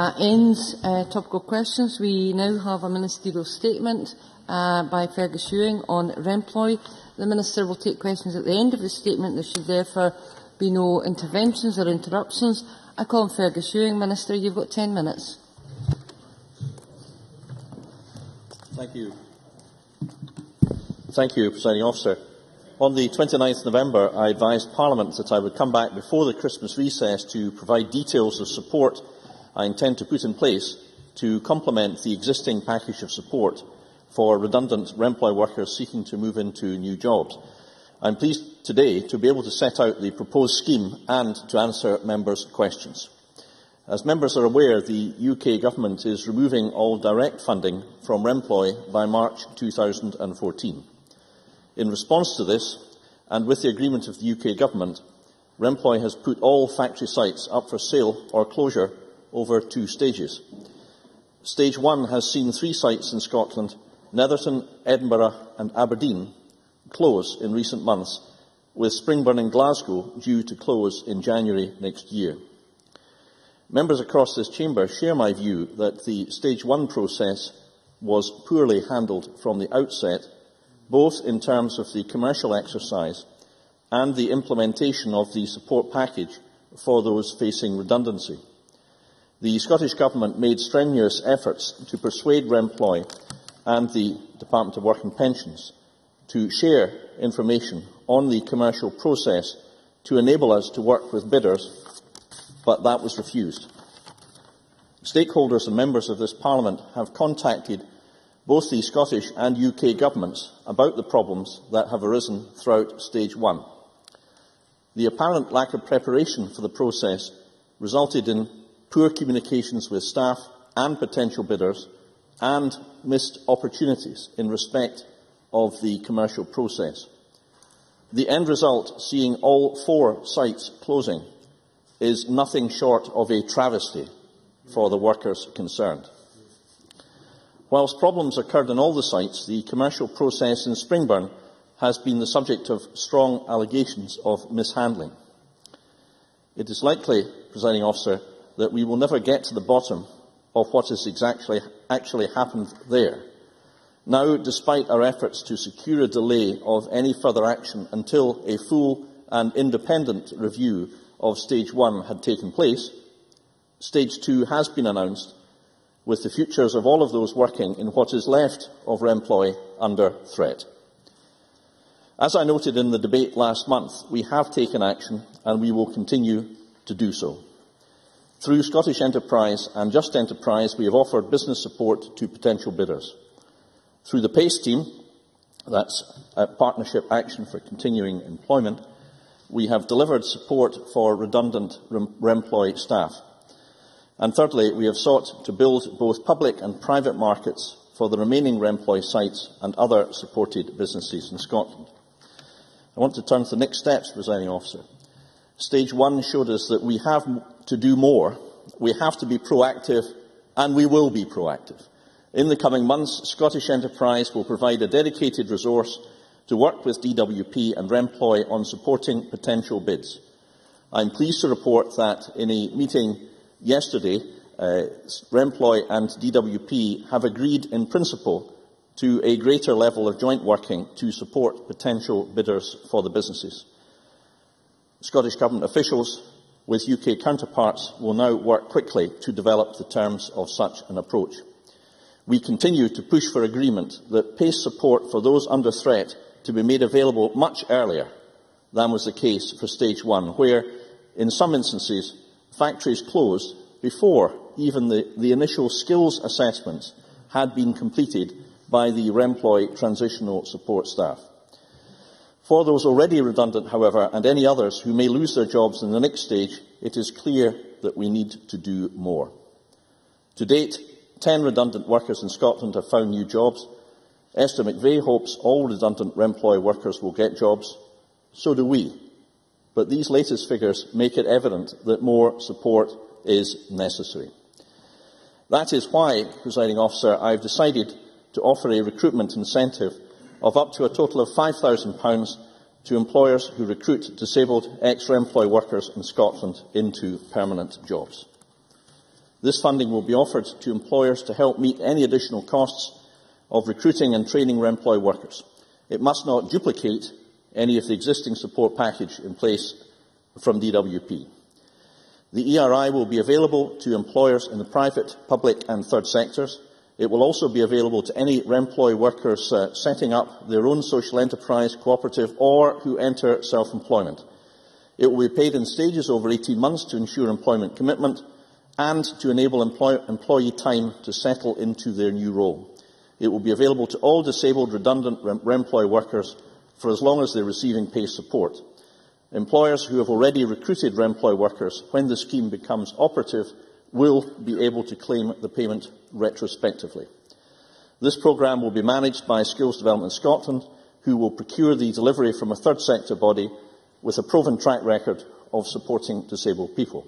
That ends topical questions. We now have a ministerial statement by Fergus Ewing on Remploy. The Minister will take questions at the end of the statement. There should therefore be no interventions or interruptions. I call on Fergus Ewing. Minister, you've got 10 minutes. Thank you. Thank you, Presiding Officer. On the 29th November, I advised Parliament that I would come back before the Christmas recess to provide details of support I intend to put in place to complement the existing package of support for redundant Remploy workers seeking to move into new jobs. I am pleased today to be able to set out the proposed scheme and to answer members' questions. As members are aware, the UK Government is removing all direct funding from Remploy by March 2014. In response to this, and with the agreement of the UK Government, Remploy has put all factory sites up for sale or closure over 2 stages. Stage 1 has seen 3 sites in Scotland, Netherton, Edinburgh and Aberdeen, close in recent months, with Springburn in Glasgow due to close in January next year. Members across this chamber share my view that the Stage 1 process was poorly handled from the outset, both in terms of the commercial exercise and the implementation of the support package for those facing redundancy. The Scottish Government made strenuous efforts to persuade Remploy and the Department of Work and Pensions to share information on the commercial process to enable us to work with bidders, but that was refused. Stakeholders and members of this Parliament have contacted both the Scottish and UK governments about the problems that have arisen throughout Stage 1. The apparent lack of preparation for the process resulted in poor communications with staff and potential bidders, and missed opportunities in respect of the commercial process. The end result, seeing all 4 sites closing, is nothing short of a travesty for the workers concerned. Whilst problems occurred on all the sites, the commercial process in Springburn has been the subject of strong allegations of mishandling. It is likely, Presiding Officer, that we will never get to the bottom of what has actually happened there. Now, despite our efforts to secure a delay of any further action until a full and independent review of Stage 1 had taken place, Stage 2 has been announced, with the futures of all of those working in what is left of Remploy under threat. As I noted in the debate last month, we have taken action and we will continue to do so. Through Scottish Enterprise and Just Enterprise, we have offered business support to potential bidders. Through the PACE team, that's a Partnership Action for Continuing Employment, we have delivered support for redundant Remploy staff. And thirdly, we have sought to build both public and private markets for the remaining Remploy sites and other supported businesses in Scotland. I want to turn to the next steps, Presiding Officer. Stage 1 showed us that we have to do more. We have to be proactive, and we will be proactive. In the coming months, Scottish Enterprise will provide a dedicated resource to work with DWP and Remploy on supporting potential bids. I am pleased to report that in a meeting yesterday, Remploy and DWP have agreed in principle to a greater level of joint working to support potential bidders for the businesses. Scottish Government officials with UK counterparts will now work quickly to develop the terms of such an approach. We continue to push for agreement that PACE support for those under threat to be made available much earlier than was the case for Stage 1, where, in some instances, factories closed before even the initial skills assessments had been completed by the Remploy transitional support staff. For those already redundant, however, and any others who may lose their jobs in the next stage, it is clear that we need to do more. To date, 10 redundant workers in Scotland have found new jobs. Esther McVeigh hopes all redundant Remploy workers will get jobs. So do we. But these latest figures make it evident that more support is necessary. That is why, Presiding Officer, I have decided to offer a recruitment incentive of up to a total of £5,000 to employers who recruit disabled ex-Remploy workers in Scotland into permanent jobs. This funding will be offered to employers to help meet any additional costs of recruiting and training Remploy workers. It must not duplicate any of the existing support package in place from DWP. The ERI will be available to employers in the private, public and third sectors. It will also be available to any Remploy workers setting up their own social enterprise, cooperative or who enter self-employment. It will be paid in stages over 18 months to ensure employment commitment and to enable employee time to settle into their new role. It will be available to all disabled redundant Remploy workers for as long as they are receiving pay support. Employers who have already recruited Remploy workers, when the scheme becomes operative, will be able to claim the payment retrospectively. This programme will be managed by Skills Development Scotland, who will procure the delivery from a third sector body with a proven track record of supporting disabled people.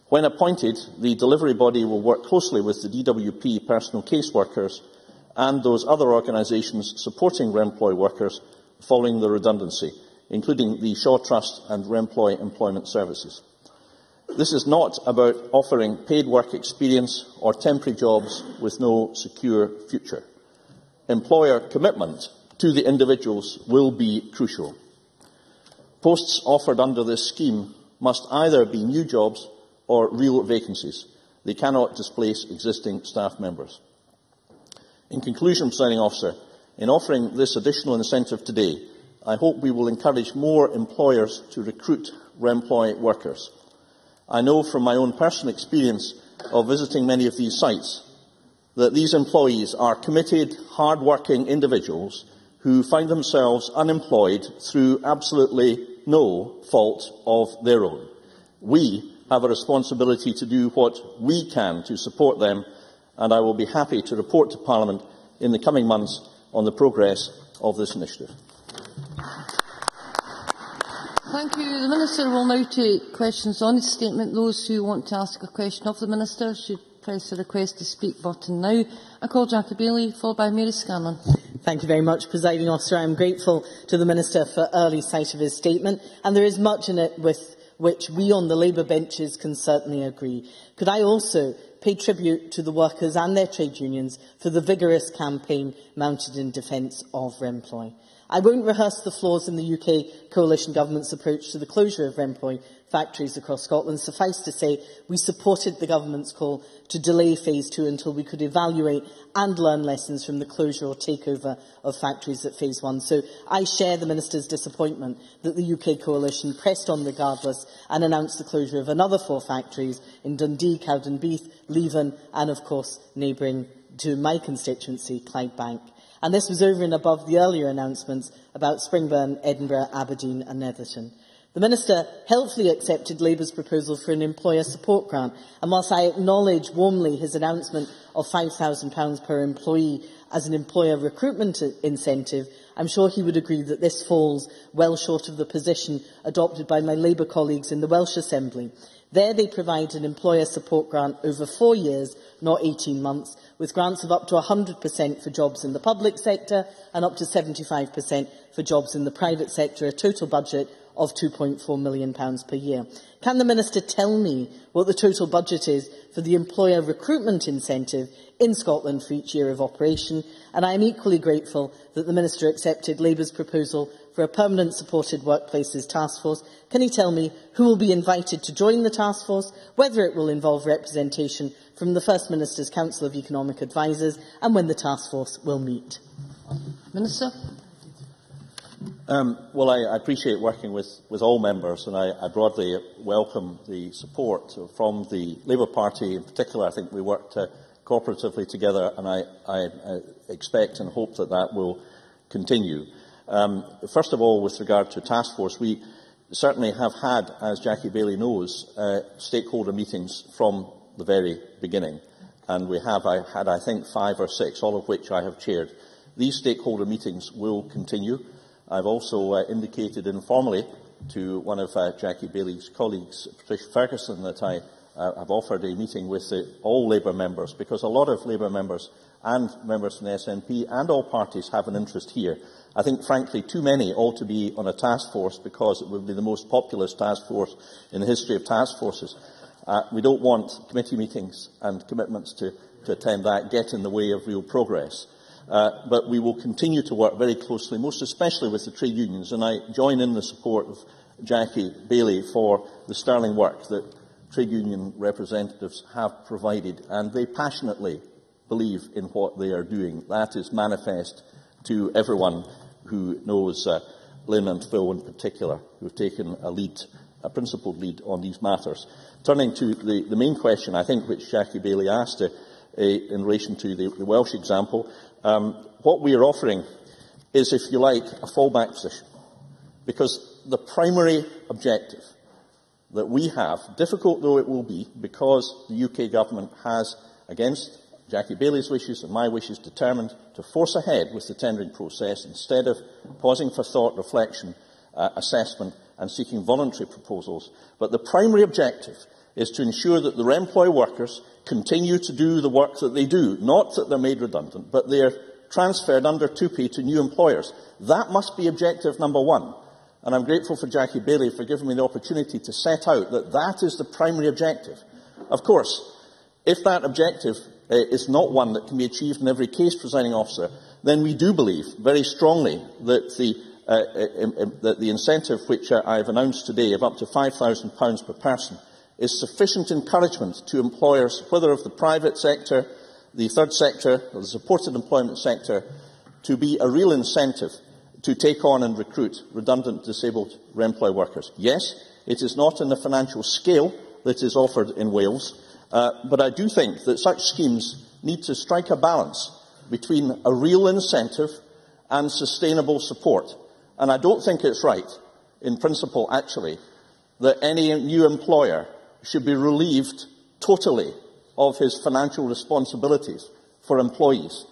When appointed, the delivery body will work closely with the DWP personal caseworkers and those other organisations supporting Remploy workers following the redundancy, including the Shaw Trust and Remploy Employment Services. This is not about offering paid work experience or temporary jobs with no secure future. Employer commitment to the individuals will be crucial. Posts offered under this scheme must either be new jobs or real vacancies. They cannot displace existing staff members. In conclusion, Presiding Officer, in offering this additional incentive today, I hope we will encourage more employers to recruit Remploy workers. I know from my own personal experience of visiting many of these sites that these employees are committed, hard-working individuals who find themselves unemployed through absolutely no fault of their own. We have a responsibility to do what we can to support them, and I will be happy to report to Parliament in the coming months on the progress of this initiative. Thank you. The Minister will now take questions on his statement. Those who want to ask a question of the Minister should press the request to speak button now. I call Jackie Bailey, followed by Mary Scanlon. Thank you very much, Presiding Officer. I am grateful to the Minister for early sight of his statement, and there is much in it with which we on the Labour benches can certainly agree. Could I also pay tribute to the workers and their trade unions for the vigorous campaign mounted in defence of Remploy. I won't rehearse the flaws in the UK coalition government's approach to the closure of Remploy factories across Scotland. Suffice to say, we supported the government's call to delay phase 2 until we could evaluate and learn lessons from the closure or takeover of factories at phase 1. So I share the Minister's disappointment that the UK coalition pressed on regardless and announced the closure of another 4 factories in Dundee, Cowdenbeath, Leven and, of course, neighbouring to my constituency, Clydebank. And this was over and above the earlier announcements about Springburn, Edinburgh, Aberdeen and Netherton. The Minister helpfully accepted Labour's proposal for an employer support grant, and whilst I acknowledge warmly his announcement of £5,000 per employee as an employer recruitment incentive, I'm sure he would agree that this falls well short of the position adopted by my Labour colleagues in the Welsh Assembly. There they provide an employer support grant over 4 years, not 18 months, with grants of up to 100% for jobs in the public sector and up to 75% for jobs in the private sector, a total budget of £2.4 million per year. Can the Minister tell me what the total budget is for the employer recruitment incentive in Scotland for each year of operation? And I am equally grateful that the Minister accepted Labour's proposal for a permanent supported workplaces task force. Can he tell me who will be invited to join the task force, whether it will involve representation from the First Minister's Council of Economic Advisers, and when the task force will meet? Minister. Well, I appreciate working with all members, and I broadly welcome the support from the Labour Party in particular. I think we worked cooperatively together, and I expect and hope that that will continue. First of all, with regard to task force, we certainly have had, as Jackie Bailey knows, stakeholder meetings from the very beginning, and we have had, I think, 5 or 6, all of which I have chaired. These stakeholder meetings will continue. I've also indicated informally to one of Jackie Bailey's colleagues, Patricia Ferguson, that I have offered a meeting with all Labour members, because a lot of Labour members and members from the SNP and all parties have an interest here. I think, frankly, too many ought to be on a task force because it would be the most populous task force in the history of task forces. We don't want committee meetings and commitments to attend that get in the way of real progress. But we will continue to work very closely, most especially with the trade unions, and I join in the support of Jackie Baillie for the sterling work that trade union representatives have provided, and they passionately believe in what they are doing. That is manifest to everyone who knows Lynn and Phil in particular, who have taken a principled lead on these matters. Turning to the main question, I think, which Jackie Baillie asked in relation to the Welsh example, what we are offering is, if you like, a fallback position. Because the primary objective that we have, difficult though it will be, because the UK government has, against Jackie Baillie's wishes and my wishes, determined to force ahead with the tendering process instead of pausing for thought, reflection, assessment and seeking voluntary proposals. But the primary objective is to ensure that the Remploy workers continue to do the work that they do, not that they're made redundant, but they are transferred under 2P to new employers. That must be objective number one. And I'm grateful for Jackie Baillie for giving me the opportunity to set out that that is the primary objective. Of course, if that objective is not one that can be achieved in every case, Presiding Officer, then we do believe very strongly that the incentive which I have announced today of up to £5,000 per person is sufficient encouragement to employers, whether of the private sector, the third sector or the supported employment sector, to be a real incentive to take on and recruit redundant disabled Remploy workers. Yes, it is not in the financial scale that is offered in Wales, but I do think that such schemes need to strike a balance between a real incentive and sustainable support. And I don't think it's right, in principle actually, that any new employer should be relieved totally of his financial responsibilities for employees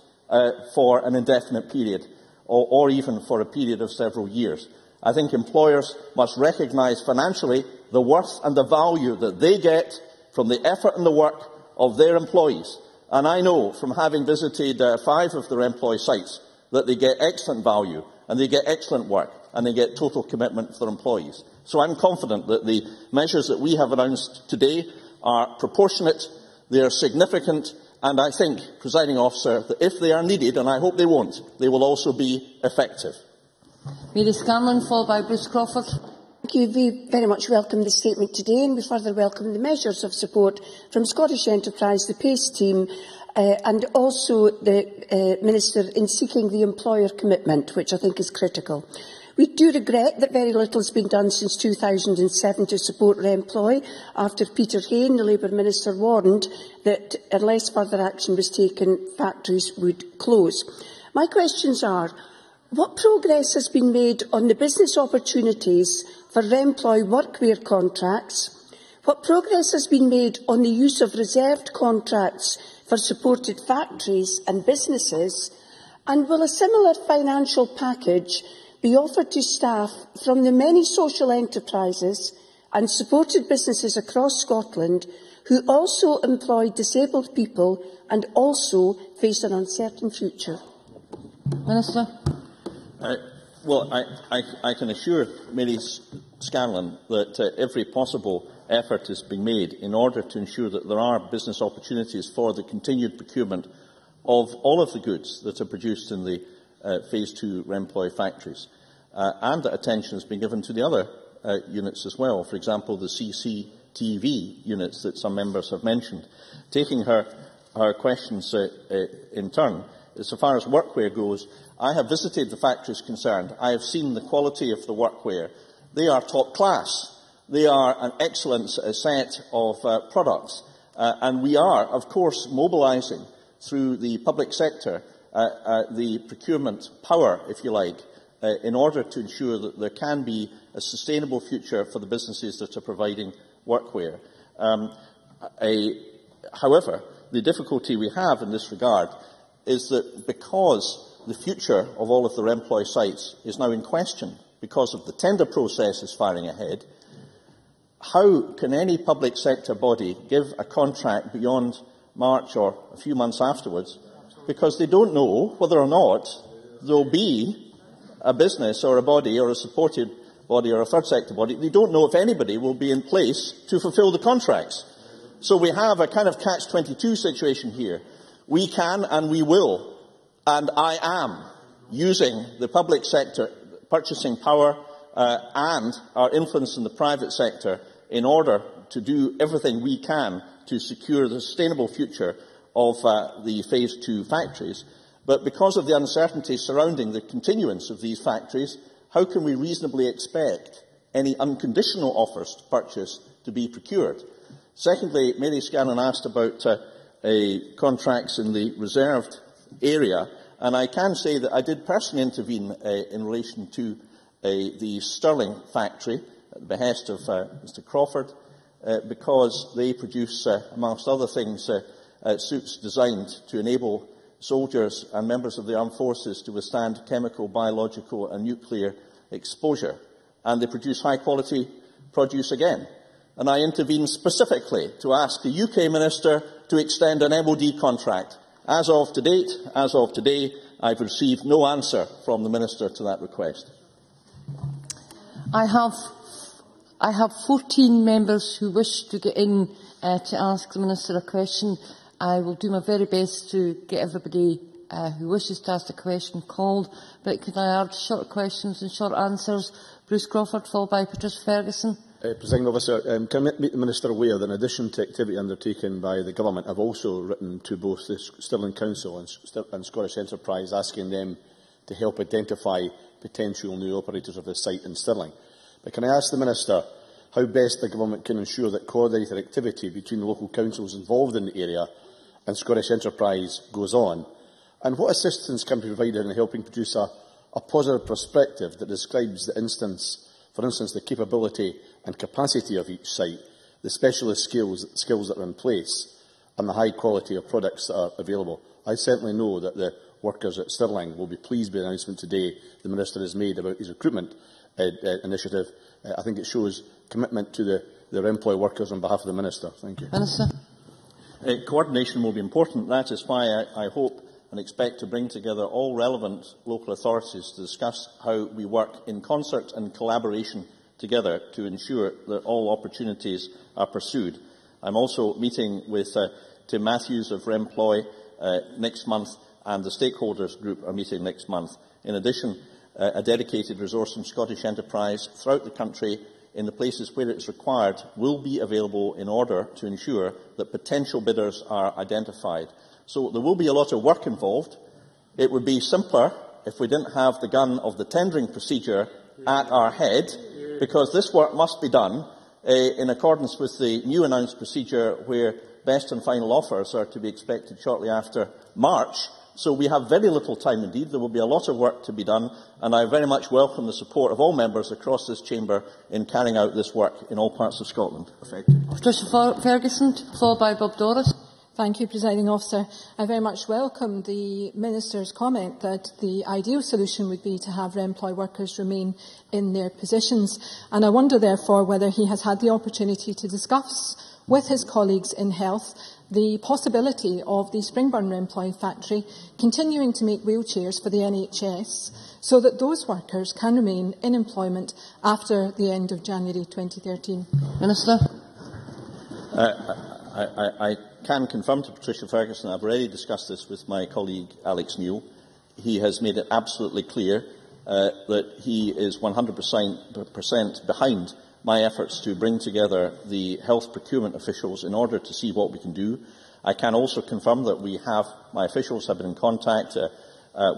for an indefinite period, or even for a period of several years. I think employers must recognise financially the worth and the value that they get from the effort and the work of their employees. And I know, from having visited 5 of their Remploy sites, that they get excellent value, and they get excellent work, and they get total commitment for employees. So I'm confident that the measures that we have announced today are proportionate, they are significant, and I think, Presiding Officer, that if they are needed, and I hope they won't, they will also be effective. Mary Scanlon, followed by Bruce Crawford. Thank you. We very much welcome the statement today, and we further welcome the measures of support from Scottish Enterprise, the PACE team, and also the Minister in seeking the employer commitment, which I think is critical. We do regret that very little has been done since 2007 to support Remploy, after Peter Hain, the Labour Minister, warned that unless further action was taken, factories would close. My questions are, what progress has been made on the business opportunities for Remploy workwear contracts? What progress has been made on the use of reserved contracts for supported factories and businesses? And will a similar financial package be offered to staff from the many social enterprises and supported businesses across Scotland who also employ disabled people and also face an uncertain future? Minister. Well, I can assure Mary Scanlon that every possible effort is being made in order to ensure that there are business opportunities for the continued procurement of all of the goods that are produced in the Phase 2 Remploy factories, and that attention has been given to the other units as well, for example, the CCTV units that some members have mentioned. Taking her questions in turn, so far as workwear goes, I have visited the factories concerned. I have seen the quality of the workwear. They are top class. They are an excellent set of products. And we are, of course, mobilising through the public sector the procurement power, if you like, in order to ensure that there can be a sustainable future for the businesses that are providing workwear. However, the difficulty we have in this regard is that because the future of all of the Remploy sites is now in question because of the tender process is firing ahead, how can any public sector body give a contract beyond March or a few months afterwards, because they don't know whether or not there will be a business or a body or a supported body or a third sector body. They don't know if anybody will be in place to fulfil the contracts. So we have a kind of catch-22 situation here. We can and we will, and I am, using the public sector purchasing power and our influence in the private sector in order to do everything we can to secure the sustainable future of the Phase 2 factories. But because of the uncertainty surrounding the continuance of these factories, how can we reasonably expect any unconditional offers to purchase to be procured? Secondly, Mary Scanlon asked about contracts in the reserved area, and I can say that I did personally intervene in relation to the Stirling factory at the behest of Mr Crawford, because they produce, amongst other things, suits designed to enable soldiers and members of the armed forces to withstand chemical, biological and nuclear exposure. And they produce high-quality produce again. And I intervened specifically to ask the UK Minister to extend an MOD contract. As of today, I've received no answer from the Minister to that request. I have 14 members who wish to get in to ask the Minister a question. I will do my very best to get everybody who wishes to ask a question called, but could I add short questions and short answers? Bruce Crawford, followed by Patricia Ferguson. Presiding Officer, can I make the Minister aware that in addition to activity undertaken by the Government, I have also written to both the Stirling Council and Scottish Enterprise asking them to help identify potential new operators of the site in Stirling. But can I ask the Minister how best the Government can ensure that coordinated activity between the local councils involved in the area and Scottish Enterprise goes on, and what assistance can be provided in helping produce a positive perspective that describes the instance, for instance, the capability and capacity of each site, the specialist skills that are in place, and the high quality of products that are available. I certainly know that the workers at Stirling will be pleased with the announcement today the Minister has made about his recruitment initiative. I think it shows commitment to their employed workers on behalf of the Minister. Thank you. Minister. Coordination will be important. That is why I hope and expect to bring together all relevant local authorities to discuss how we work in concert and collaboration together to ensure that all opportunities are pursued. I'm also meeting with Tim Matthews of Remploy next month, and the stakeholders group are meeting next month. In addition, a dedicated resource from Scottish Enterprise throughout the country in the places where it is required will be available in order to ensure that potential bidders are identified. So there will be a lot of work involved. It would be simpler if we didn't have the gun of the tendering procedure at our head, because this work must be done in accordance with the new announced procedure where best and final offers are to be expected shortly after March. So we have very little time indeed. There will be a lot of work to be done, and I very much welcome the support of all members across this chamber in carrying out this work in all parts of Scotland. Patricia Ferguson, followed by Bob Doris. Thank you, Presiding Officer. I very much welcome the Minister's comment that the ideal solution would be to have Remploy workers remain in their positions. And I wonder, therefore, whether he has had the opportunity to discuss with his colleagues in health the possibility of the Springburn Remploy factory continuing to make wheelchairs for the NHS so that those workers can remain in employment after the end of January 2013. Minister. I can confirm to Patricia Ferguson I've already discussed this with my colleague Alex Neil. He has made it absolutely clear that he is 100% behind my efforts to bring together the health procurement officials in order to see what we can do. I can also confirm that my officials have been in contact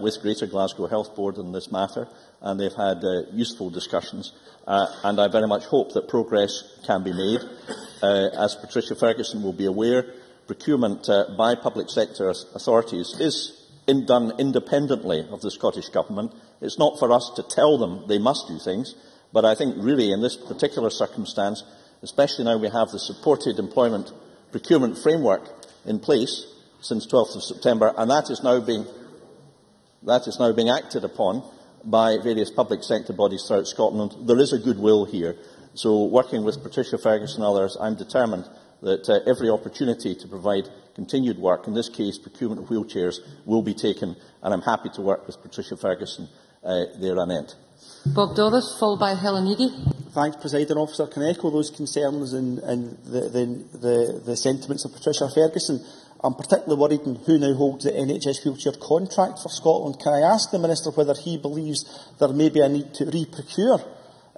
with Greater Glasgow Health Board on this matter, and they've had useful discussions, and I very much hope that progress can be made. As Patricia Ferguson will be aware, procurement by public sector authorities is done independently of the Scottish Government. It's not for us to tell them they must do things, but I think really in this particular circumstance, especially now we have the supported employment procurement framework in place since 12th of September, and that is now being acted upon by various public sector bodies throughout Scotland. There is a goodwill here. So, working with Patricia Ferguson and others, I'm determined that every opportunity to provide continued work, in this case procurement of wheelchairs, will be taken, and I'm happy to work with Patricia Ferguson thereanent. Bob Doris, followed by Helen Eadie. Thanks, Presiding Officer. Can I echo those concerns and the sentiments of Patricia Ferguson? I'm particularly worried in who now holds the NHS wheelchair contract for Scotland. Can I ask the Minister whether he believes there may be a need to re-procure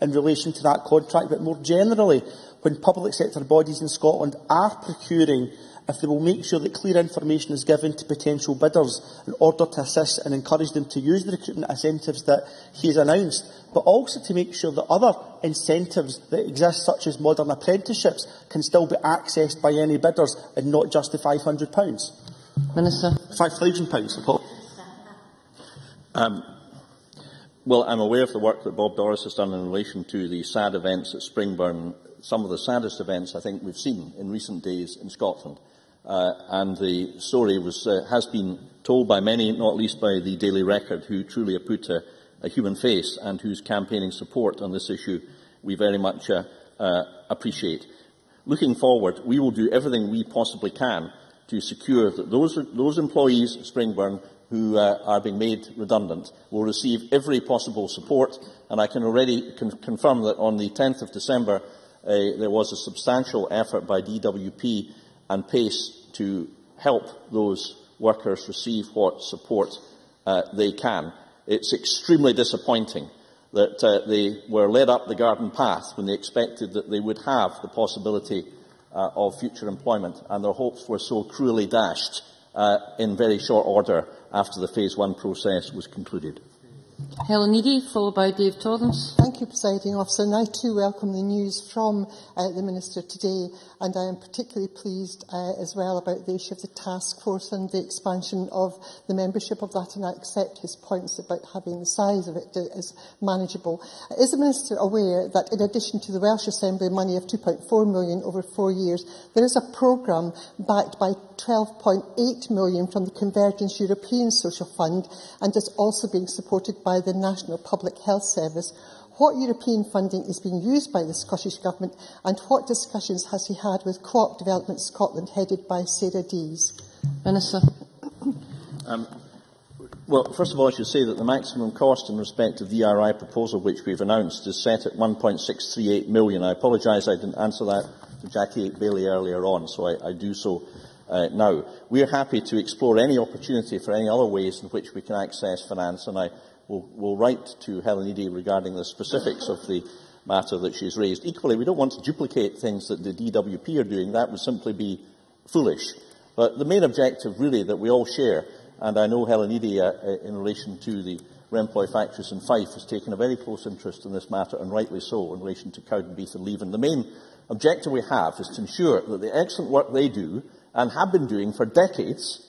in relation to that contract, but more generally, when public sector bodies in Scotland are procuring, if they will make sure that clear information is given to potential bidders in order to assist and encourage them to use the recruitment incentives that he has announced, but also to make sure that other incentives that exist, such as modern apprenticeships, can still be accessed by any bidders and not just the £500. Minister. £5,000. Well, I'm aware of the work that Bob Doris has done in relation to the sad events at Springburn, some of the saddest events I think we've seen in recent days in Scotland. And the story has been told by many, not least by the Daily Record, who truly have put a human face and whose campaigning support on this issue we very much appreciate. Looking forward, we will do everything we possibly can to secure that those employees at Springburn who are being made redundant will receive every possible support, and I can already confirm that on the 10th of December there was a substantial effort by DWP and PACE to help those workers receive what support they can. It's extremely disappointing that they were led up the garden path when they expected that they would have the possibility of future employment, and their hopes were so cruelly dashed in very short order after the Phase 1 process was concluded. Helen Eady, followed by Dave Torrance. Thank you, Presiding Officer. And I too welcome the news from the Minister today, and I am particularly pleased as well about the issue of the task force and the expansion of the membership of that, and I accept his points about having the size of it as manageable. Is the Minister aware that in addition to the Welsh Assembly money of £2.4 million over 4 years, there is a programme backed by £12.8 million from the Convergence European Social Fund and is also being supported by the National Public Health Service? What European funding is being used by the Scottish Government, and what discussions has he had with Co-op Development Scotland, headed by Sarah Dees? Minister. Well, first of all, I should say that the maximum cost in respect of the ERI proposal which we've announced is set at £1.638 million. I apologise I didn't answer that to Jackie Bailey earlier on, so I do so now. We are happy to explore any opportunity for any other ways in which we can access finance, and I will write to Helen Eady regarding the specifics of the matter that she has raised. Equally, we don't want to duplicate things that the DWP are doing. That would simply be foolish. But the main objective, really, that we all share, and I know Helen Eady, in relation to the Remploy factories in Fife, has taken a very close interest in this matter, and rightly so, in relation to Cowdenbeath and Leven. The main objective we have is to ensure that the excellent work they do, and have been doing for decades.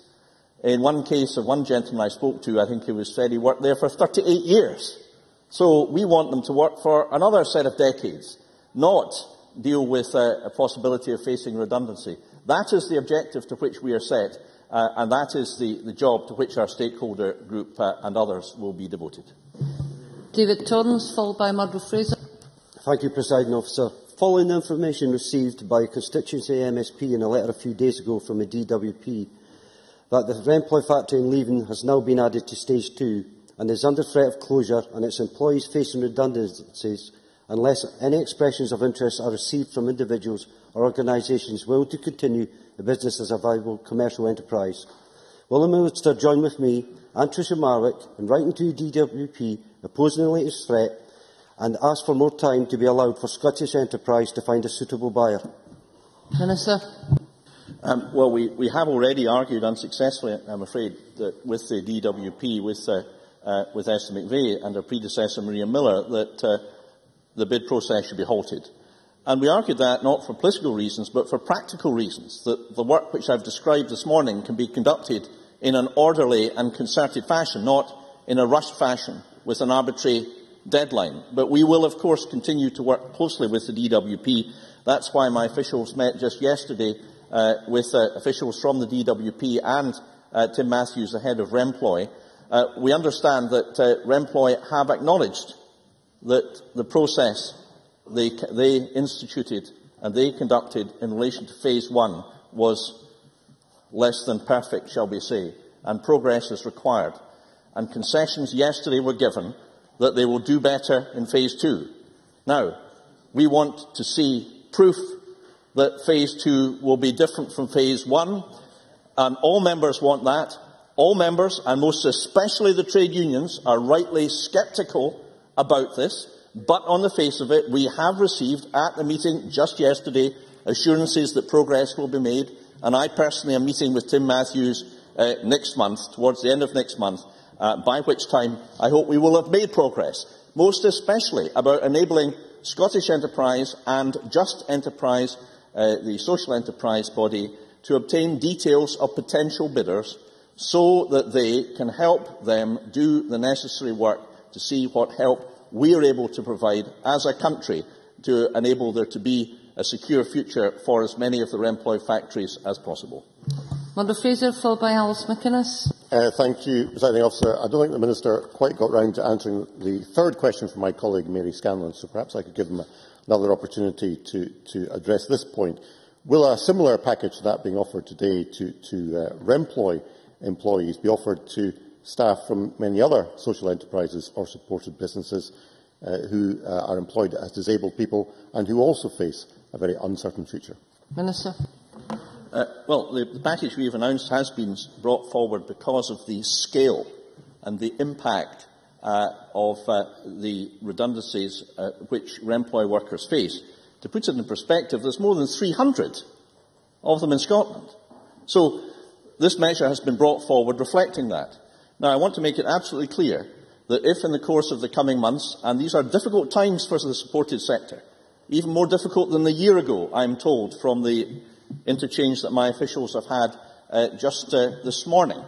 In one case of one gentleman I spoke to, I think he said he worked there for 38 years. So we want them to work for another set of decades, not deal with a possibility of facing redundancy. That is the objective to which we are set, and that is the job to which our stakeholder group and others will be devoted. David Torrance, followed by Murdo Fraser. Thank you, Presiding Officer. Following the information received by a constituency MSP in a letter a few days ago from the DWP that the Remploy factory in Leven has now been added to Stage 2 and is under threat of closure and its employees facing redundancies unless any expressions of interest are received from individuals or organisations willing to continue the business as a viable commercial enterprise, will the Minister join with me and Tricia Marwick in writing to the DWP opposing the latest threat and ask for more time to be allowed for Scottish Enterprise to find a suitable buyer? Minister. Well, we have already argued unsuccessfully, I'm afraid, that with the DWP, with Esther McVeigh and her predecessor Maria Miller, that the bid process should be halted. And we argued that not for political reasons, but for practical reasons, that the work which I've described this morning can be conducted in an orderly and concerted fashion, not in a rushed fashion with an arbitrary deadline. But we will, of course, continue to work closely with the DWP. That's why my officials met just yesterday with officials from the DWP and Tim Matthews, the head of Remploy. We understand that Remploy have acknowledged that the process they instituted and they conducted in relation to Phase 1 was less than perfect, shall we say, and progress is required. And concessions yesterday were given that they will do better in Phase 2. Now, We want to see proof that phase 2 will be different from phase 1, and all members want that. All members, and most especially the trade unions, are rightly sceptical about this, but on the face of it, we have received at the meeting just yesterday assurances that progress will be made, and I personally am meeting with Tim Matthews next month, towards the end of next month, by which time I hope we will have made progress, most especially about enabling Scottish Enterprise and Just Enterprise, the social enterprise body, to obtain details of potential bidders so that they can help them do the necessary work to see what help we are able to provide as a country to enable there to be a secure future for as many of the Remploy factories as possible. Member Fraser, followed by Alice McInnes. Thank you, Presiding Officer. I don't think the Minister quite got round to answering the third question from my colleague Mary Scanlon, so perhaps I could give him another opportunity to address this point. Will a similar package to that being offered today to Remploy employees be offered to staff from many other social enterprises or supported businesses who are employed as disabled people and who also face a very uncertain future? Minister. Well, the package we have announced has been brought forward because of the scale and the impact of the redundancies which Remploy workers face. To put it in perspective, there's more than 300 of them in Scotland. So this measure has been brought forward reflecting that. Now, I want to make it absolutely clear that if in the course of the coming months, and these are difficult times for the supported sector, even more difficult than a year ago, I am told, from the interchange that my officials have had just this morning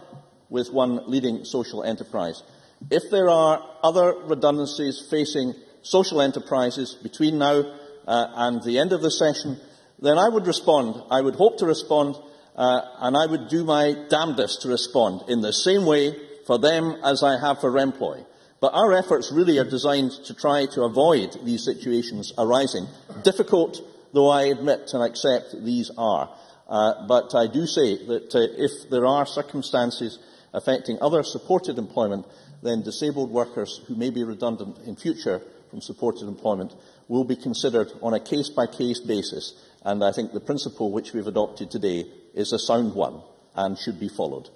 with one leading social enterprise. If there are other redundancies facing social enterprises between now and the end of the session, then I would respond. I would hope to respond, and I would do my damnedest to respond in the same way for them as I have for Remploy. But our efforts really are designed to try to avoid these situations arising. Difficult though I admit and accept these are. But I do say that if there are circumstances affecting other supported employment, then disabled workers who may be redundant in future from supported employment will be considered on a case-by-case basis. And I think the principle which we have adopted today is a sound one and should be followed.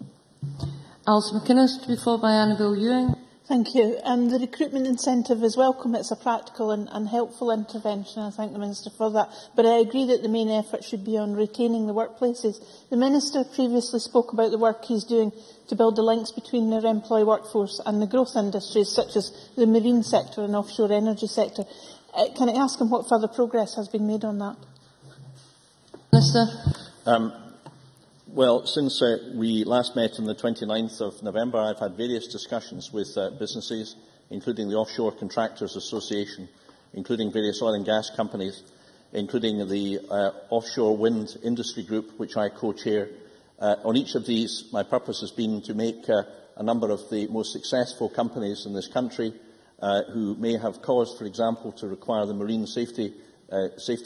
Alice McInnes, to be followed by Annabel Ewing. Thank you. The recruitment incentive is welcome. It's a practical and helpful intervention. I thank the Minister for that. But I agree that the main effort should be on retaining the workplaces. The Minister previously spoke about the work he is doing to build the links between the Remploy workforce and the growth industries such as the marine sector and offshore energy sector. Can I ask him what further progress has been made on that? Minister. Well, since we last met on the 29th of November, I've had various discussions with businesses, including the Offshore Contractors Association, including various oil and gas companies, including the Offshore Wind Industry Group, which I co-chair. On each of these, my purpose has been to make a number of the most successful companies in this country who may have cause, for example, to require the marine safety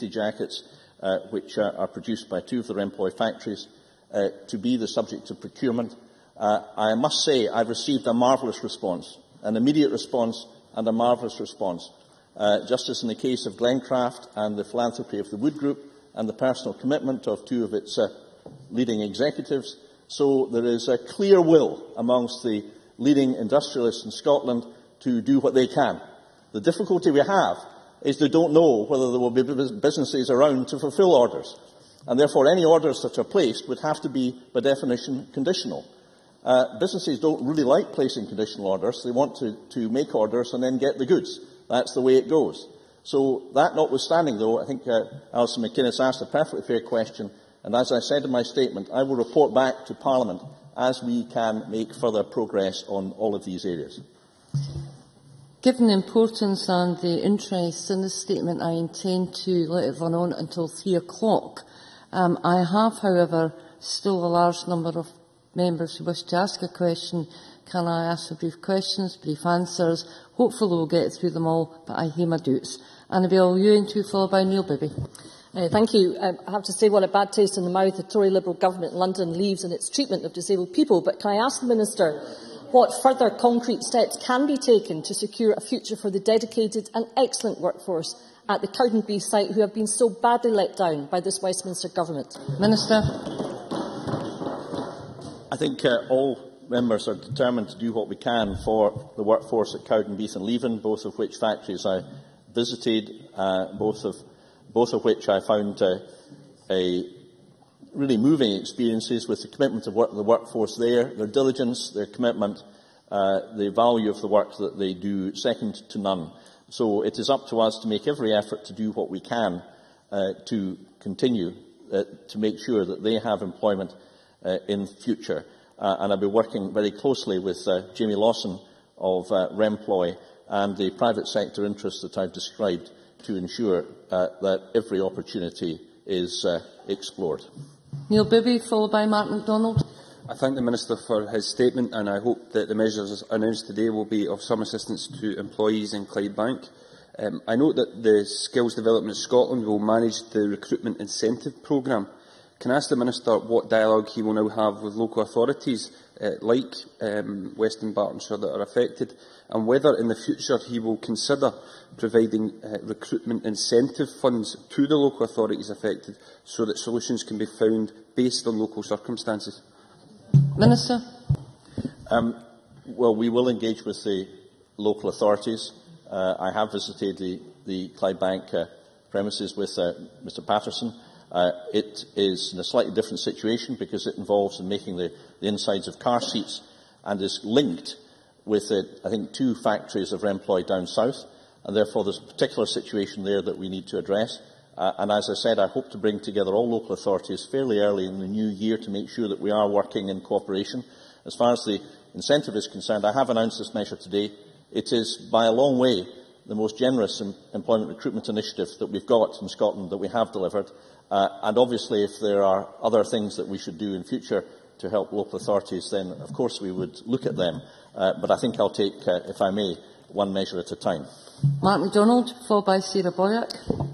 jackets, which are produced by two of the Remploy factories, to be the subject of procurement. I must say I've received a marvellous response, an immediate response and a marvellous response, just as in the case of Glencraft and the philanthropy of the Wood Group and the personal commitment of two of its leading executives. So there is a clear will amongst the leading industrialists in Scotland to do what they can. The difficulty we have is they don't know whether there will be businesses around to fulfil orders. And therefore, any orders that are placed would have to be, by definition, conditional. Businesses don't really like placing conditional orders. They want to make orders and then get the goods. That's the way it goes. So, that notwithstanding, though, I think Alison McInnes asked a perfectly fair question, and as I said in my statement, I will report back to Parliament as we can make further progress on all of these areas. Given the importance and the interest in this statement, I intend to let it run on until 3 o'clock. I have, however, still a large number of members who wish to ask a question. Can I ask for brief questions, brief answers? Hopefully we'll get through them all, but I hear my doubts. Annabel Ewing, to be followed by Neil Bibby. Thank you. I have to say what a bad taste in the mouth the Tory Liberal government in London leaves in its treatment of disabled people. But can I ask the Minister what further concrete steps can be taken to secure a future for the dedicated and excellent workforce at the Cowdenbeath site who have been so badly let down by this Westminster Government? Minister. I think all members are determined to do what we can for the workforce at Cowdenbeath and Leven, both of which factories I visited, both of which I found really moving experiences, with the commitment of the workforce there, their diligence, their commitment, the value of the work that they do, second to none. So it is up to us to make every effort to do what we can to continue to make sure that they have employment in future. And I'll be working very closely with Jamie Lawson of Remploy and the private sector interests that I've described to ensure that every opportunity is explored. Neil Bibby, followed by Mark MacDonald. I thank the Minister for his statement, and I hope that the measures announced today will be of some assistance to employees in Clydebank. I note that the Skills Development Scotland will manage the recruitment incentive programme. Can I ask the Minister what dialogue he will now have with local authorities like Western Bartonshire that are affected, and whether in the future he will consider providing recruitment incentive funds to the local authorities affected so that solutions can be found based on local circumstances? Minister. Well, we will engage with the local authorities. I have visited the Clydebank premises with Mr Patterson. It is in a slightly different situation because it involves making the insides of car seats and is linked with, I think, 2 factories of Remploy down south, and therefore there's a particular situation there that we need to address. And as I said, I hope to bring together all local authorities fairly early in the new year to make sure that we are working in cooperation. As far as the incentive is concerned, I have announced this measure today. It is by a long way the most generous employment recruitment initiative that we've got in Scotland that we have delivered. And obviously, if there are other things that we should do in future to help local authorities, then of course we would look at them. But I think I'll take, if I may, one measure at a time. Mark MacDonald, followed by Sarah Boyack.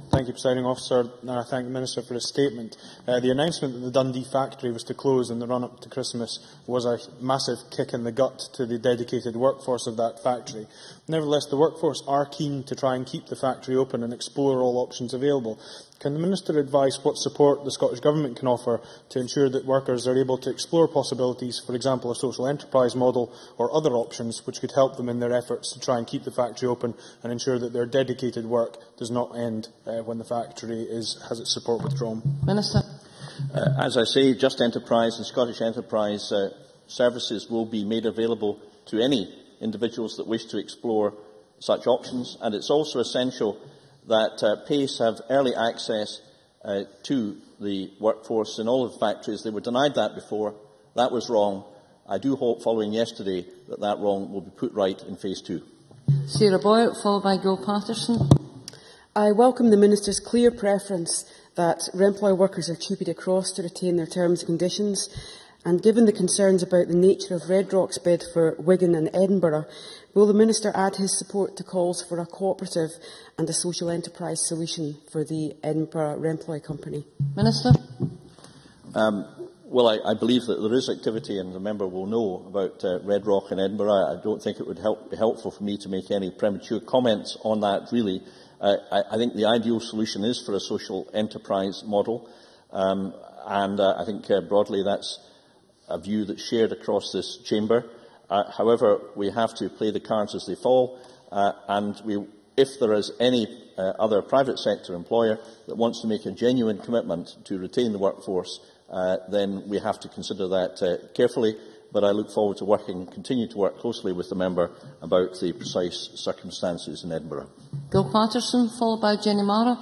Thank you, Presiding Officer, and I thank the Minister for his statement. The announcement that the Dundee factory was to close in the run-up to Christmas was a massive kick in the gut to the dedicated workforce of that factory. Nevertheless, the workforce are keen to try and keep the factory open and explore all options available. Can the Minister advise what support the Scottish Government can offer to ensure that workers are able to explore possibilities, for example a social enterprise model or other options which could help them in their efforts to try and keep the factory open and ensure that their dedicated work does not end when the factory has its support withdrawn? Minister. As I say, Just Enterprise and Scottish Enterprise services will be made available to any individuals that wish to explore such options, and it's also essential that PACE have early access to the workforce in all of the factories. They were denied that before. That was wrong. I do hope, following yesterday, that wrong will be put right in Phase 2. Sarah Boyack, followed by Gil Patterson. I welcome the Minister's clear preference that Remploy workers are cheapied across to retain their terms and conditions, and given the concerns about the nature of Red Rock's bid for Wigan and Edinburgh, will the Minister add his support to calls for a cooperative and a social enterprise solution for the Edinburgh Remploy Company? Minister. Well, I believe that there is activity, and the member will know about Red Rock and Edinburgh. I don't think it would be helpful for me to make any premature comments on that, really. I think the ideal solution is for a social enterprise model, and I think broadly that's a view that's shared across this chamber. However, we have to play the cards as they fall, and if there is any other private sector employer that wants to make a genuine commitment to retain the workforce, then we have to consider that carefully. But I look forward to continue to work closely with the member about the precise circumstances in Edinburgh. Gil Patterson, followed by Jenny Mara.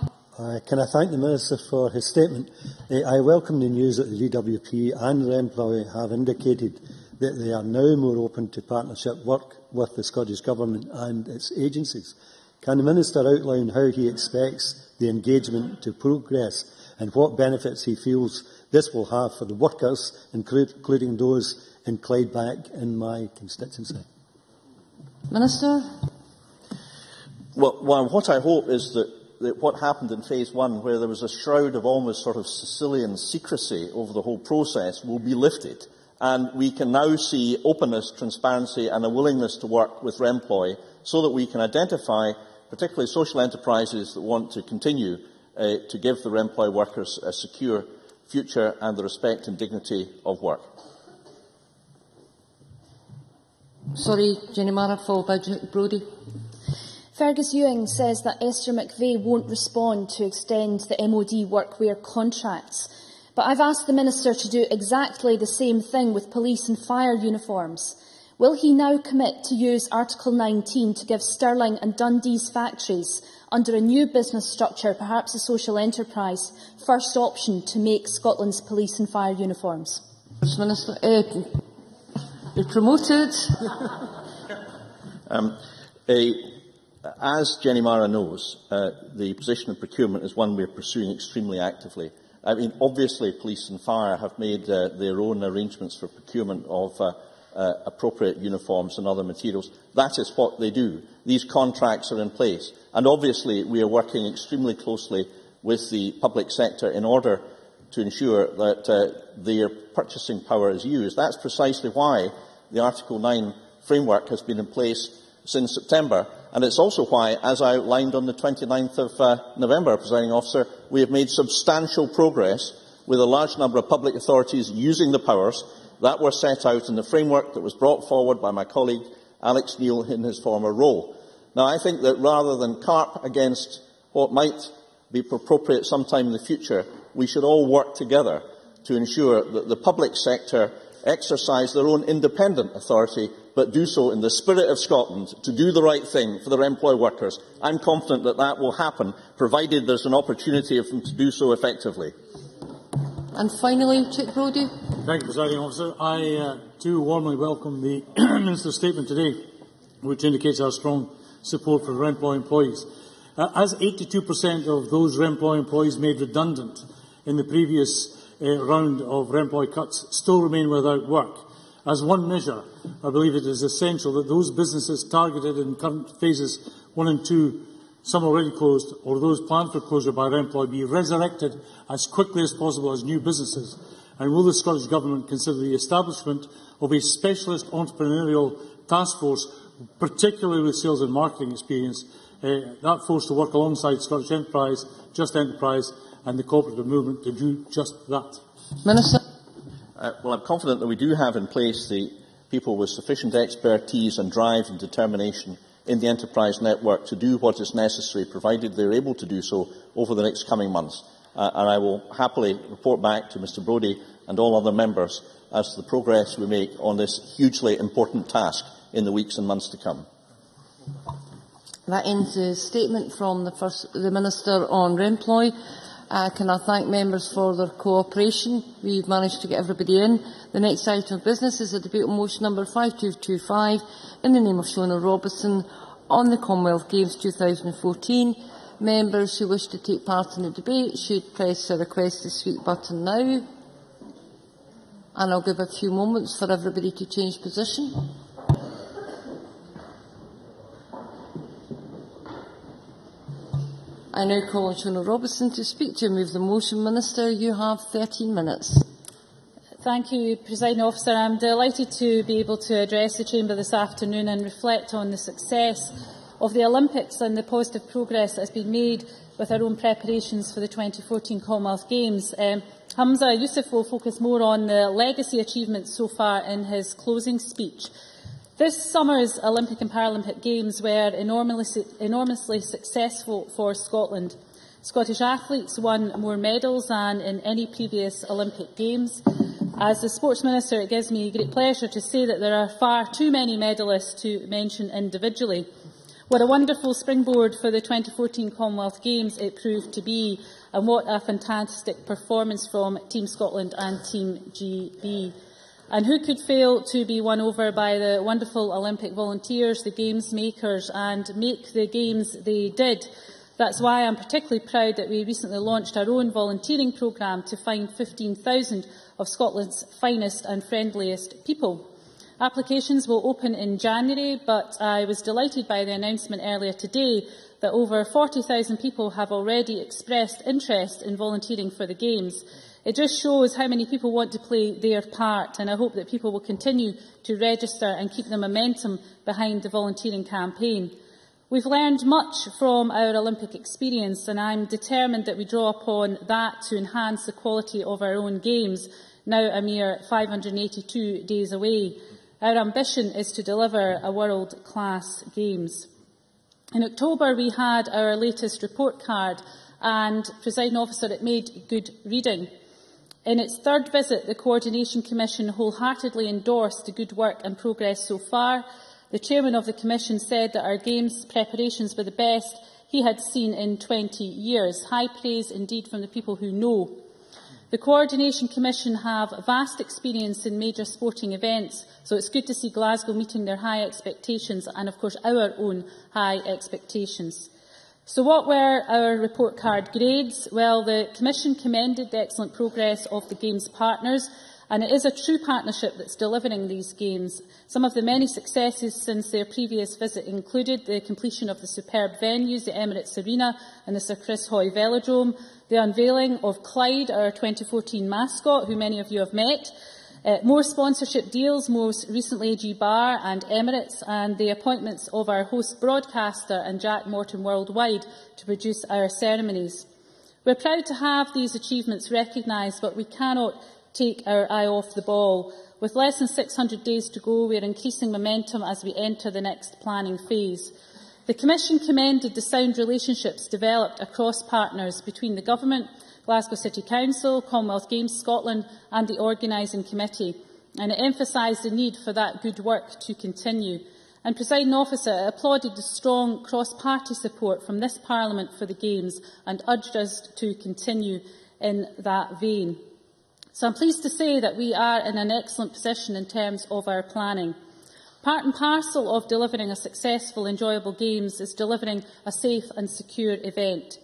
Can I thank the Minister for his statement? I welcome the news that the DWP and Remploy have indicated that they are now more open to partnership work with the Scottish Government and its agencies. Can the Minister outline how he expects the engagement to progress and what benefits he feels this will have for the workers, including those in Clydebank in my constituency? Minister. Well, what I hope is that what happened in Phase 1, where there was a shroud of almost sort of Sicilian secrecy over the whole process, will be lifted. And we can now see openness, transparency and a willingness to work with Remploy so that we can identify particularly social enterprises that want to continue to give their employed workers a secure future and the respect and dignity of work. Sorry, Jenny Mara, followed by Brodie. Fergus Ewing says that Esther McVeigh won't respond to extend the MOD workwear contracts. But I've asked the Minister to do exactly the same thing with police and fire uniforms. Will he now commit to use Article 19 to give Stirling and Dundee's factories, under a new business structure, perhaps a social enterprise, first option to make Scotland's police and fire uniforms? Minister, be promoted. As Jenny Mara knows, the position of procurement is one we are pursuing extremely actively. I mean, obviously, police and fire have made their own arrangements for procurement of appropriate uniforms and other materials. That is what they do. These contracts are in place. And obviously, we are working extremely closely with the public sector in order to ensure that their purchasing power is used. That's precisely why the Article 9 framework has been in place since September. And it's also why, as I outlined on the 29th of November, Presiding Officer, we have made substantial progress with a large number of public authorities using the powers that were set out in the framework that was brought forward by my colleague Alex Neil in his former role. Now, I think that rather than carp against what might be appropriate sometime in the future, we should all work together to ensure that the public sector exercise their own independent authority, but do so in the spirit of Scotland, to do the right thing for their employed workers. I'm confident that that will happen, provided there's an opportunity for them to do so effectively. And finally, Chick Brodie. Thank you, Presiding Officer. I too warmly welcome the Minister's statement today, which indicates our strong support for Remploy employees. As 82% of those Remploy employees made redundant in the previous round of Remploy cuts still remain without work, as one measure, I believe it is essential that those businesses targeted in current phases 1 and 2, some already closed, or those planned for closure by Remploy, be resurrected as quickly as possible as new businesses. And will the Scottish Government consider the establishment of a specialist entrepreneurial task force, particularly with sales and marketing experience, that force to work alongside Scottish Enterprise, Just Enterprise and the cooperative movement to do just that? Minister. Well, I'm confident that we do have in place the people with sufficient expertise and drive and determination in the enterprise network to do what is necessary, provided they are able to do so over the next coming months. And I will happily report back to Mr Brodie and all other members as to the progress we make on this hugely important task in the weeks and months to come. That ends the statement from the Minister on Remploy. Can I thank members for their cooperation? We've managed to get everybody in. The next item of business is a debate on motion number 5225 in the name of Shona Robertson on the Commonwealth-Games 2014. Members who wish to take part in the debate should press the request to speak button now. And I'll give a few moments for everybody to change position. I now call on Shona Robertson to speak to move the motion. Minister, you have 13 minutes. Thank you, Presiding Officer. I'm delighted to be able to address the Chamber this afternoon and reflect on the success of the Olympics and the positive progress that has been made with our own preparations for the 2014 Commonwealth Games. Hamza Youssef will focus more on the legacy achievements so far in his closing speech. This summer's Olympic and Paralympic Games were enormously successful for Scotland. Scottish athletes won more medals than in any previous Olympic Games. As the Sports Minister, it gives me great pleasure to say that there are far too many medalists to mention individually. What a wonderful springboard for the 2014 Commonwealth Games it proved to be, and what a fantastic performance from Team Scotland and Team GB. And who could fail to be won over by the wonderful Olympic volunteers, the Games makers, and make the Games they did? That's why I'm particularly proud that we recently launched our own volunteering programme to find 15,000 of Scotland's finest and friendliest people. Applications will open in January, but I was delighted by the announcement earlier today that over 40,000 people have already expressed interest in volunteering for the Games. It just shows how many people want to play their part, and I hope that people will continue to register and keep the momentum behind the volunteering campaign. We've learned much from our Olympic experience, and I'm determined that we draw upon that to enhance the quality of our own Games, now a mere 582 days away. Our ambition is to deliver a world-class Games. In October, we had our latest report card, and, Presiding Officer, it made good reading. In its third visit, the Coordination Commission wholeheartedly endorsed the good work and progress so far. The Chairman of the Commission said that our Games preparations were the best he had seen in 20 years. High praise indeed from the people who know. The Coordination Commission have vast experience in major sporting events, so it's good to see Glasgow meeting their high expectations and, of course, our own high expectations. So what were our report card grades? Well, the Commission commended the excellent progress of the Games partners, and it is a true partnership that's delivering these Games. Some of the many successes since their previous visit included the completion of the superb venues, the Emirates Arena and the Sir Chris Hoy Velodrome, the unveiling of Clyde, our 2014 mascot, who many of you have met, more sponsorship deals, most recently AG Bar and Emirates, and the appointments of our host broadcaster and Jack Morton Worldwide to produce our ceremonies. We're proud to have these achievements recognised, but we cannot take our eye off the ball. With less than 600 days to go, we are increasing momentum as we enter the next planning phase. The Commission commended the sound relationships developed across partners between the Government, Glasgow City Council, Commonwealth-Games Scotland and the Organising Committee, and it emphasised the need for that good work to continue. And, Presiding Officer, it applauded the strong cross-party support from this Parliament for the Games and urged us to continue in that vein. So I'm pleased to say that we are in an excellent position in terms of our planning. Part and parcel of delivering a successful, enjoyable Games is delivering a safe and secure event.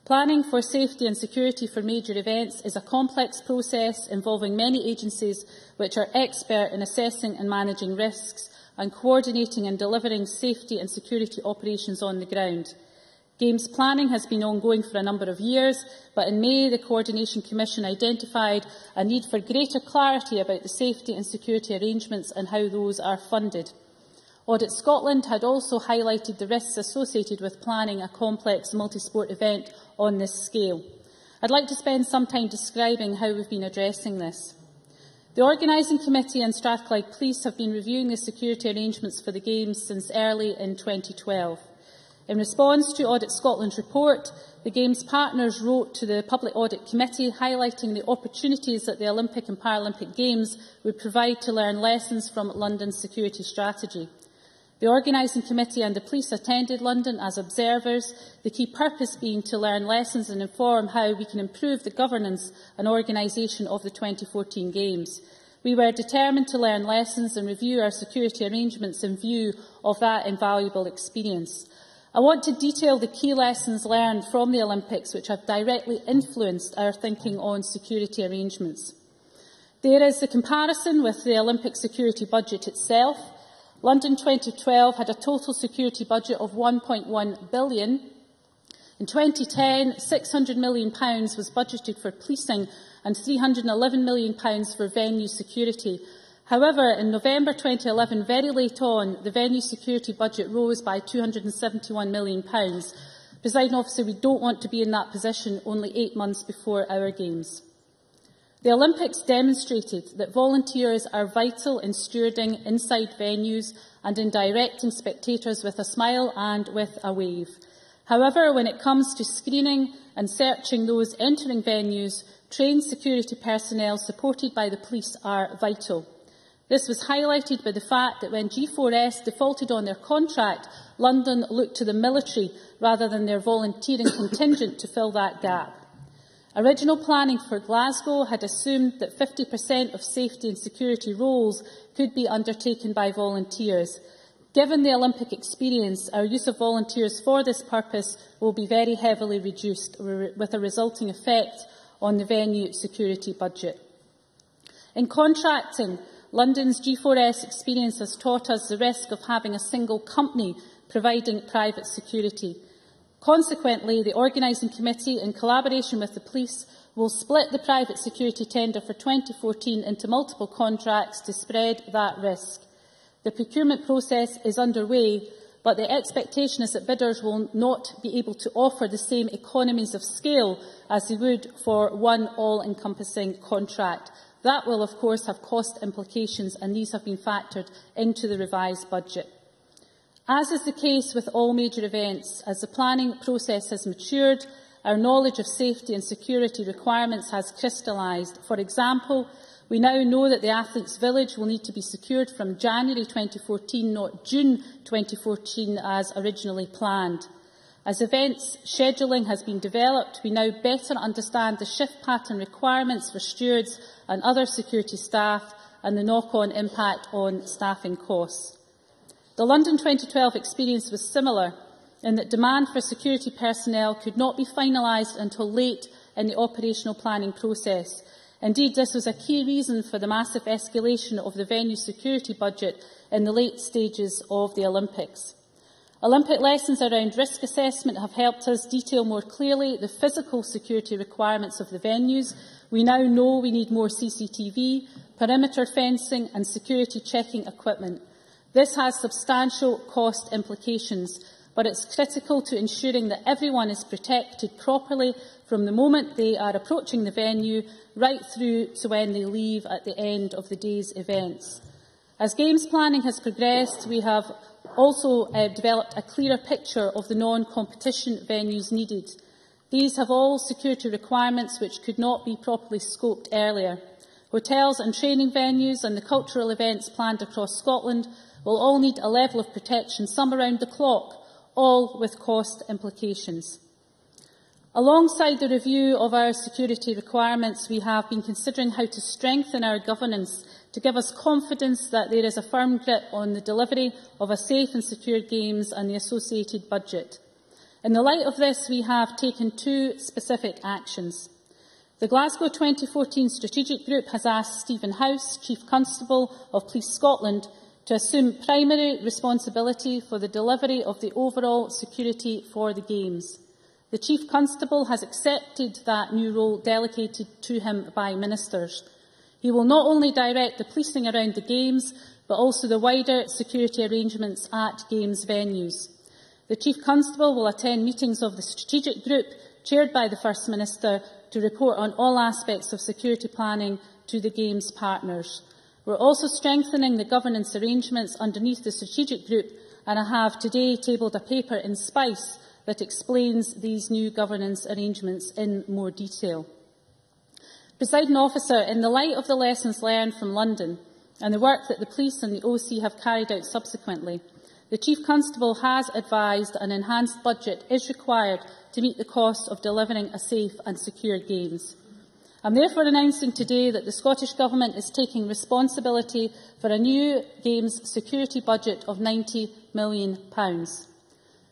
Planning for safety and security for major events is a complex process involving many agencies which are expert in assessing and managing risks and coordinating and delivering safety and security operations on the ground. Games planning has been ongoing for a number of years, but in May the Coordination Commission identified a need for greater clarity about the safety and security arrangements and how those are funded. Audit Scotland had also highlighted the risks associated with planning a complex multi-sport event on this scale. I'd like to spend some time describing how we've been addressing this. The Organising Committee and Strathclyde Police have been reviewing the security arrangements for the Games since early in 2012. In response to Audit Scotland's report, the Games partners wrote to the Public Audit Committee highlighting the opportunities that the Olympic and Paralympic Games would provide to learn lessons from London's security strategy. The Organising Committee and the police attended London as observers, the key purpose being to learn lessons and inform how we can improve the governance and organisation of the 2014 Games. We were determined to learn lessons and review our security arrangements in view of that invaluable experience. I want to detail the key lessons learned from the Olympics which have directly influenced our thinking on security arrangements. There is the comparison with the Olympic security budget itself. London 2012 had a total security budget of £1.1 billion. In 2010, £600 million was budgeted for policing and £311 million for venue security. However, in November 2011, very late on, the venue security budget rose by £271 million. Presiding Officer, we don't want to be in that position only 8 months before our Games. The Olympics demonstrated that volunteers are vital in stewarding inside venues and in directing spectators with a smile and with a wave. However, when it comes to screening and searching those entering venues, trained security personnel supported by the police are vital. This was highlighted by the fact that when G4S defaulted on their contract, London looked to the military rather than their volunteering contingent to fill that gap. Original planning for Glasgow had assumed that 50% of safety and security roles could be undertaken by volunteers. Given the Olympic experience, our use of volunteers for this purpose will be very heavily reduced, with a resulting effect on the venue security budget. In contracting, London's G4S experience has taught us the risk of having a single company providing private security. Consequently, the Organising Committee, in collaboration with the police, will split the private security tender for 2014 into multiple contracts to spread that risk. The procurement process is underway, but the expectation is that bidders will not be able to offer the same economies of scale as they would for one all-encompassing contract. That will, of course, have cost implications, and these have been factored into the revised budget. As is the case with all major events, as the planning process has matured, our knowledge of safety and security requirements has crystallised. For example, we now know that the Athletes' Village will need to be secured from January 2014, not June 2014, as originally planned. As events scheduling has been developed, we now better understand the shift pattern requirements for stewards and other security staff and the knock-on impact on staffing costs. The London 2012 experience was similar in that demand for security personnel could not be finalised until late in the operational planning process. Indeed, this was a key reason for the massive escalation of the venue security budget in the late stages of the Olympics. Olympic lessons around risk assessment have helped us detail more clearly the physical security requirements of the venues. We now know we need more CCTV, perimeter fencing and security checking equipment. This has substantial cost implications, but it's critical to ensuring that everyone is protected properly from the moment they are approaching the venue right through to when they leave at the end of the day's events. As Games planning has progressed, we have also developed a clearer picture of the non-competition venues needed. These have all security requirements which could not be properly scoped earlier. Hotels and training venues and the cultural events planned across Scotland will all need a level of protection, some around the clock, all with cost implications. Alongside the review of our security requirements, we have been considering how to strengthen our governance to give us confidence that there is a firm grip on the delivery of a safe and secure Games and the associated budget. In the light of this, we have taken two specific actions. The Glasgow 2014 Strategic Group has asked Stephen House, Chief Constable of Police Scotland, to assume primary responsibility for the delivery of the overall security for the Games. The Chief Constable has accepted that new role delegated to him by ministers. He will not only direct the policing around the Games, but also the wider security arrangements at Games venues. The Chief Constable will attend meetings of the Strategic Group, chaired by the First Minister, to report on all aspects of security planning to the Games partners. We are also strengthening the governance arrangements underneath the Strategic Group, and I have today tabled a paper in Spice that explains these new governance arrangements in more detail. Presiding Officer, in the light of the lessons learned from London and the work that the police and the OC have carried out subsequently, the Chief Constable has advised an enhanced budget is required to meet the cost of delivering a safe and secure Games. I am therefore announcing today that the Scottish Government is taking responsibility for a new Games security budget of £90 million.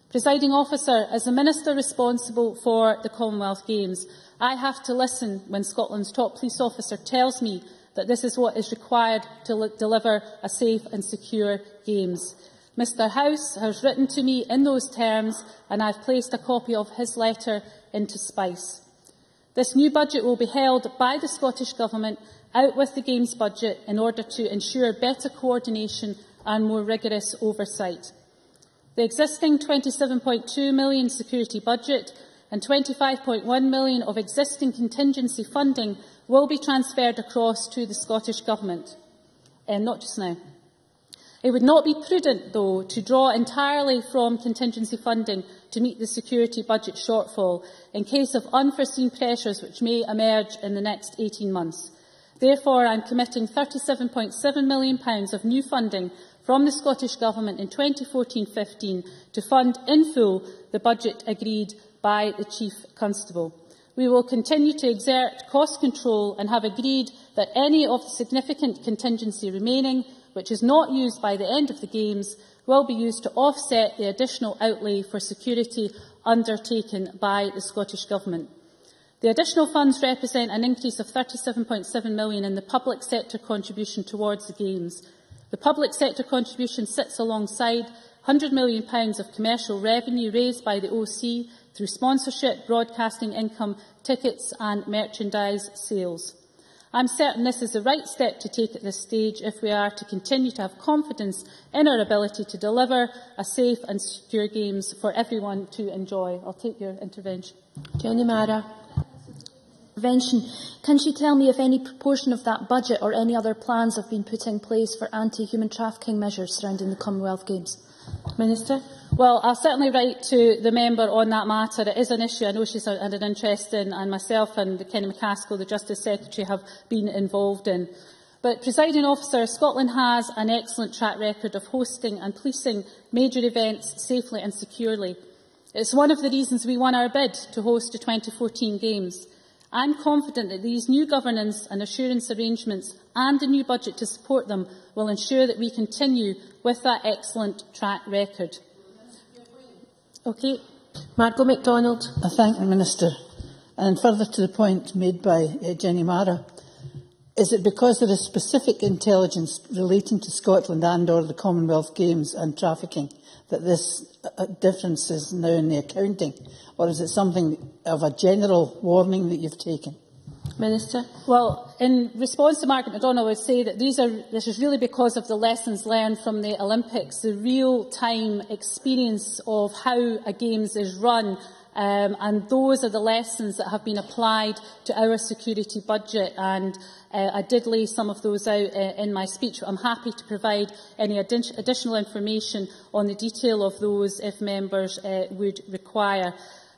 Presiding Officer, as the Minister responsible for the Commonwealth Games, I have to listen when Scotland's top police officer tells me that this is what is required to deliver a safe and secure Games. Mr House has written to me in those terms, and I have placed a copy of his letter into Spice. This new budget will be held by the Scottish Government out with the Games budget in order to ensure better coordination and more rigorous oversight. The existing £27.2 million security budget and £25.1 million of existing contingency funding will be transferred across to the Scottish Government. Not just now. It would not be prudent, though, to draw entirely from contingency funding to meet the security budget shortfall in case of unforeseen pressures which may emerge in the next 18 months. Therefore, I am committing £37.7 million of new funding from the Scottish Government in 2014-15 to fund in full the budget agreed by the Chief Constable. We will continue to exert cost control and have agreed that any of the significant contingency remaining, which is not used by the end of the Games, will be used to offset the additional outlay for security undertaken by the Scottish Government. The additional funds represent an increase of £37.7 million in the public sector contribution towards the Games. The public sector contribution sits alongside £100 million of commercial revenue raised by the OC through sponsorship, broadcasting income, tickets and merchandise sales. I am certain this is the right step to take at this stage if we are to continue to have confidence in our ability to deliver a safe and secure Games for everyone to enjoy. I'll take your intervention. Jenny Mara. Can she tell me if any proportion of that budget or any other plans have been put in place for anti-human trafficking measures surrounding the Commonwealth Games? Minister? Well, I'll certainly write to the member on that matter. It is an issue I know she's had an interest in, and myself and Kenny McCaskill, the Justice Secretary, have been involved in. But, Presiding Officer, Scotland has an excellent track record of hosting and policing major events safely and securely. It's one of the reasons we won our bid to host the 2014 Games. I am confident that these new governance and assurance arrangements and the new budget to support them will ensure that we continue with that excellent track record. Margot MacDonald. I thank the Minister. And further to the point made by Jenny Mara, is it because there is specific intelligence relating to Scotland and/or the Commonwealth Games and trafficking that this difference is now in the accounting, or is it something of a general warning that you've taken? Minister? Well, in response to Margaret MacDonald, I would say that this is really because of the lessons learned from the Olympics, the real-time experience of how a Games is run, and those are the lessons that have been applied to our security budget. And I did lay some of those out in my speech. I'm happy to provide any additional information on the detail of those if members would require.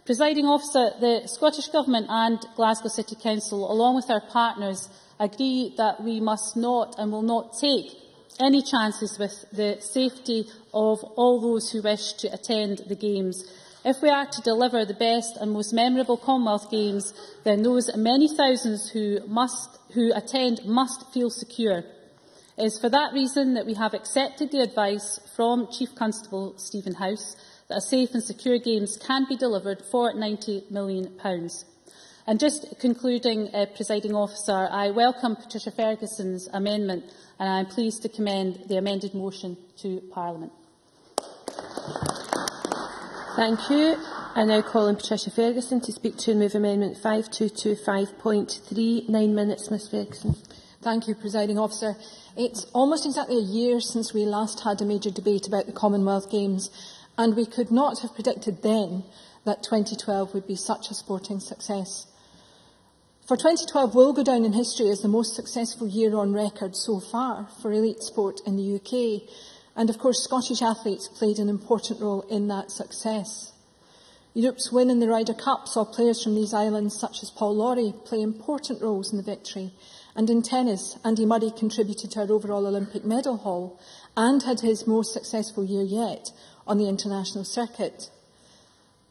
Presiding Officer, the Scottish Government and Glasgow City Council, along with our partners, agree that we must not and will not take any chances with the safety of all those who wish to attend the Games. If we are to deliver the best and most memorable Commonwealth Games, then those many thousands who attend must feel secure. It is for that reason that we have accepted the advice from Chief Constable Stephen House that a safe and secure Games can be delivered for £90 million. And just concluding, Presiding Officer, I welcome Patricia Ferguson's amendment, and I am pleased to commend the amended motion to Parliament. Thank you. I now call on Patricia Ferguson to speak to and move Amendment 5225.3. 9 minutes, Ms Ferguson. Thank you, Presiding Officer. It's almost exactly a year since we last had a major debate about the Commonwealth Games, and we could not have predicted then that 2012 would be such a sporting success. For 2012 will go down in history as the most successful year on record so far for elite sport in the UK, and of course Scottish athletes played an important role in that success. Europe's win in the Ryder Cup saw players from these islands such as Paul Lawrie play important roles in the victory, and in tennis Andy Murray contributed to our overall Olympic medal haul and had his most successful year yet on the international circuit.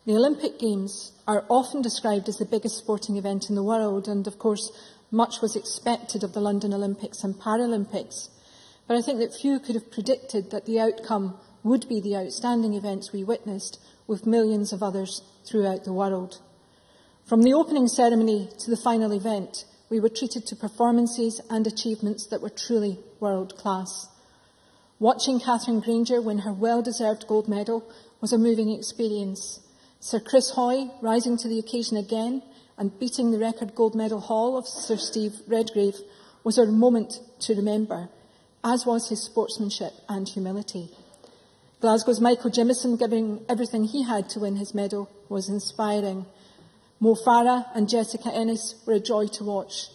The Olympic Games are often described as the biggest sporting event in the world, and of course much was expected of the London Olympics and Paralympics. But I think that few could have predicted that the outcome would be the outstanding events we witnessed, with millions of others throughout the world. From the opening ceremony to the final event, we were treated to performances and achievements that were truly world-class. Watching Catherine Granger win her well-deserved gold medal was a moving experience. Sir Chris Hoy rising to the occasion again and beating the record gold medal haul of Sir Steve Redgrave was a moment to remember, as was his sportsmanship and humility. Glasgow's Michael Jimison giving everything he had to win his medal was inspiring. Mo Farah and Jessica Ennis were a joy to watch,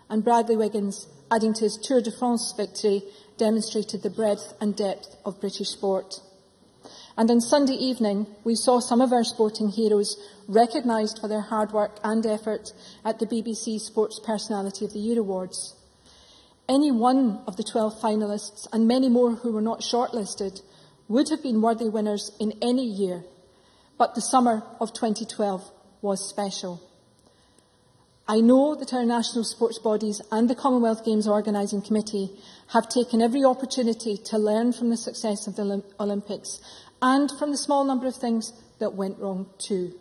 and Bradley Wiggins, adding to his Tour de France victory, demonstrated the breadth and depth of British sport. And on Sunday evening, we saw some of our sporting heroes recognised for their hard work and effort at the BBC Sports Personality of the Year Awards. Any one of the 12 finalists, and many more who were not shortlisted, would have been worthy winners in any year, but the summer of 2012 was special. I know that our national sports bodies and the Commonwealth Games Organising Committee have taken every opportunity to learn from the success of the Olympics and from the small number of things that went wrong too.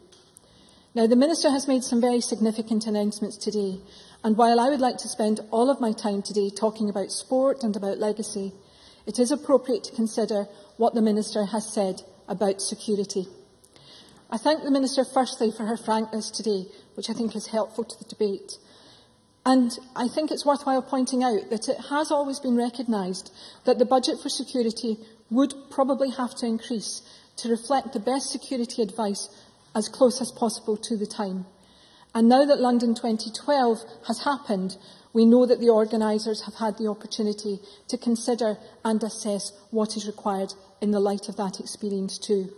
Now, the Minister has made some very significant announcements today, and while I would like to spend all of my time today talking about sport and about legacy, it is appropriate to consider what the Minister has said about security. I thank the Minister firstly for her frankness today, which I think is helpful to the debate. And I think it's worthwhile pointing out that it has always been recognised that the budget for security would probably have to increase to reflect the best security advice as close as possible to the time. And now that London 2012 has happened, we know that the organisers have had the opportunity to consider and assess what is required in the light of that experience too.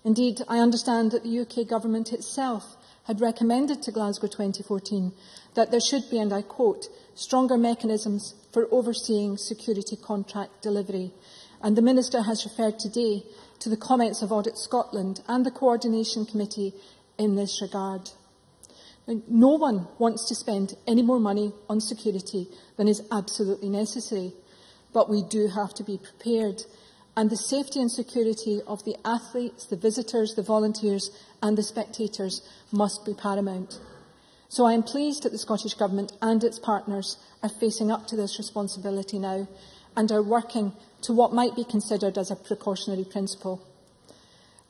Indeed, I understand that the UK Government itself had recommended to Glasgow 2014 that there should be, and I quote, stronger mechanisms for overseeing security contract delivery. And the Minister has referred today to the comments of Audit Scotland and the Coordination Committee in this regard. No one wants to spend any more money on security than is absolutely necessary, but we do have to be prepared. And the safety and security of the athletes, the visitors, the volunteers and the spectators must be paramount. So I am pleased that the Scottish Government and its partners are facing up to this responsibility now and are working to what might be considered as a precautionary principle.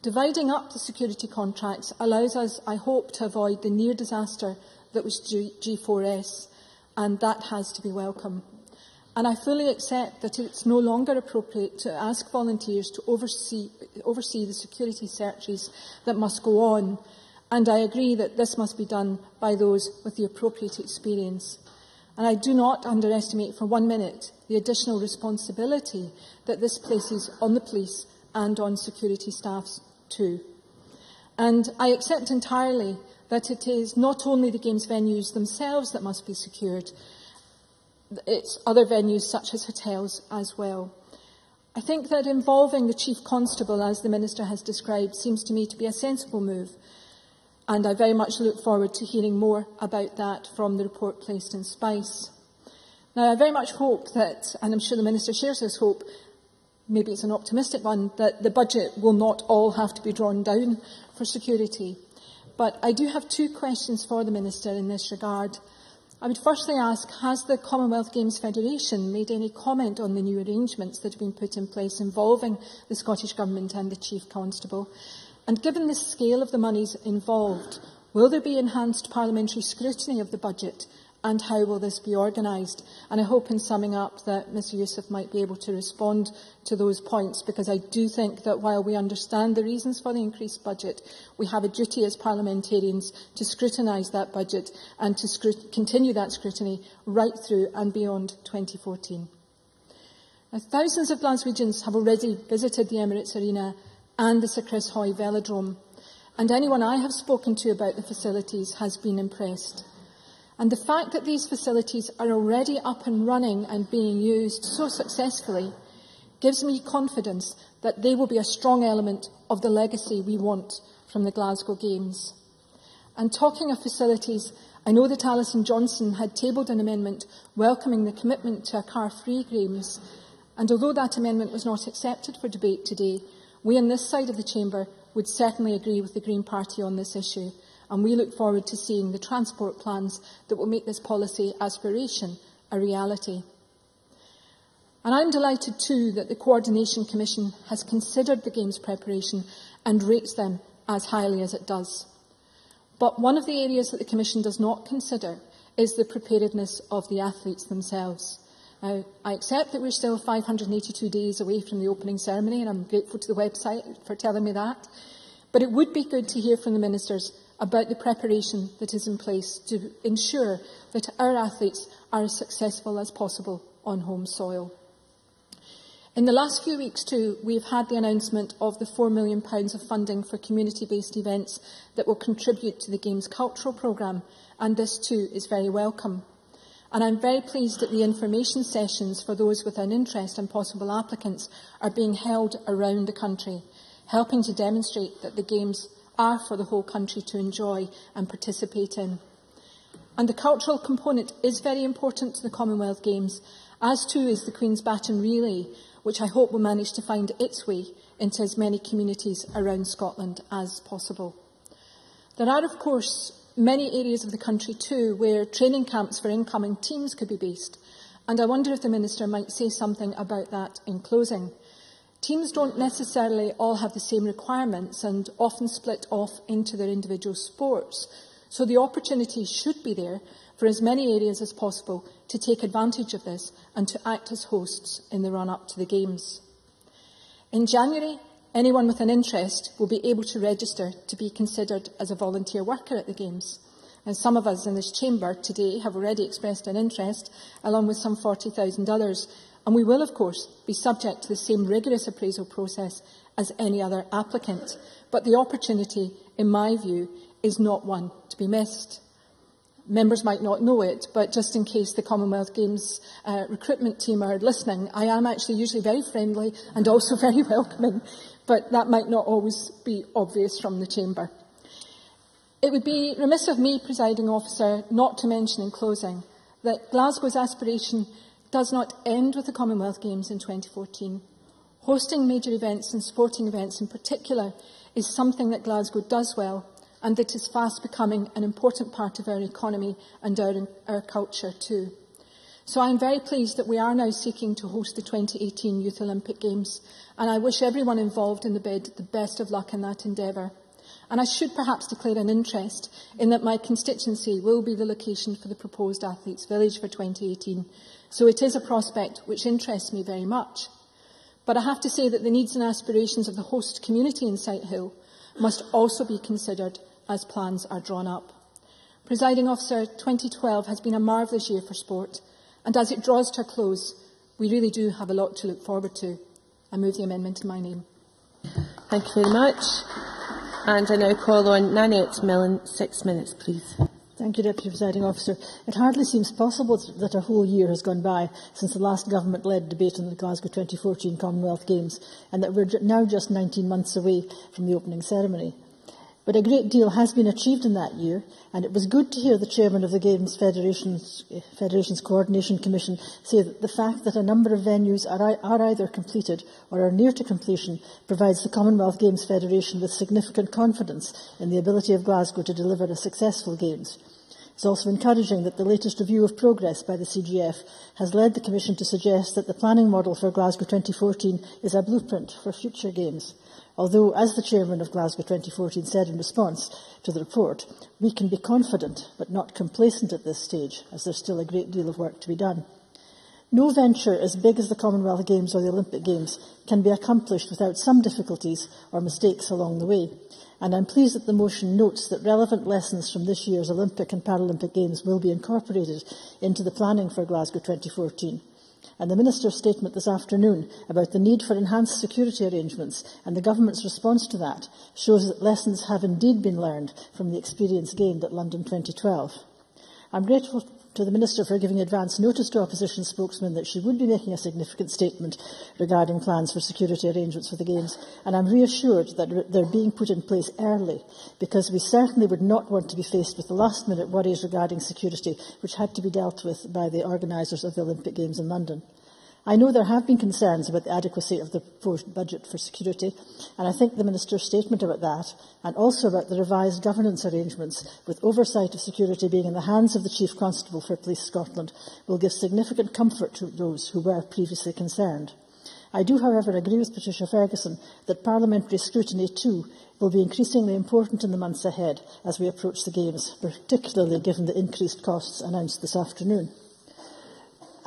Dividing up the security contracts allows us, I hope, to avoid the near disaster that was G4S, and that has to be welcome. And I fully accept that it's no longer appropriate to ask volunteers to oversee the security searches that must go on, and I agree that this must be done by those with the appropriate experience. And I do not underestimate for 1 minute the additional responsibility that this places on the police and on security staffs too. And I accept entirely that it is not only the Games venues themselves that must be secured, it's other venues such as hotels as well. I think that involving the Chief Constable, as the Minister has described, seems to me to be a sensible move, and I very much look forward to hearing more about that from the report placed in Spice. Now, I very much hope that, and I'm sure the Minister shares this hope, maybe it's an optimistic one, that the budget will not all have to be drawn down for security. But I do have 2 questions for the Minister in this regard. I would firstly ask, has the Commonwealth-Games Federation made any comment on the new arrangements that have been put in place involving the Scottish Government and the Chief Constable? And given the scale of the monies involved, will there be enhanced parliamentary scrutiny of the budget, and how will this be organised? And I hope, in summing up, that Mr Youssef might be able to respond to those points, because I do think that while we understand the reasons for the increased budget, we have a duty as parliamentarians to scrutinise that budget and to continue that scrutiny right through and beyond 2014. Now, thousands of Glaswegians have already visited the Emirates Arena and the Sir Chris Hoy Velodrome, and anyone I have spoken to about the facilities has been impressed. And the fact that these facilities are already up and running and being used so successfully gives me confidence that they will be a strong element of the legacy we want from the Glasgow Games. And talking of facilities, I know that Alison Johnson had tabled an amendment welcoming the commitment to a car-free Games, and although that amendment was not accepted for debate today, we on this side of the chamber would certainly agree with the Green Party on this issue, and we look forward to seeing the transport plans that will make this policy aspiration a reality. And I'm delighted too that the Coordination Commission has considered the Games preparation and rates them as highly as it does. But one of the areas that the Commission does not consider is the preparedness of the athletes themselves. Now, I accept that we're still 582 days away from the opening ceremony, and I'm grateful to the website for telling me that. But it would be good to hear from the Ministers about the preparation that is in place to ensure that our athletes are as successful as possible on home soil. In the last few weeks too, we have had the announcement of the £4 million of funding for community-based events that will contribute to the Games cultural programme, and this too is very welcome. And I'm very pleased that the information sessions for those with an interest and possible applicants are being held around the country, helping to demonstrate that the Games are for the whole country to enjoy and participate in. And the cultural component is very important to the Commonwealth Games, as too is the Queen's Baton Relay, which I hope will manage to find its way into as many communities around Scotland as possible. There are, of course, many areas of the country too where training camps for incoming teams could be based, and I wonder if the Minister might say something about that in closing. Teams don't necessarily all have the same requirements and often split off into their individual sports. So the opportunity should be there for as many areas as possible to take advantage of this and to act as hosts in the run-up to the Games. In January, anyone with an interest will be able to register to be considered as a volunteer worker at the Games. And some of us in this chamber today have already expressed an interest, along with some 40,000 others. And we will, of course, be subject to the same rigorous appraisal process as any other applicant. But the opportunity, in my view, is not one to be missed. Members might not know it, but just in case the Commonwealth Games recruitment team are listening, I am actually usually very friendly and also very welcoming, but that might not always be obvious from the chamber. It would be remiss of me, Presiding Officer, not to mention in closing that Glasgow's aspiration does not end with the Commonwealth Games in 2014. Hosting major events and sporting events in particular is something that Glasgow does well, and that is fast becoming an important part of our economy and our culture too. So I am very pleased that we are now seeking to host the 2018 Youth Olympic Games, and I wish everyone involved in the bid the best of luck in that endeavour. And I should perhaps declare an interest in that my constituency will be the location for the proposed Athletes' Village for 2018, so it is a prospect which interests me very much. But I have to say that the needs and aspirations of the host community in Sighthill must also be considered as plans are drawn up. Presiding Officer, 2012 has been a marvellous year for sport, and as it draws to a close, we really do have a lot to look forward to. I move the amendment in my name. Thank you very much. And I now call on Nanette Millen. 6 minutes, please. Thank you, Deputy Presiding Officer. It hardly seems possible that a whole year has gone by since the last government-led debate on the Glasgow 2014 Commonwealth Games, and that we're now just 19 months away from the opening ceremony. But a great deal has been achieved in that year, and it was good to hear the Chairman of the Games Federation's Coordination Commission say that the fact that a number of venues are either completed or are near to completion provides the Commonwealth Games Federation with significant confidence in the ability of Glasgow to deliver a successful Games. It's also encouraging that the latest review of progress by the CGF has led the Commission to suggest that the planning model for Glasgow 2014 is a blueprint for future Games. Although, as the Chairman of Glasgow 2014 said in response to the report, we can be confident but not complacent at this stage, as there's still a great deal of work to be done. No venture as big as the Commonwealth Games or the Olympic Games can be accomplished without some difficulties or mistakes along the way. And I'm pleased that the motion notes that relevant lessons from this year's Olympic and Paralympic Games will be incorporated into the planning for Glasgow 2014. And the Minister's statement this afternoon about the need for enhanced security arrangements and the Government's response to that shows that lessons have indeed been learned from the experience gained at London 2012. I'm grateful to the Minister for giving advance notice to opposition spokesmen that she would be making a significant statement regarding plans for security arrangements for the Games, and I'm reassured that they're being put in place early, because we certainly would not want to be faced with the last-minute worries regarding security which had to be dealt with by the organisers of the Olympic Games in London. I know there have been concerns about the adequacy of the proposed budget for security, and I think the Minister's statement about that, and also about the revised governance arrangements, with oversight of security being in the hands of the Chief Constable for Police Scotland, will give significant comfort to those who were previously concerned. I do, however, agree with Patricia Ferguson that parliamentary scrutiny too will be increasingly important in the months ahead as we approach the Games, particularly given the increased costs announced this afternoon.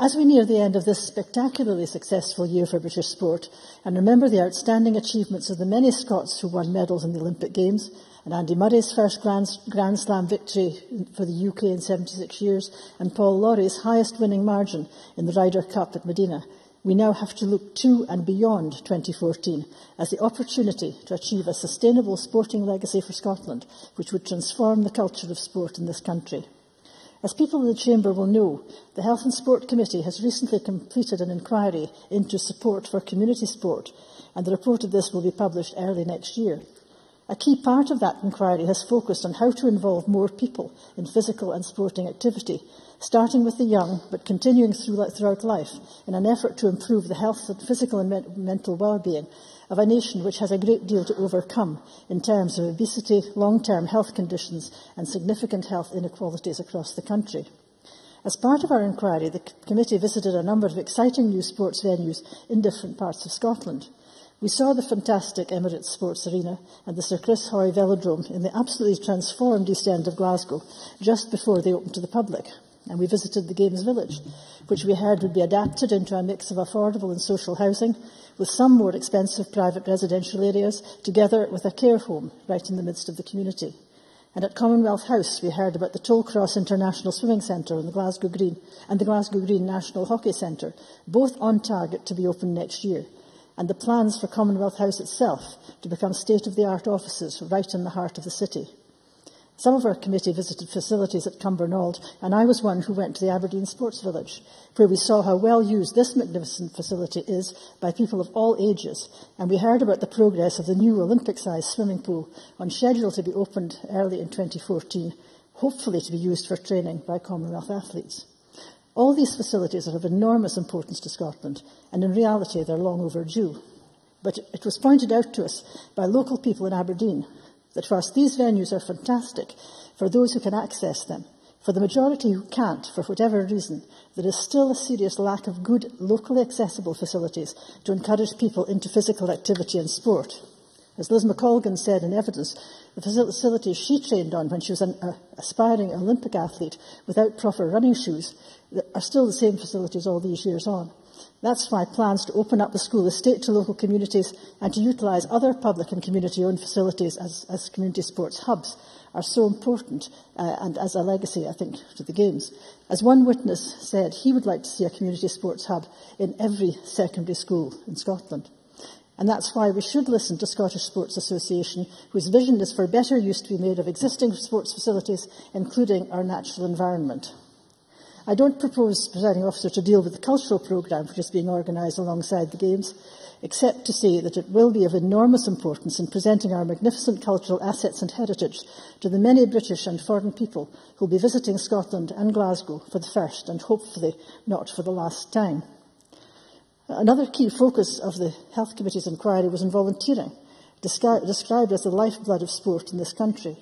As we near the end of this spectacularly successful year for British sport, and remember the outstanding achievements of the many Scots who won medals in the Olympic Games, and Andy Murray's first Grand Slam victory for the UK in 76 years, and Paul Laurie's highest winning margin in the Ryder Cup at Medina, we now have to look to and beyond 2014 as the opportunity to achieve a sustainable sporting legacy for Scotland, which would transform the culture of sport in this country. As people in the Chamber will know, the Health and Sport Committee has recently completed an inquiry into support for community sport, and the report of this will be published early next year. A key part of that inquiry has focused on how to involve more people in physical and sporting activity, starting with the young but continuing throughout life in an effort to improve the health and physical and mental well-being of a nation which has a great deal to overcome in terms of obesity, long-term health conditions and significant health inequalities across the country. As part of our inquiry, the committee visited a number of exciting new sports venues in different parts of Scotland. We saw the fantastic Emirates Sports Arena and the Sir Chris Hoy Velodrome in the absolutely transformed East End of Glasgow just before they opened to the public. And we visited the Games Village, which we heard would be adapted into a mix of affordable and social housing, with some more expensive private residential areas, together with a care home right in the midst of the community. And at Commonwealth House, we heard about the Tollcross International Swimming Centre and the Glasgow Green National Hockey Centre, both on target to be open next year, and the plans for Commonwealth House itself to become state-of-the-art offices right in the heart of the city. Some of our committee visited facilities at Cumbernauld, and I was one who went to the Aberdeen Sports Village, where we saw how well used this magnificent facility is by people of all ages, and we heard about the progress of the new Olympic-sized swimming pool on schedule to be opened early in 2014, hopefully to be used for training by Commonwealth athletes. All these facilities are of enormous importance to Scotland, and in reality they're long overdue. But it was pointed out to us by local people in Aberdeen that whilst these venues are fantastic for those who can access them, for the majority who can't, for whatever reason, there is still a serious lack of good, locally accessible facilities to encourage people into physical activity and sport. As Liz McColgan said in evidence, the facilities she trained on when she was an aspiring Olympic athlete without proper running shoes are still the same facilities all these years on. That's why plans to open up the school estate to local communities and to utilise other public and community-owned facilities as community sports hubs are so important and as a legacy, I think, to the Games. As one witness said, he would like to see a community sports hub in every secondary school in Scotland. And that's why we should listen to Scottish Sports Association, whose vision is for better use to be made of existing sports facilities, including our natural environment. I don't propose, Presiding Officer, to deal with the cultural programme which is being organised alongside the Games, except to say that it will be of enormous importance in presenting our magnificent cultural assets and heritage to the many British and foreign people who will be visiting Scotland and Glasgow for the first and hopefully not for the last time. Another key focus of the Health Committee's inquiry was on volunteering, described as the lifeblood of sport in this country,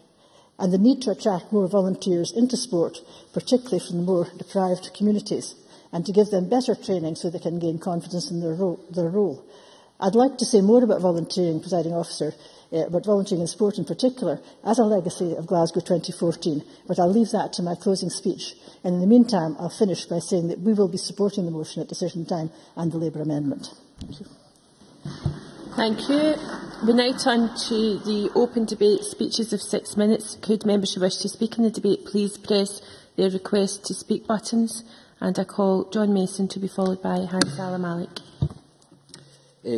and the need to attract more volunteers into sport, particularly from the more deprived communities, and to give them better training so they can gain confidence in their role. I'd like to say more about volunteering, Presiding Officer, about volunteering in sport in particular, as a legacy of Glasgow 2014, but I'll leave that to my closing speech. And in the meantime, I'll finish by saying that we will be supporting the motion at decision time and the Labour amendment. Thank you. Thank you. We now turn to the open debate speeches of 6 minutes. Could members who wish to speak in the debate please press their request to speak buttons? And I call John Mason to be followed by Hans Malik.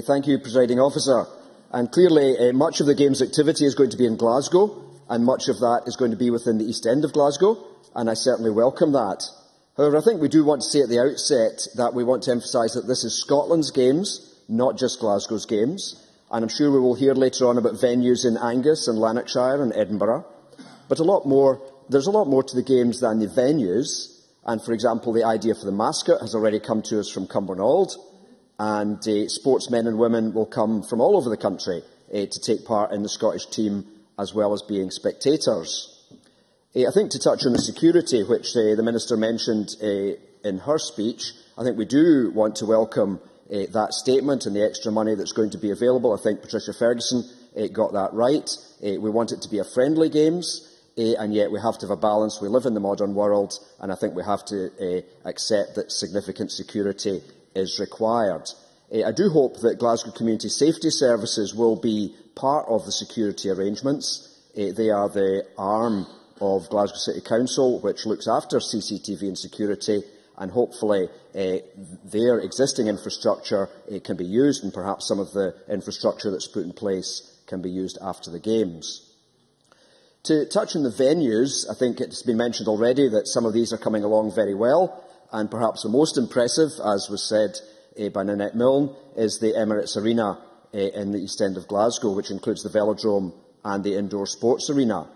Thank you, Presiding Officer. And clearly, much of the Games activity is going to be in Glasgow, and much of that is going to be within the East End of Glasgow, and I certainly welcome that. However, I think we do want to say at the outset that we want to emphasise that this is Scotland's Games, not just Glasgow's Games, and I'm sure we will hear later on about venues in Angus and Lanarkshire and Edinburgh. But there's a lot more to the Games than the venues, and for example, the idea for the mascot has already come to us from Cumbernauld, and sportsmen and women will come from all over the country to take part in the Scottish team as well as being spectators. I think to touch on the security, which the Minister mentioned in her speech, I think we do want to welcome that statement and the extra money that's going to be available. I think Patricia Ferguson got that right. We want it to be a friendly Games, and yet we have to have a balance. We live in the modern world, and I think we have to accept that significant security is required. I do hope that Glasgow Community Safety Services will be part of the security arrangements. They are the arm of Glasgow City Council, which looks after CCTV and security, and hopefully their existing infrastructure can be used, and perhaps some of the infrastructure that's put in place can be used after the Games. To touch on the venues, I think it's been mentioned already that some of these are coming along very well, and perhaps the most impressive, as was said by Nanette Milne, is the Emirates Arena in the East End of Glasgow, which includes the velodrome and the indoor sports arena.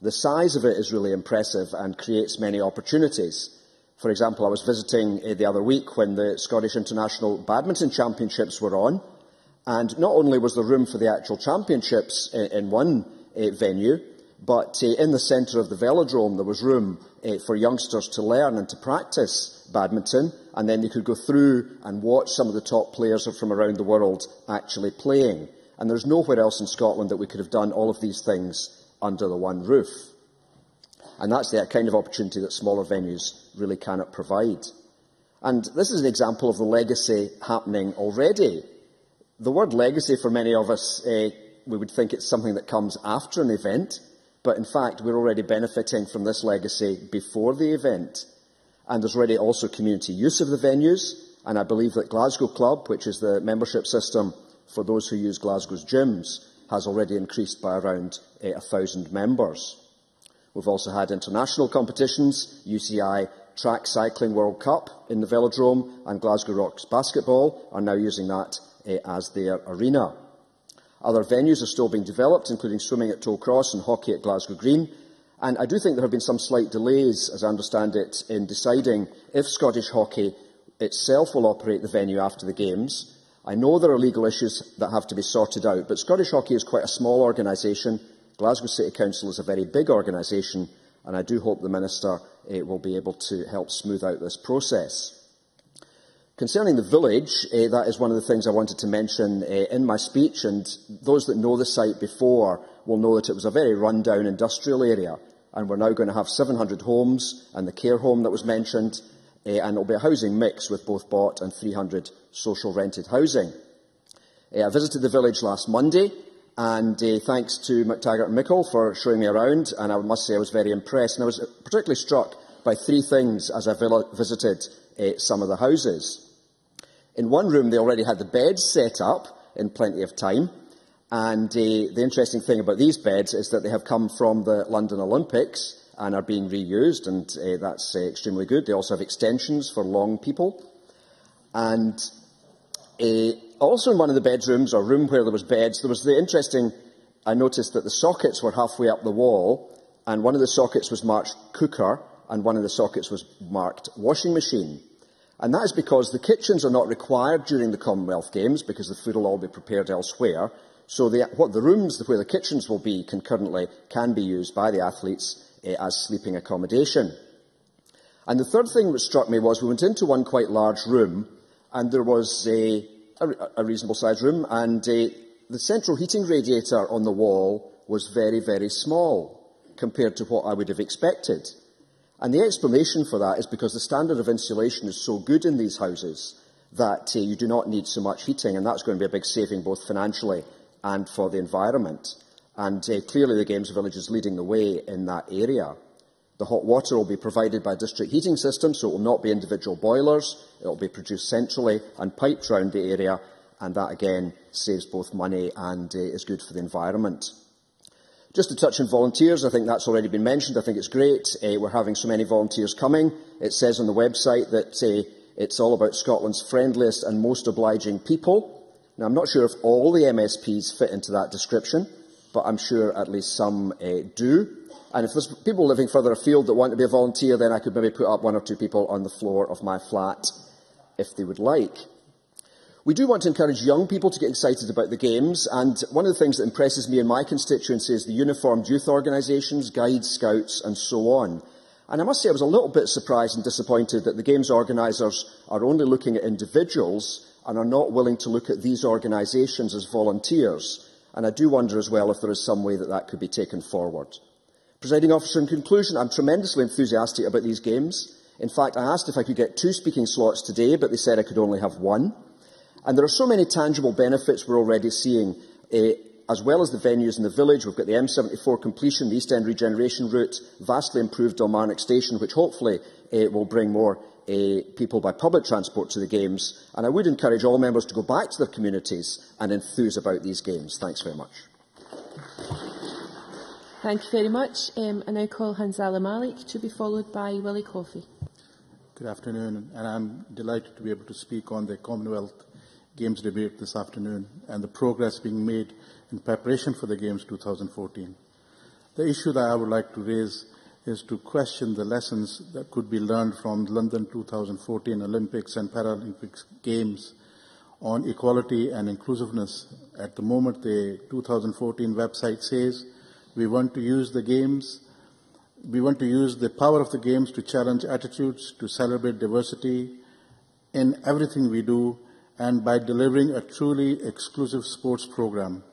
The size of it is really impressive and creates many opportunities. For example, I was visiting the other week when the Scottish International Badminton Championships were on, and not only was there room for the actual championships in one venue, But in the centre of the velodrome, there was room for youngsters to learn and to practice badminton, and then they could go through and watch some of the top players from around the world actually playing. And there's nowhere else in Scotland that we could have done all of these things under the one roof. And that's the kind of opportunity that smaller venues really cannot provide. And this is an example of the legacy happening already. The word legacy, for many of us, we would think it's something that comes after an event, but in fact we're already benefiting from this legacy before the event. And there's already also community use of the venues, and I believe that Glasgow Club, which is the membership system for those who use Glasgow's gyms, has already increased by around 1,000 members. We've also had international competitions, UCI Track Cycling World Cup in the velodrome, and Glasgow Rocks Basketball are now using that as their arena. Other venues are still being developed, including swimming at Toll Cross and hockey at Glasgow Green. And I do think there have been some slight delays, as I understand it, in deciding if Scottish Hockey itself will operate the venue after the Games. I know there are legal issues that have to be sorted out, but Scottish Hockey is quite a small organisation. Glasgow City Council is a very big organisation, and I do hope the Minister will be able to help smooth out this process. Concerning the village, that is one of the things I wanted to mention in my speech, and those that know the site before will know that it was a very run-down industrial area, and we're now going to have 700 homes and the care home that was mentioned, and it will be a housing mix with both bought and 300 social rented housing. I visited the village last Monday, and thanks to McTaggart and Mickle for showing me around, and I must say I was very impressed, and I was particularly struck by three things as I visited some of the houses. In one room, they already had the beds set up in plenty of time. And the interesting thing about these beds is that they have come from the London Olympics and are being reused, and that's extremely good. They also have extensions for long people. And also in one of the bedrooms, or room where there was beds, there was the interesting, I noticed that the sockets were halfway up the wall, and one of the sockets was marked cooker, and one of the sockets was marked washing machine. And that is because the kitchens are not required during the Commonwealth Games, because the food will all be prepared elsewhere. So the rooms where the kitchens will be concurrently can be used by the athletes as sleeping accommodation. And the third thing that struck me was we went into one quite large room, and there was a reasonable-sized room, and the central heating radiator on the wall was very, very small compared to what I would have expected. And the explanation for that is because the standard of insulation is so good in these houses that you do not need so much heating, and that's going to be a big saving both financially and for the environment. And clearly the Games Village is leading the way in that area. The hot water will be provided by a district heating system, so it will not be individual boilers. It will be produced centrally and piped round the area, and that again saves both money and is good for the environment. Just to touch on volunteers, I think that's already been mentioned. I think it's great. We're having so many volunteers coming. It says on the website that it's all about Scotland's friendliest and most obliging people. Now, I'm not sure if all the MSPs fit into that description, but I'm sure at least some do. And if there's people living further afield that want to be a volunteer, then I could maybe put up one or two people on the floor of my flat if they would like. We do want to encourage young people to get excited about the Games, and one of the things that impresses me in my constituency is the uniformed youth organisations, guides, scouts and so on. And I must say I was a little bit surprised and disappointed that the Games organisers are only looking at individuals and are not willing to look at these organisations as volunteers. And I do wonder as well if there is some way that that could be taken forward. Presiding Officer, in conclusion, I'm tremendously enthusiastic about these Games. In fact, I asked if I could get 2 speaking slots today, but they said I could only have 1. And there are so many tangible benefits we're already seeing, as well as the venues in the village. We've got the M74 completion, the East End regeneration route, vastly improved Dalmarnock Station, which hopefully will bring more people by public transport to the Games. And I would encourage all members to go back to their communities and enthuse about these Games. Thanks very much. Thank you very much. I now call Hanzala Malik to be followed by Willie Coffey. Good afternoon, and I'm delighted to be able to speak on the Commonwealth-Games debate this afternoon and the progress being made in preparation for the Games 2014. The issue that I would like to raise is to question the lessons that could be learned from the London 2014 Olympics and Paralympics Games on equality and inclusiveness. At the moment, the 2014 website says We want to use the games. We want to use the power of the games to challenge attitudes, to celebrate diversity in everything we do, and by delivering a truly exclusive sports program,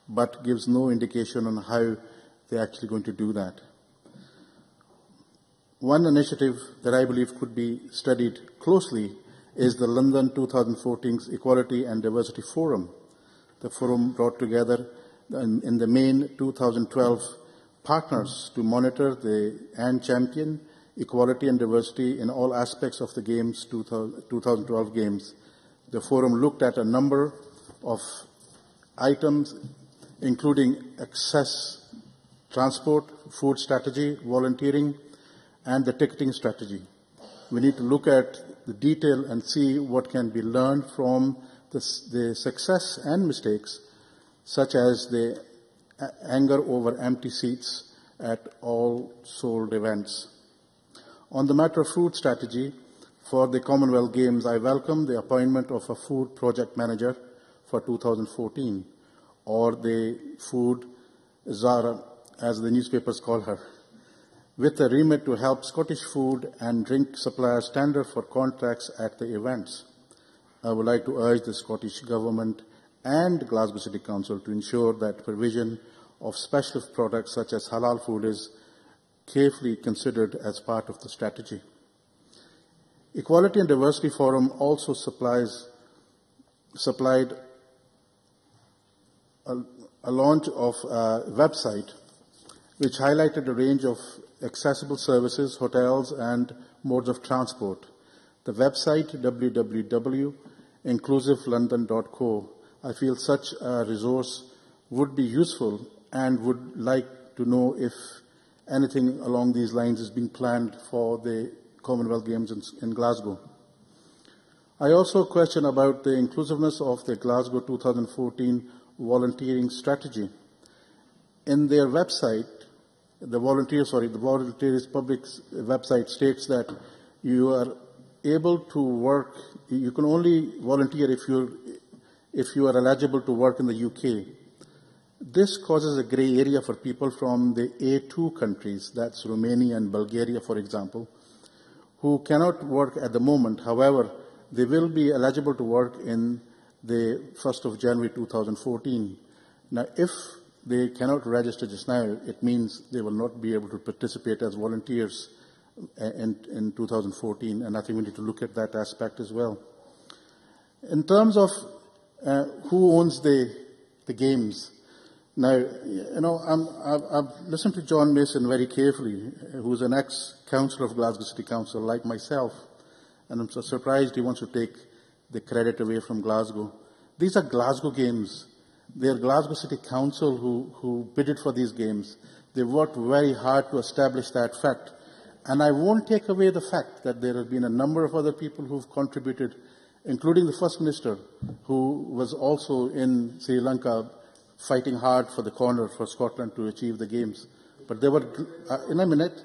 but gives no indication on how they're actually going to do that. One initiative that I believe could be studied closely is the London 2014 Equality and Diversity Forum. The forum brought together in the main 2012 partners to monitor and champion equality and diversity in all aspects of the Games 2012 Games. The forum looked at a number of items, including access, transport, food strategy, volunteering, and the ticketing strategy. We need to look at the detail and see what can be learned from the success and mistakes, such as the anger over empty seats at all sold events. On the matter of food strategy, for the Commonwealth Games, I welcome the appointment of a food project manager for 2014, or the food Zara, as the newspapers call her, with a remit to help Scottish food and drink suppliers tender for contracts at the events. I would like to urge the Scottish Government and Glasgow City Council to ensure that provision of specialist products such as halal food is carefully considered as part of the strategy. Equality and Diversity Forum also supplied a launch of a website which highlighted a range of accessible services, hotels and modes of transport. The website www.inclusivelondon.co. I feel such a resource would be useful and would like to know if anything along these lines is being planned for the Commonwealth Games in Glasgow. I also question about the inclusiveness of the Glasgow 2014 volunteering strategy. In their website, the Volunteers Public website states that you are able to work, you can only volunteer if you are eligible to work in the UK. This causes a grey area for people from the A2 countries, that's Romania and Bulgaria, for example, who cannot work at the moment. However, they will be eligible to work in the 1st of January 2014. Now, if they cannot register just now, it means they will not be able to participate as volunteers in 2014, and I think we need to look at that aspect as well. In terms of who owns the Games, now, I've listened to John Mason very carefully, who's an ex-councillor of Glasgow City Council, like myself, and I'm so surprised he wants to take the credit away from Glasgow. These are Glasgow Games. They are Glasgow City Council who bidded for these games. They worked very hard to establish that fact. And I won't take away the fact that there have been a number of other people who've contributed, including the First Minister, who was also in Sri Lanka fighting hard for the corner for Scotland to achieve the games. But they were, in a minute,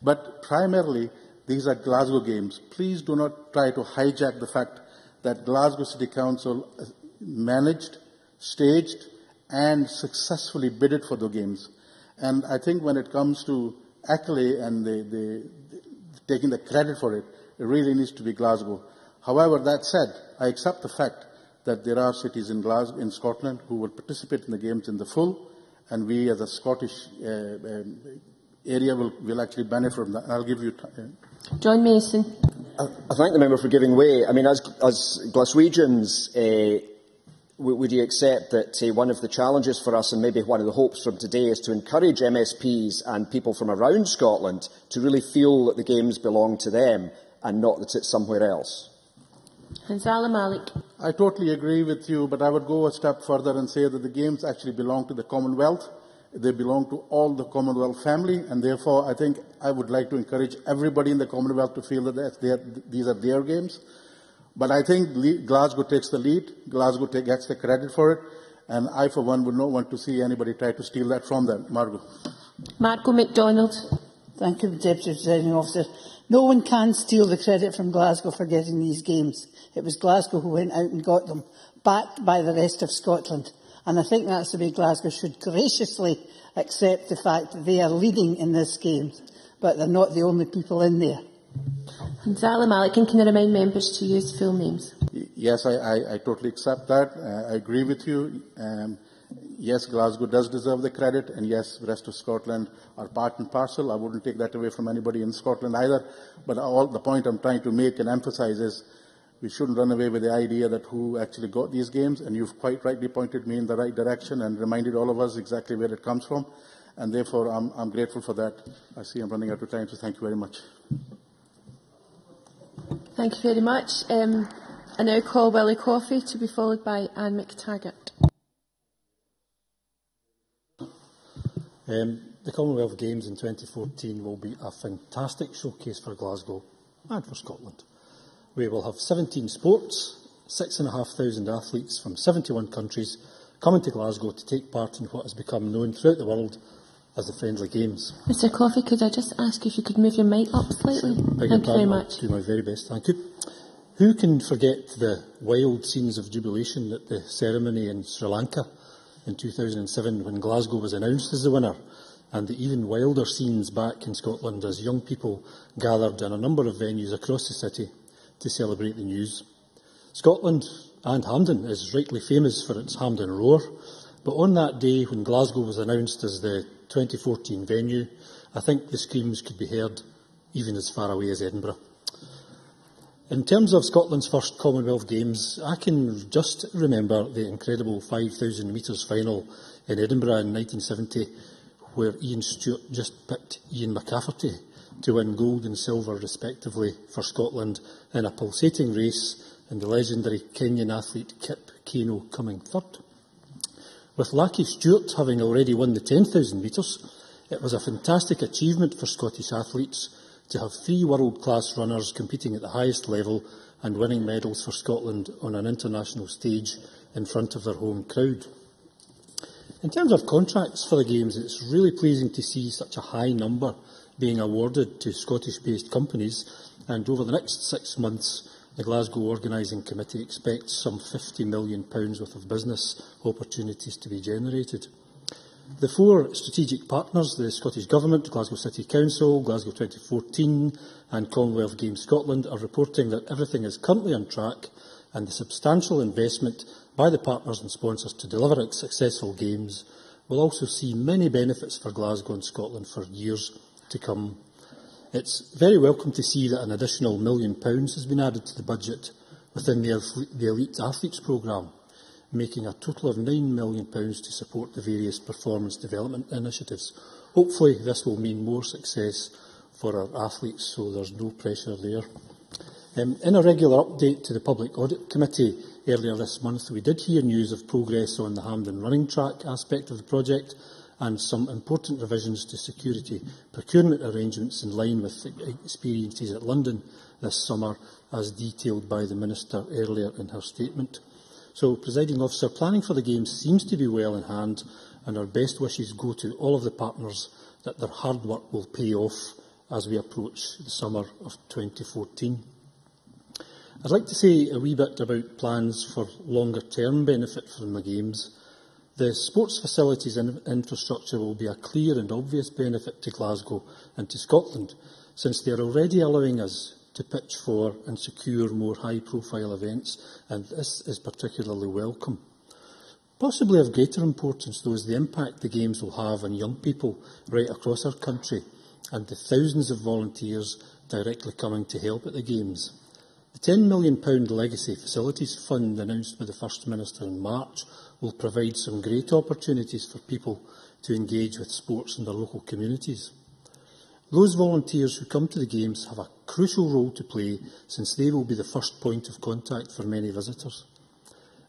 but primarily these are Glasgow Games. Please do not try to hijack the fact that Glasgow City Council managed, staged and successfully bidded for the games. And I think when it comes to accolade and taking the credit for it, it really needs to be Glasgow. However, that said, I accept the fact that there are cities in Scotland who will participate in the games in the full, and we as a Scottish area will actually benefit from that. I'll give you John Mason. I thank the member for giving way. I mean, as Glaswegians, would you accept that one of the challenges for us, and maybe one of the hopes from today, is to encourage MSPs and people from around Scotland to really feel that the games belong to them and not that it's somewhere else? Hanzala Malik. I totally agree with you, but I would go a step further and say that the games actually belong to the Commonwealth. They belong to all the Commonwealth family, and therefore I think I would like to encourage everybody in the Commonwealth to feel that these are their games. But I think Glasgow takes the lead, Glasgow gets the credit for it, and I, for one, would not want to see anybody try to steal that from them. Margot. Margot MacDonald. Thank you, Deputy Presiding Officer. No one can steal the credit from Glasgow for getting these games. It was Glasgow who went out and got them, backed by the rest of Scotland. And I think that's the way Glasgow should graciously accept the fact that they are leading in this game, but they're not the only people in there. Zala Malik, and can I remind members to use full names? Yes, I totally accept that. I agree with you. Yes, Glasgow does deserve the credit, and yes, the rest of Scotland are part and parcel. I wouldn't take that away from anybody in Scotland either. But the point I'm trying to make and emphasise is we shouldn't run away with the idea that who actually got these games, and you've quite rightly pointed me in the right direction and reminded all of us exactly where it comes from, and therefore I'm grateful for that. I see I'm running out of time, so thank you very much. Thank you very much. I now call Willie Coffey to be followed by Anne McTaggart. The Commonwealth Games in 2014 will be a fantastic showcase for Glasgow and for Scotland. We will have 17 sports, 6,500 athletes from 71 countries coming to Glasgow to take part in what has become known throughout the world as the Friendly Games. Mr Coffey, could I just ask if you could move your mic up slightly? Thank you very much. I'll do my very best, thank you. Who can forget the wild scenes of jubilation at the ceremony in Sri Lanka in 2007 when Glasgow was announced as the winner, and the even wilder scenes back in Scotland as young people gathered in a number of venues across the city to celebrate the news. Scotland and Hampden is rightly famous for its Hampden Roar, but on that day when Glasgow was announced as the 2014 venue, I think the screams could be heard even as far away as Edinburgh. In terms of Scotland's first Commonwealth Games, I can just remember the incredible 5,000 metres final in Edinburgh in 1970, where Ian Stewart just picked Ian McCafferty to win gold and silver respectively for Scotland in a pulsating race, and the legendary Kenyan athlete Kip Keino coming third. With Lachie Stewart having already won the 10,000 metres, it was a fantastic achievement for Scottish athletes to have 3 world-class runners competing at the highest level and winning medals for Scotland on an international stage in front of their home crowd. In terms of contracts for the Games, it's really pleasing to see such a high number being awarded to Scottish-based companies, and over the next 6 months, the Glasgow Organising Committee expects some £50 million worth of business opportunities to be generated. The 4 strategic partners, the Scottish Government, Glasgow City Council, Glasgow 2014 and Commonwealth Games Scotland, are reporting that everything is currently on track, and the substantial investment by the partners and sponsors to deliver a successful Games will also see many benefits for Glasgow and Scotland for years to come. It's very welcome to see that an additional £1 million has been added to the budget within the Elite Athletes Programme, making a total of £9 million to support the various performance development initiatives. Hopefully this will mean more success for our athletes, so there's no pressure there. In a regular update to the Public Audit Committee earlier this month, we did hear news of progress on the Hampden running track aspect of the project and some important revisions to security procurement arrangements in line with experiences at London this summer, as detailed by the Minister earlier in her statement. So, Presiding Officer, planning for the Games seems to be well in hand, and our best wishes go to all of the partners that their hard work will pay off as we approach the summer of 2014. I'd like to say a wee bit about plans for longer-term benefit from the Games. The sports facilities and infrastructure will be a clear and obvious benefit to Glasgow and to Scotland, since they are already allowing us to pitch for and secure more high-profile events, and this is particularly welcome. Possibly of greater importance, though, is the impact the Games will have on young people right across our country and the thousands of volunteers directly coming to help at the Games. The £10 million Legacy Facilities Fund announced by the First Minister in March will provide some great opportunities for people to engage with sports in their local communities. Those volunteers who come to the Games have a crucial role to play, since they will be the first point of contact for many visitors.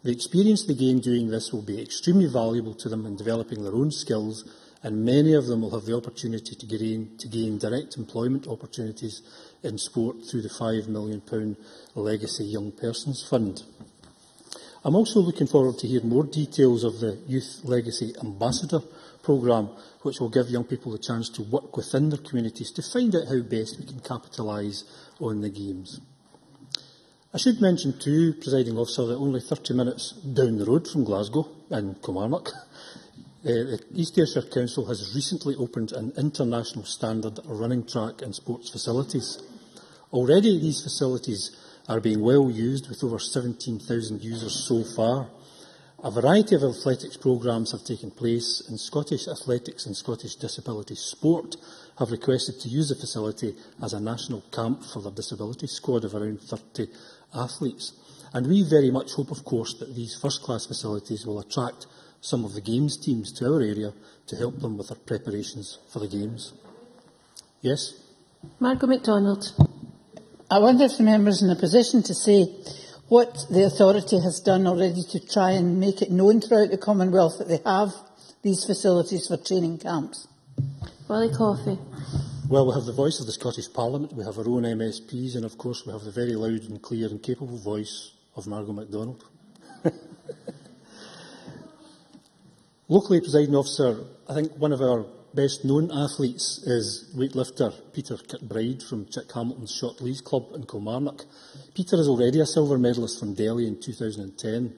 The experience they gain doing this will be extremely valuable to them in developing their own skills, and many of them will have the opportunity to gain direct employment opportunities in sport through the £5 million Legacy Young Persons Fund. I'm also looking forward to hearing more details of the Youth Legacy Ambassador programme, which will give young people the chance to work within their communities to find out how best we can capitalise on the Games. I should mention too, Presiding Officer, that only 30 minutes down the road from Glasgow, in Kilmarnock, the East Ayrshire Council has recently opened an international standard running track and sports facilities. Already these facilities are being well used, with over 17,000 users so far. A variety of athletics programmes have taken place, and Scottish Athletics and Scottish Disability Sport have requested to use the facility as a national camp for their disability squad of around 30 athletes. And we very much hope, of course, that these first-class facilities will attract some of the Games teams to our area to help them with their preparations for the Games. Yes? Margaret MacDonald. I wonder if the member is in a position to say what the authority has done already to try and make it known throughout the Commonwealth that they have these facilities for training camps. Willie Coffey. Well, we have the voice of the Scottish Parliament, we have our own MSPs, and of course we have the very loud and clear and capable voice of Margaret MacDonald. Locally, Presiding Officer, I think one of our best-known athletes is weightlifter Peter Kirkbride from Chick Hamilton's Shot Leys Club in Kilmarnock. Peter is already a silver medalist from Delhi in 2010,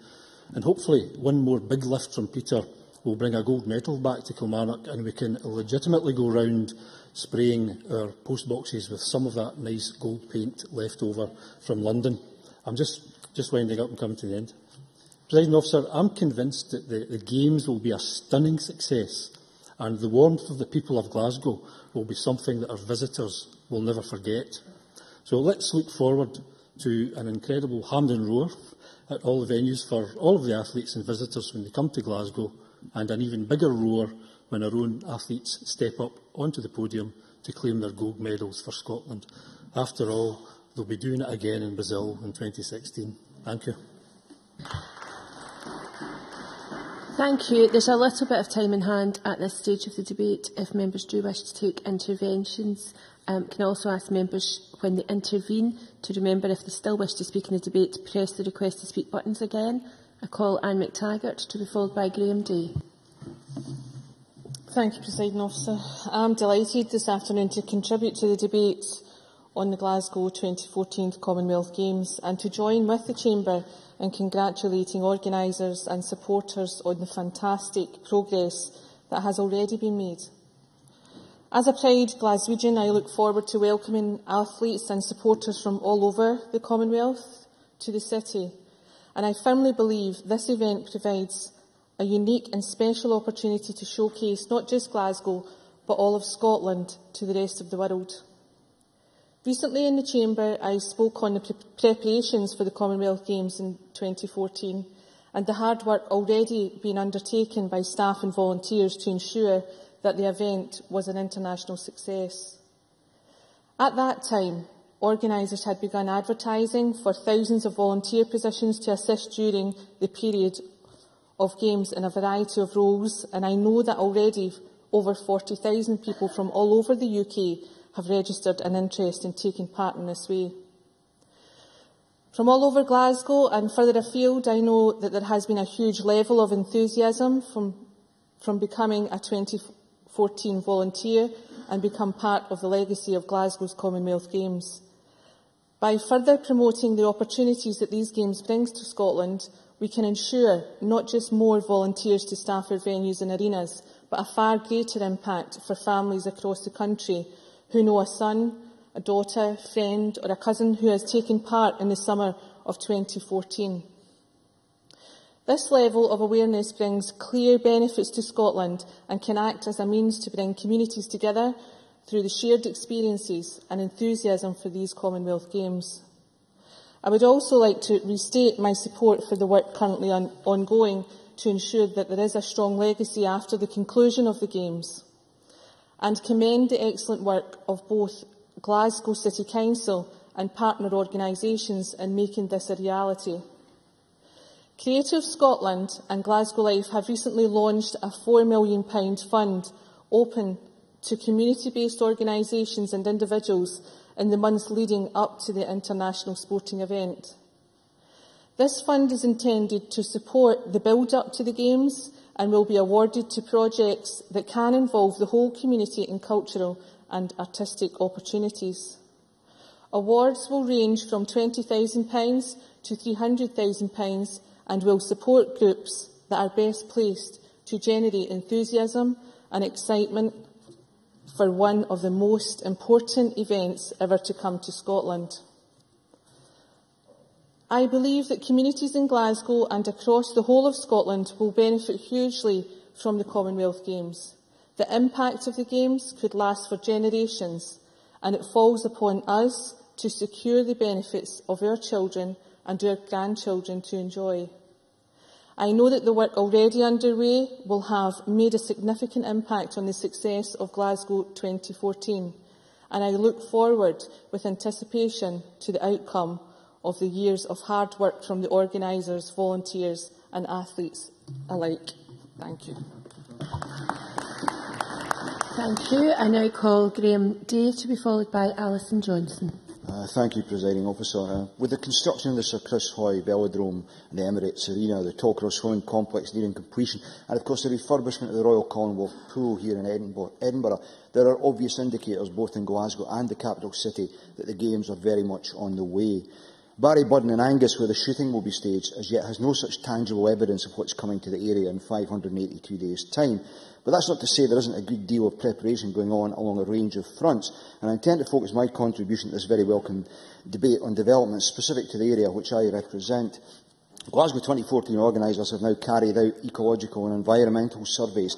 and hopefully one more big lift from Peter will bring a gold medal back to Kilmarnock, and we can legitimately go round spraying our post boxes with some of that nice gold paint left over from London. I'm just winding up and coming to the end. Presiding Officer, I'm convinced that the Games will be a stunning success, and the warmth of the people of Glasgow will be something that our visitors will never forget. So let's look forward to an incredible hand and roar at all the venues for all of the athletes and visitors when they come to Glasgow, and an even bigger roar when our own athletes step up onto the podium to claim their gold medals for Scotland. After all, they'll be doing it again in Brazil in 2016. Thank you. Thank you. There's a little bit of time in hand at this stage of the debate if members do wish to take interventions. Can I also ask members, when they intervene, to remember, if they still wish to speak in the debate, to press the request to speak buttons again. I call Anne McTaggart, to be followed by Graham Day. Thank you, Presiding Officer. I'm delighted this afternoon to contribute to the debate on the Glasgow 2014 Commonwealth Games, and to join with the Chamber in congratulating organisers and supporters on the fantastic progress that has already been made. As a proud Glaswegian, I look forward to welcoming athletes and supporters from all over the Commonwealth to the city, and I firmly believe this event provides a unique and special opportunity to showcase not just Glasgow, but all of Scotland to the rest of the world. Recently in the Chamber, I spoke on the preparations for the Commonwealth Games in 2014 and the hard work already being undertaken by staff and volunteers to ensure that the event was an international success. At that time, organisers had begun advertising for thousands of volunteer positions to assist during the period of Games in a variety of roles, and I know that already over 40,000 people from all over the UK have registered an interest in taking part in this way. From all over Glasgow and further afield, I know that there has been a huge level of enthusiasm from becoming a 2014 volunteer and become part of the legacy of Glasgow's Commonwealth Games. By further promoting the opportunities that these Games bring to Scotland, we can ensure not just more volunteers to staff our venues and arenas, but a far greater impact for families across the country who know a son, a daughter, friend or a cousin who has taken part in the summer of 2014. This level of awareness brings clear benefits to Scotland and can act as a means to bring communities together through the shared experiences and enthusiasm for these Commonwealth Games. I would also like to restate my support for the work currently ongoing to ensure that there is a strong legacy after the conclusion of the Games, and commend the excellent work of both Glasgow City Council and partner organisations in making this a reality. Creative Scotland and Glasgow Life have recently launched a £4 million fund open to community-based organisations and individuals in the months leading up to the international sporting event. This fund is intended to support the build-up to the Games and will be awarded to projects that can involve the whole community in cultural and artistic opportunities. Awards will range from £20,000 to £300,000 and will support groups that are best placed to generate enthusiasm and excitement for one of the most important events ever to come to Scotland. I believe that communities in Glasgow and across the whole of Scotland will benefit hugely from the Commonwealth Games. The impact of the Games could last for generations, and it falls upon us to secure the benefits of our children and our grandchildren to enjoy. I know that the work already underway will have made a significant impact on the success of Glasgow 2014, and I look forward with anticipation to the outcome of the years of hard work from the organisers, volunteers and athletes alike. Thank you. Thank you. I now call Graham Day to be followed by Alison Johnson. Thank you, Presiding Officer. With the construction of the Sir Chris Hoy Velodrome and the Emirates Arena, the Tallcross Swimming Complex nearing completion, and of course the refurbishment of the Royal Commonwealth Pool here in Edinburgh, there are obvious indicators both in Glasgow and the capital city that the Games are very much on the way. Barry Budden and Angus, where the shooting will be staged, as yet has no such tangible evidence of what's coming to the area in 582 days' time. But that's not to say there isn't a good deal of preparation going on along a range of fronts, and I intend to focus my contribution to this very welcome debate on developments specific to the area which I represent. Glasgow 2014 organisers have now carried out ecological and environmental surveys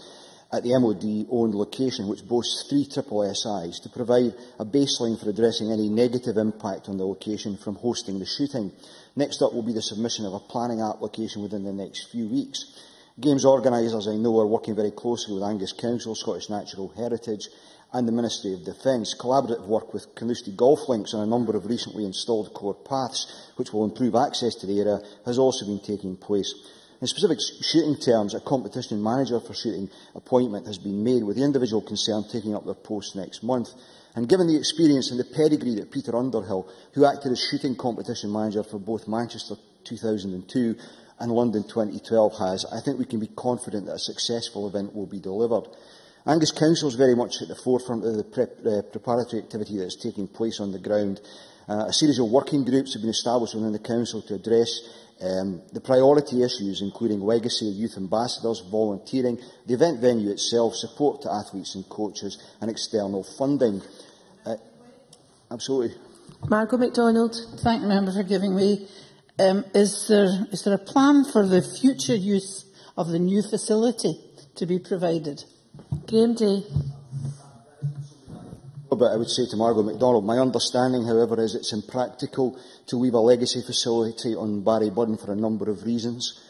at the MOD-owned location, which boasts 3 SSSIs, to provide a baseline for addressing any negative impact on the location from hosting the shooting. Next up will be the submission of a planning application within the next few weeks. Games organisers, I know, are working very closely with Angus Council, Scottish Natural Heritage and the Ministry of Defence. Collaborative work with Carnoustie golf links on a number of recently installed core paths, which will improve access to the area, has also been taking place. In specific shooting terms, a competition manager for shooting appointment has been made, with the individual concerned taking up their post next month. And given the experience and the pedigree that Peter Underhill, who acted as shooting competition manager for both Manchester 2002 and London 2012 has, I think we can be confident that a successful event will be delivered. Angus Council is very much at the forefront of the preparatory activity that is taking place on the ground. A series of working groups have been established within the Council to address the priority issues, including legacy, youth ambassadors, volunteering, the event venue itself, support to athletes and coaches, and external funding. Absolutely. Margaret MacDonald. Thank the member for giving me. Is there a plan for the future use of the new facility to be provided? Graham Day. But I would say to Margaret MacDonald, my understanding, however, is it's impractical to leave a legacy facility on Barry Budden for a number of reasons.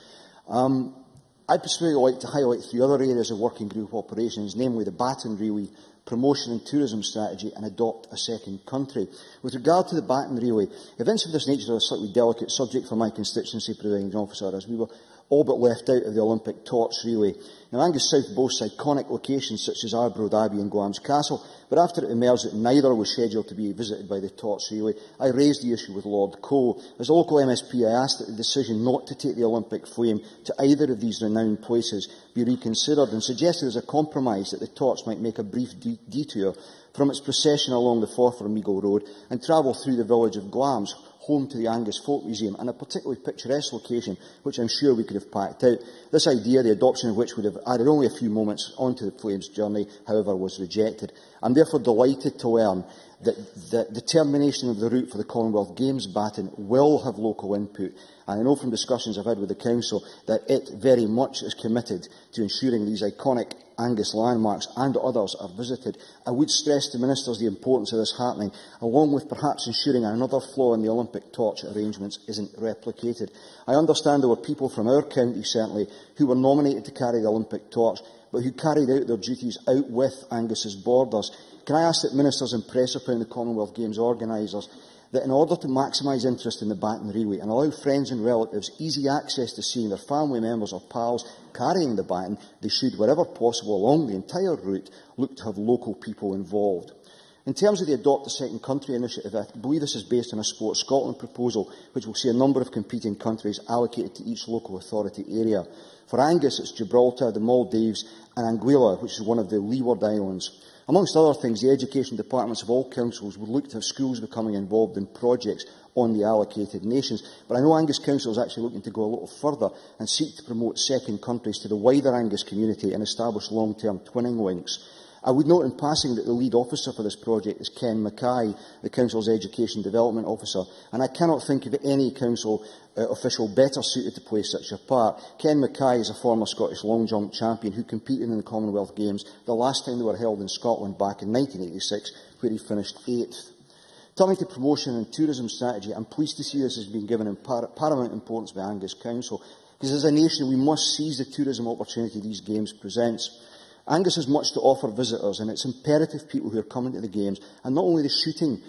I'd particularly like to highlight 3 other areas of working group operations, namely the Baton Relay, promotion and tourism strategy, and adopt a second country. With regard to the Baton Relay, events of this nature are a slightly delicate subject for my constituency, Presiding Officer, as we were all but left out of the Olympic torch relay. Now, Angus South boasts iconic locations such as Arbroath Abbey and Glamis Castle, but after it emerged that neither was scheduled to be visited by the torch relay, I raised the issue with Lord Cole. As a local MSP, I asked that the decision not to take the Olympic flame to either of these renowned places be reconsidered, and suggested as a compromise that the torch might make a brief detour from its procession along the Forfar Meagle Road and travel through the village of Glamis, home to the Angus Folk Museum, and a particularly picturesque location which I'm sure we could have packed out. This idea, the adoption of which would have added only a few moments onto the Flames journey, however, was rejected. I'm therefore delighted to learn that the termination of the route for the Commonwealth Games baton will have local input, and I know from discussions I've had with the Council that it very much is committed to ensuring these iconic Angus landmarks and others are visited. I would stress to Ministers the importance of this happening, along with perhaps ensuring another flaw in the Olympic torch arrangements isn't replicated. I understand there were people from our county, certainly, who were nominated to carry the Olympic torch, but who carried out their duties out with Angus's borders. Can I ask that Ministers impress upon the Commonwealth Games organisers that in order to maximise interest in the Baton Relay and allow friends and relatives easy access to seeing their family members or pals carrying the baton, they should, wherever possible along the entire route, look to have local people involved. In terms of the Adopt a Second Country initiative, I believe this is based on a Sport Scotland proposal, which will see a number of competing countries allocated to each local authority area. For Angus, it's Gibraltar, the Maldives and Anguilla, which is one of the Leeward Islands. Amongst other things, the education departments of all councils would look to have schools becoming involved in projects on the allocated nations. But I know Angus Council is actually looking to go a little further and seek to promote second countries to the wider Angus community and establish long-term twinning links. I would note in passing that the lead officer for this project is Ken Mackay, the Council's Education Development Officer, and I cannot think of any Council official better suited to play such a part. Ken Mackay is a former Scottish long jump champion who competed in the Commonwealth Games the last time they were held in Scotland back in 1986, where he finished 8th. Turning to promotion and tourism strategy, I'm pleased to see this has been given paramount importance by Angus Council, because as a nation we must seize the tourism opportunity these Games presents. Angus has much to offer visitors, and it's imperative people who are coming to the Games, and not only the shooting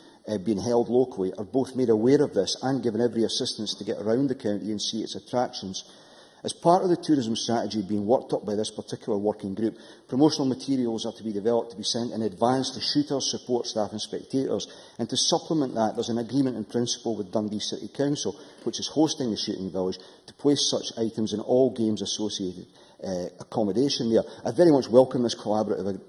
being held locally, are both made aware of this and given every assistance to get around the county and see its attractions. As part of the tourism strategy being worked up by this particular working group, promotional materials are to be developed to be sent in advance to shooters, support staff and spectators, and to supplement that there's an agreement in principle with Dundee City Council, which is hosting the shooting village, to place such items in all Games associated accommodation there. I very much welcome this collaborative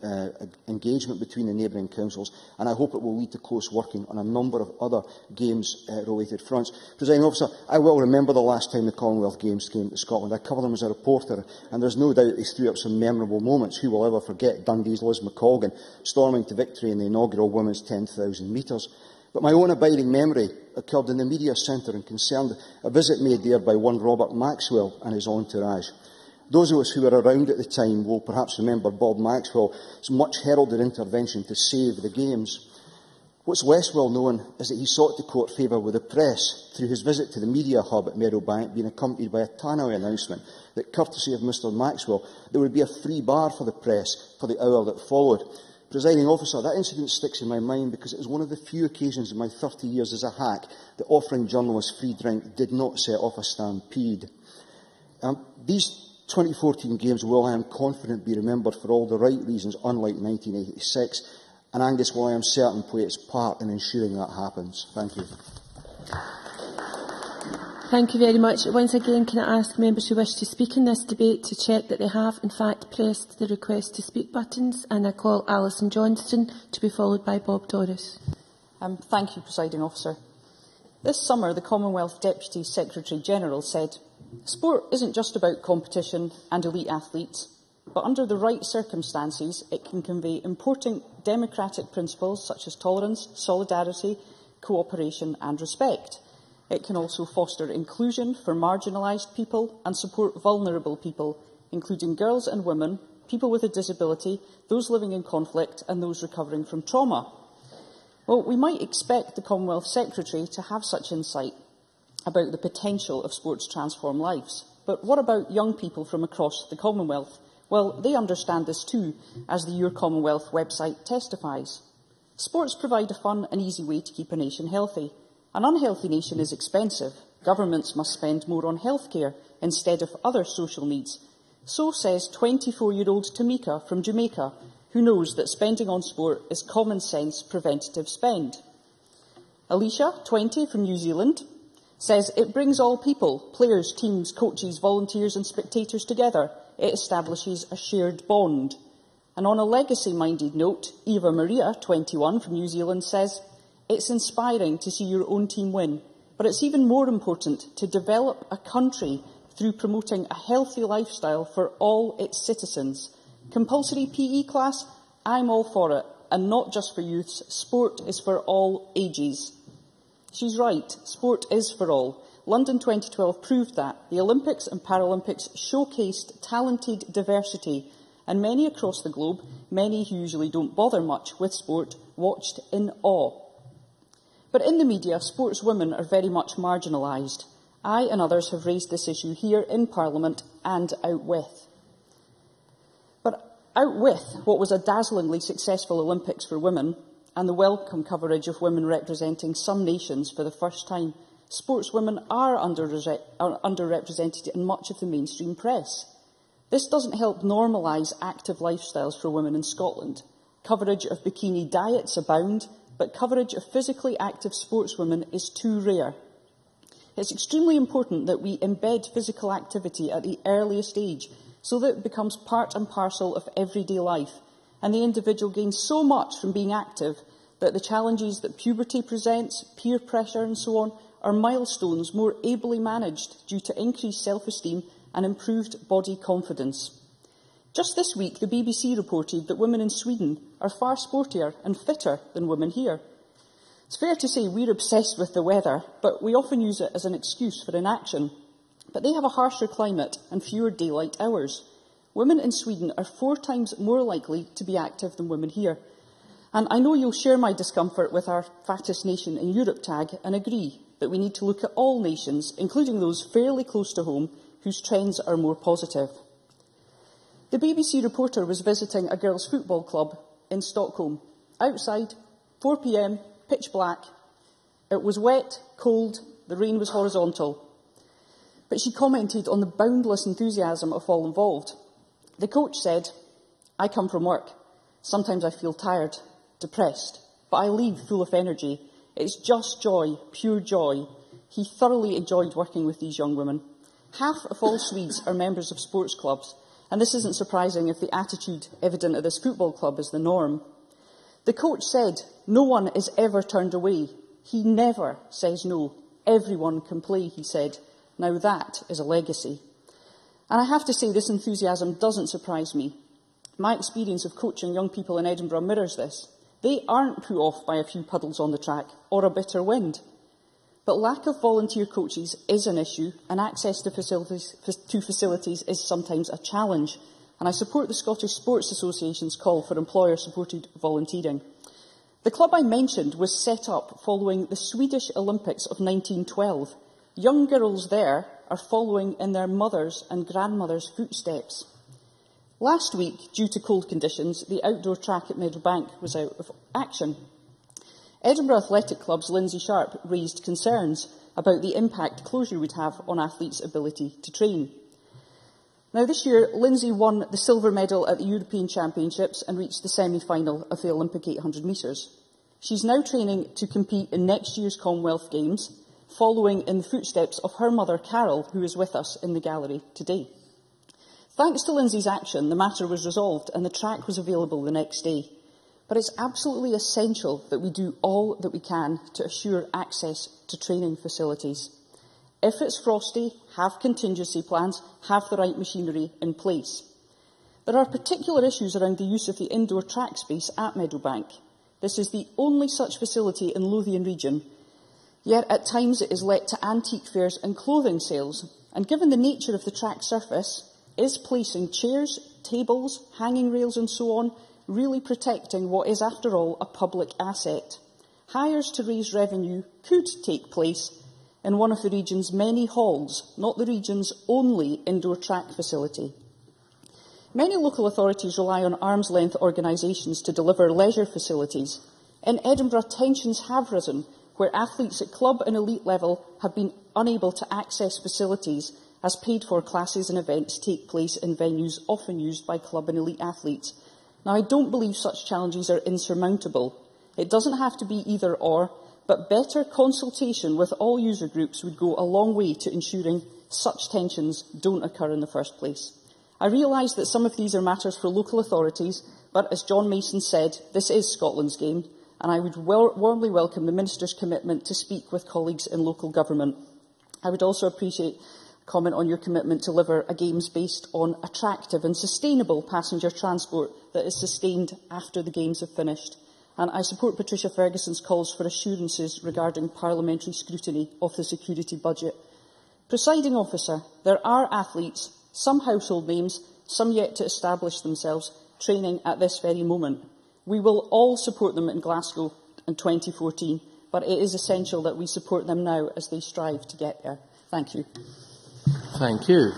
engagement between the neighbouring councils, and I hope it will lead to close working on a number of other Games-related fronts. Presiding Officer, I well remember the last time the Commonwealth Games came to Scotland. I covered them as a reporter, and there's no doubt they threw up some memorable moments. Who will ever forget Dundee's Liz McColgan storming to victory in the inaugural women's 10,000 metres? But my own abiding memory occurred in the media centre and concerned a visit made there by one Robert Maxwell and his entourage. Those of us who were around at the time will perhaps remember Bob Maxwell's much heralded intervention to save the Games. What's less well known is that he sought to court favour with the press through his visit to the media hub at Meadowbank, being accompanied by a tannoy announcement that, courtesy of Mr Maxwell, there would be a free bar for the press for the hour that followed. Presiding Officer, that incident sticks in my mind because it was one of the few occasions in my 30 years as a hack that offering journalists free drink did not set off a stampede. These 2014 Games will, I am confident, be remembered for all the right reasons, unlike 1986, and Angus will, I am certain, play its part in ensuring that happens. Thank you. Thank you very much. Once again, can I ask members who wish to speak in this debate to check that they have, in fact, pressed the request to speak buttons? And I call Alison Johnston, to be followed by Bob Doris. Thank you, Presiding Officer. This summer, the Commonwealth Deputy Secretary-General said, "Sport isn't just about competition and elite athletes, but under the right circumstances, it can convey important democratic principles such as tolerance, solidarity, cooperation and respect. It can also foster inclusion for marginalised people and support vulnerable people, including girls and women, people with a disability, those living in conflict and those recovering from trauma." Well, we might expect the Commonwealth Secretary to have such insight about the potential of sport to transform lives. But what about young people from across the Commonwealth? Well, they understand this too, as the Your Commonwealth website testifies. Sports provide a fun and easy way to keep a nation healthy. An unhealthy nation is expensive. Governments must spend more on healthcare instead of other social needs. So says 24-year-old Tamika from Jamaica, who knows that spending on sport is common sense preventative spend. Alicia, 20, from New Zealand, says it brings all people, players, teams, coaches, volunteers and spectators together. It establishes a shared bond. And on a legacy-minded note, Eva Maria, 21, from New Zealand, says, "It's inspiring to see your own team win, but it's even more important to develop a country through promoting a healthy lifestyle for all its citizens. Compulsory PE class? I'm all for it, and not just for youths. Sport is for all ages." She's right, sport is for all. London 2012 proved that. The Olympics and Paralympics showcased talented diversity, and many across the globe, many who usually don't bother much with sport, watched in awe. But in the media, sportswomen are very much marginalised. I and others have raised this issue here in Parliament and out with. But out with what was a dazzlingly successful Olympics for women, and the welcome coverage of women representing some nations for the first time, sportswomen are underrepresented in much of the mainstream press. This doesn't help normalise active lifestyles for women in Scotland. Coverage of bikini diets abound, but coverage of physically active sportswomen is too rare. It's extremely important that we embed physical activity at the earliest age so that it becomes part and parcel of everyday life, and the individual gains so much from being active that the challenges that puberty presents, peer pressure and so on, are milestones more ably managed due to increased self-esteem and improved body confidence. Just this week, the BBC reported that women in Sweden are far sportier and fitter than women here. It's fair to say we're obsessed with the weather, but we often use it as an excuse for inaction. But they have a harsher climate and fewer daylight hours. Women in Sweden are 4 times more likely to be active than women here. And I know you'll share my discomfort with our fattest nation in Europe tag and agree that we need to look at all nations, including those fairly close to home, whose trends are more positive. The BBC reporter was visiting a girls' football club in Stockholm. Outside, 4 p.m, pitch black. It was wet, cold, the rain was horizontal. But she commented on the boundless enthusiasm of all involved. The coach said, "I come from work. Sometimes I feel tired, depressed, but I leave full of energy. It's just joy, pure joy." He thoroughly enjoyed working with these young women. Half of all Swedes are members of sports clubs, and this isn't surprising if the attitude evident at this football club is the norm. The coach said, "No one is ever turned away. He never says no. Everyone can play," he said. Now that is a legacy. And I have to say, this enthusiasm doesn't surprise me. My experience of coaching young people in Edinburgh mirrors this. They aren't put off by a few puddles on the track or a bitter wind. But lack of volunteer coaches is an issue, and access to facilities is sometimes a challenge. And I support the Scottish Sports Association's call for employer-supported volunteering. The club I mentioned was set up following the Swedish Olympics of 1912. Young girls there are following in their mothers' and grandmothers' footsteps. Last week, due to cold conditions, the outdoor track at Meadowbank was out of action. Edinburgh Athletic Club's Lindsay Sharp raised concerns about the impact closure would have on athletes' ability to train. Now, this year, Lindsay won the silver medal at the European Championships and reached the semi-final of the Olympic 800 metres. She's now training to compete in next year's Commonwealth-Games, following in the footsteps of her mother, Carol, who is with us in the gallery today. Thanks to Lindsay's action, the matter was resolved and the track was available the next day. But it's absolutely essential that we do all that we can to assure access to training facilities. If it's frosty, have contingency plans, have the right machinery in place. There are particular issues around the use of the indoor track space at Meadowbank. This is the only such facility in Lothian region, yet at times it is let to antique fairs and clothing sales, and given the nature of the track surface, is placing chairs, tables, hanging rails and so on really protecting what is, after all, a public asset? Hires to raise revenue could take place in one of the region's many halls, not the region's only indoor track facility. Many local authorities rely on arm's-length organisations to deliver leisure facilities. In Edinburgh, tensions have risen, where athletes at club and elite level have been unable to access facilities as paid-for classes and events take place in venues often used by club and elite athletes. Now, I don't believe such challenges are insurmountable. It doesn't have to be either-or, but better consultation with all user groups would go a long way to ensuring such tensions don't occur in the first place. I realise that some of these are matters for local authorities, but as John Mason said, this is Scotland's game, and I would warmly welcome the Minister's commitment to speak with colleagues in local government. I would also appreciate a comment on your commitment to deliver a Games based on attractive and sustainable passenger transport that is sustained after the Games have finished. And I support Patricia Ferguson's calls for assurances regarding parliamentary scrutiny of the security budget. Presiding officer, there are athletes, some household names, some yet to establish themselves, training at this very moment. We will all support them in Glasgow in 2014, but it is essential that we support them now as they strive to get there. Thank you. Thank you.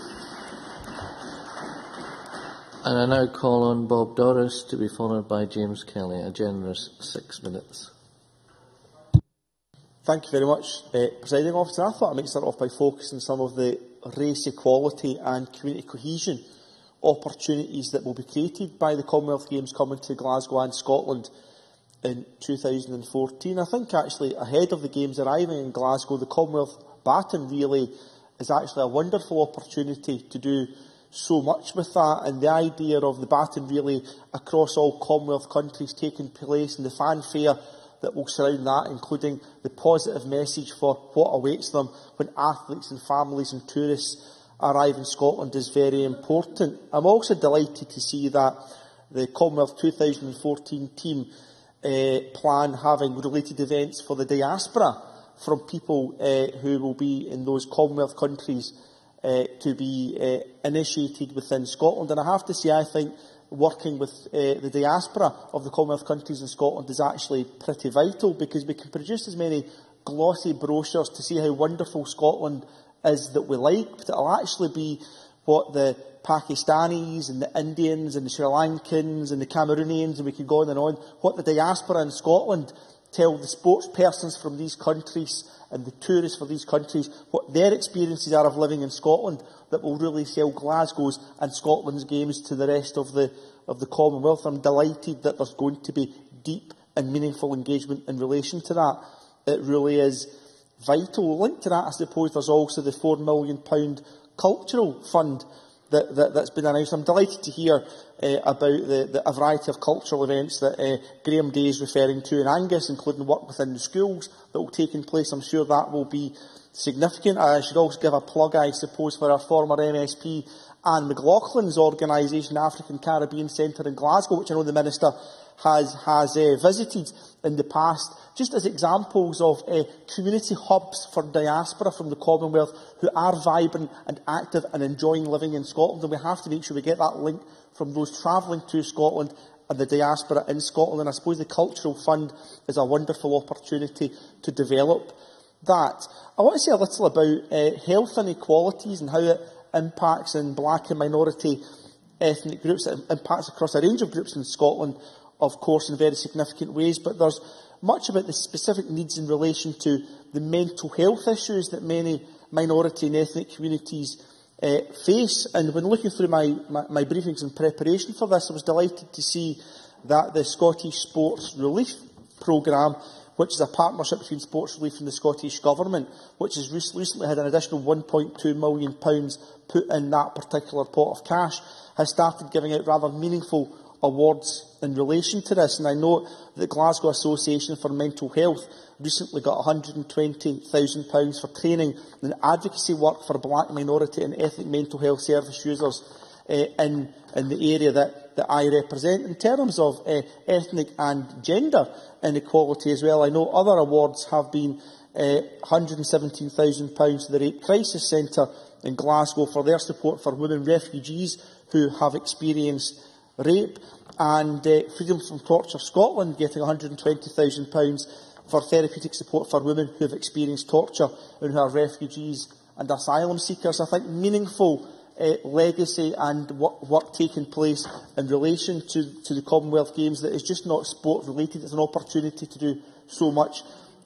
And I now call on Bob Doris to be followed by James Kelly. A generous 6 minutes. Thank you very much, Presiding Officer. I thought I might start off by focusing some of the race equality and community cohesion opportunities that will be created by the Commonwealth Games coming to Glasgow and Scotland in 2014. I think actually ahead of the Games arriving in Glasgow, the Commonwealth Baton Relay is actually a wonderful opportunity to do so much with that, and the idea of the baton relay across all Commonwealth countries taking place and the fanfare that will surround that, including the positive message for what awaits them when athletes and families and tourists arrive in Scotland, is very important. I'm also delighted to see that the Commonwealth 2014 team plan having related events for the diaspora from people who will be in those Commonwealth countries to be initiated within Scotland. And I have to say, I think working with the diaspora of the Commonwealth countries in Scotland is actually pretty vital, because we can produce as many glossy brochures to see how wonderful Scotland is that we like, but it'll actually be what the Pakistanis and the Indians and the Sri Lankans and the Cameroonians, and we could go on, what the diaspora in Scotland tell the sports persons from these countries and the tourists for these countries, what their experiences are of living in Scotland, that will really sell Glasgow's and Scotland's games to the rest of the Commonwealth. I'm delighted that there's going to be deep and meaningful engagement in relation to that. It really is vital. Linked to that, I suppose, there's also the £4 million cultural fund that's been announced. I'm delighted to hear about a variety of cultural events that Graham Day is referring to in Angus, including work within the schools that will take in place. I'm sure that will be significant. I should also give a plug, I suppose, for our former MSP Anne McLaughlin's organisation, African Caribbean Centre in Glasgow, which I know the Minister has visited in the past, just as examples of community hubs for diaspora from the Commonwealth who are vibrant and active and enjoying living in Scotland. And we have to make sure we get that link from those travelling to Scotland and the diaspora in Scotland. And I suppose the Cultural Fund is a wonderful opportunity to develop that. I want to say a little about health inequalities and how it impacts in black and minority ethnic groups. It impacts across a range of groups in Scotland, of course, in very significant ways, but there's much about the specific needs in relation to the mental health issues that many minority and ethnic communities face. And when looking through my briefings in preparation for this, I was delighted to see that the Scottish Sports Relief Programme, which is a partnership between Sports Relief and the Scottish Government, which has recently had an additional £1.2 million put in that particular pot of cash, has started giving out rather meaningful awards in relation to this. And I know that the Glasgow Association for Mental Health recently got £120,000 for training and advocacy work for black, minority and ethnic mental health service users in the area that I represent. In terms of ethnic and gender inequality as well, I know other awards have been £117,000 to the Rape Crisis Centre in Glasgow for their support for women refugees who have experienced rape, and Freedom from Torture Scotland getting £120,000 for therapeutic support for women who have experienced torture and who are refugees and asylum seekers. I think meaningful legacy and work taking place in relation to the Commonwealth Games that is just not sport related. It's an opportunity to do so much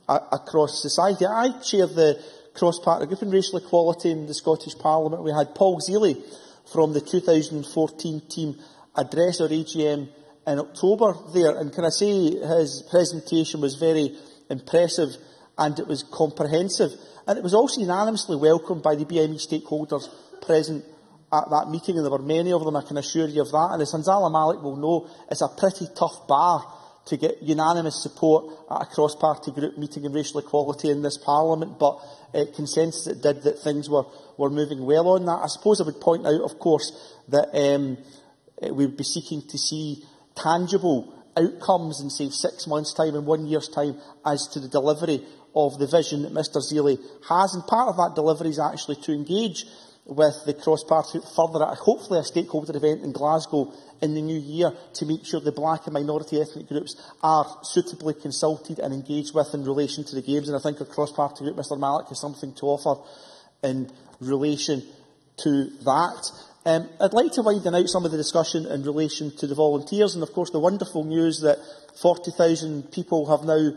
across society. I chair the cross-party group in racial equality in the Scottish Parliament. We had Paul Zealy from the 2014 team address our AGM in October there, and can I say his presentation was very impressive and it was comprehensive, and it was also unanimously welcomed by the BME stakeholders present at that meeting, and there were many of them, I can assure you of that. And as Hanzala Malik will know, it's a pretty tough bar to get unanimous support at a cross-party group meeting in racial equality in this Parliament, but consensus it did that things were moving well on that. I suppose I would point out, of course, that we would be seeking to see tangible outcomes in, say, 6 months' time and 1 year's time as to the delivery of the vision that Mr Zealy has. And part of that delivery is actually to engage with the cross-party further at hopefully a stakeholder event in Glasgow in the new year to make sure the black and minority ethnic groups are suitably consulted and engaged with in relation to the Games. And I think our cross-party group, Mr Malik, has something to offer in relation to that. I'd like to widen out some of the discussion in relation to the volunteers, and of course the wonderful news that 40,000 people have now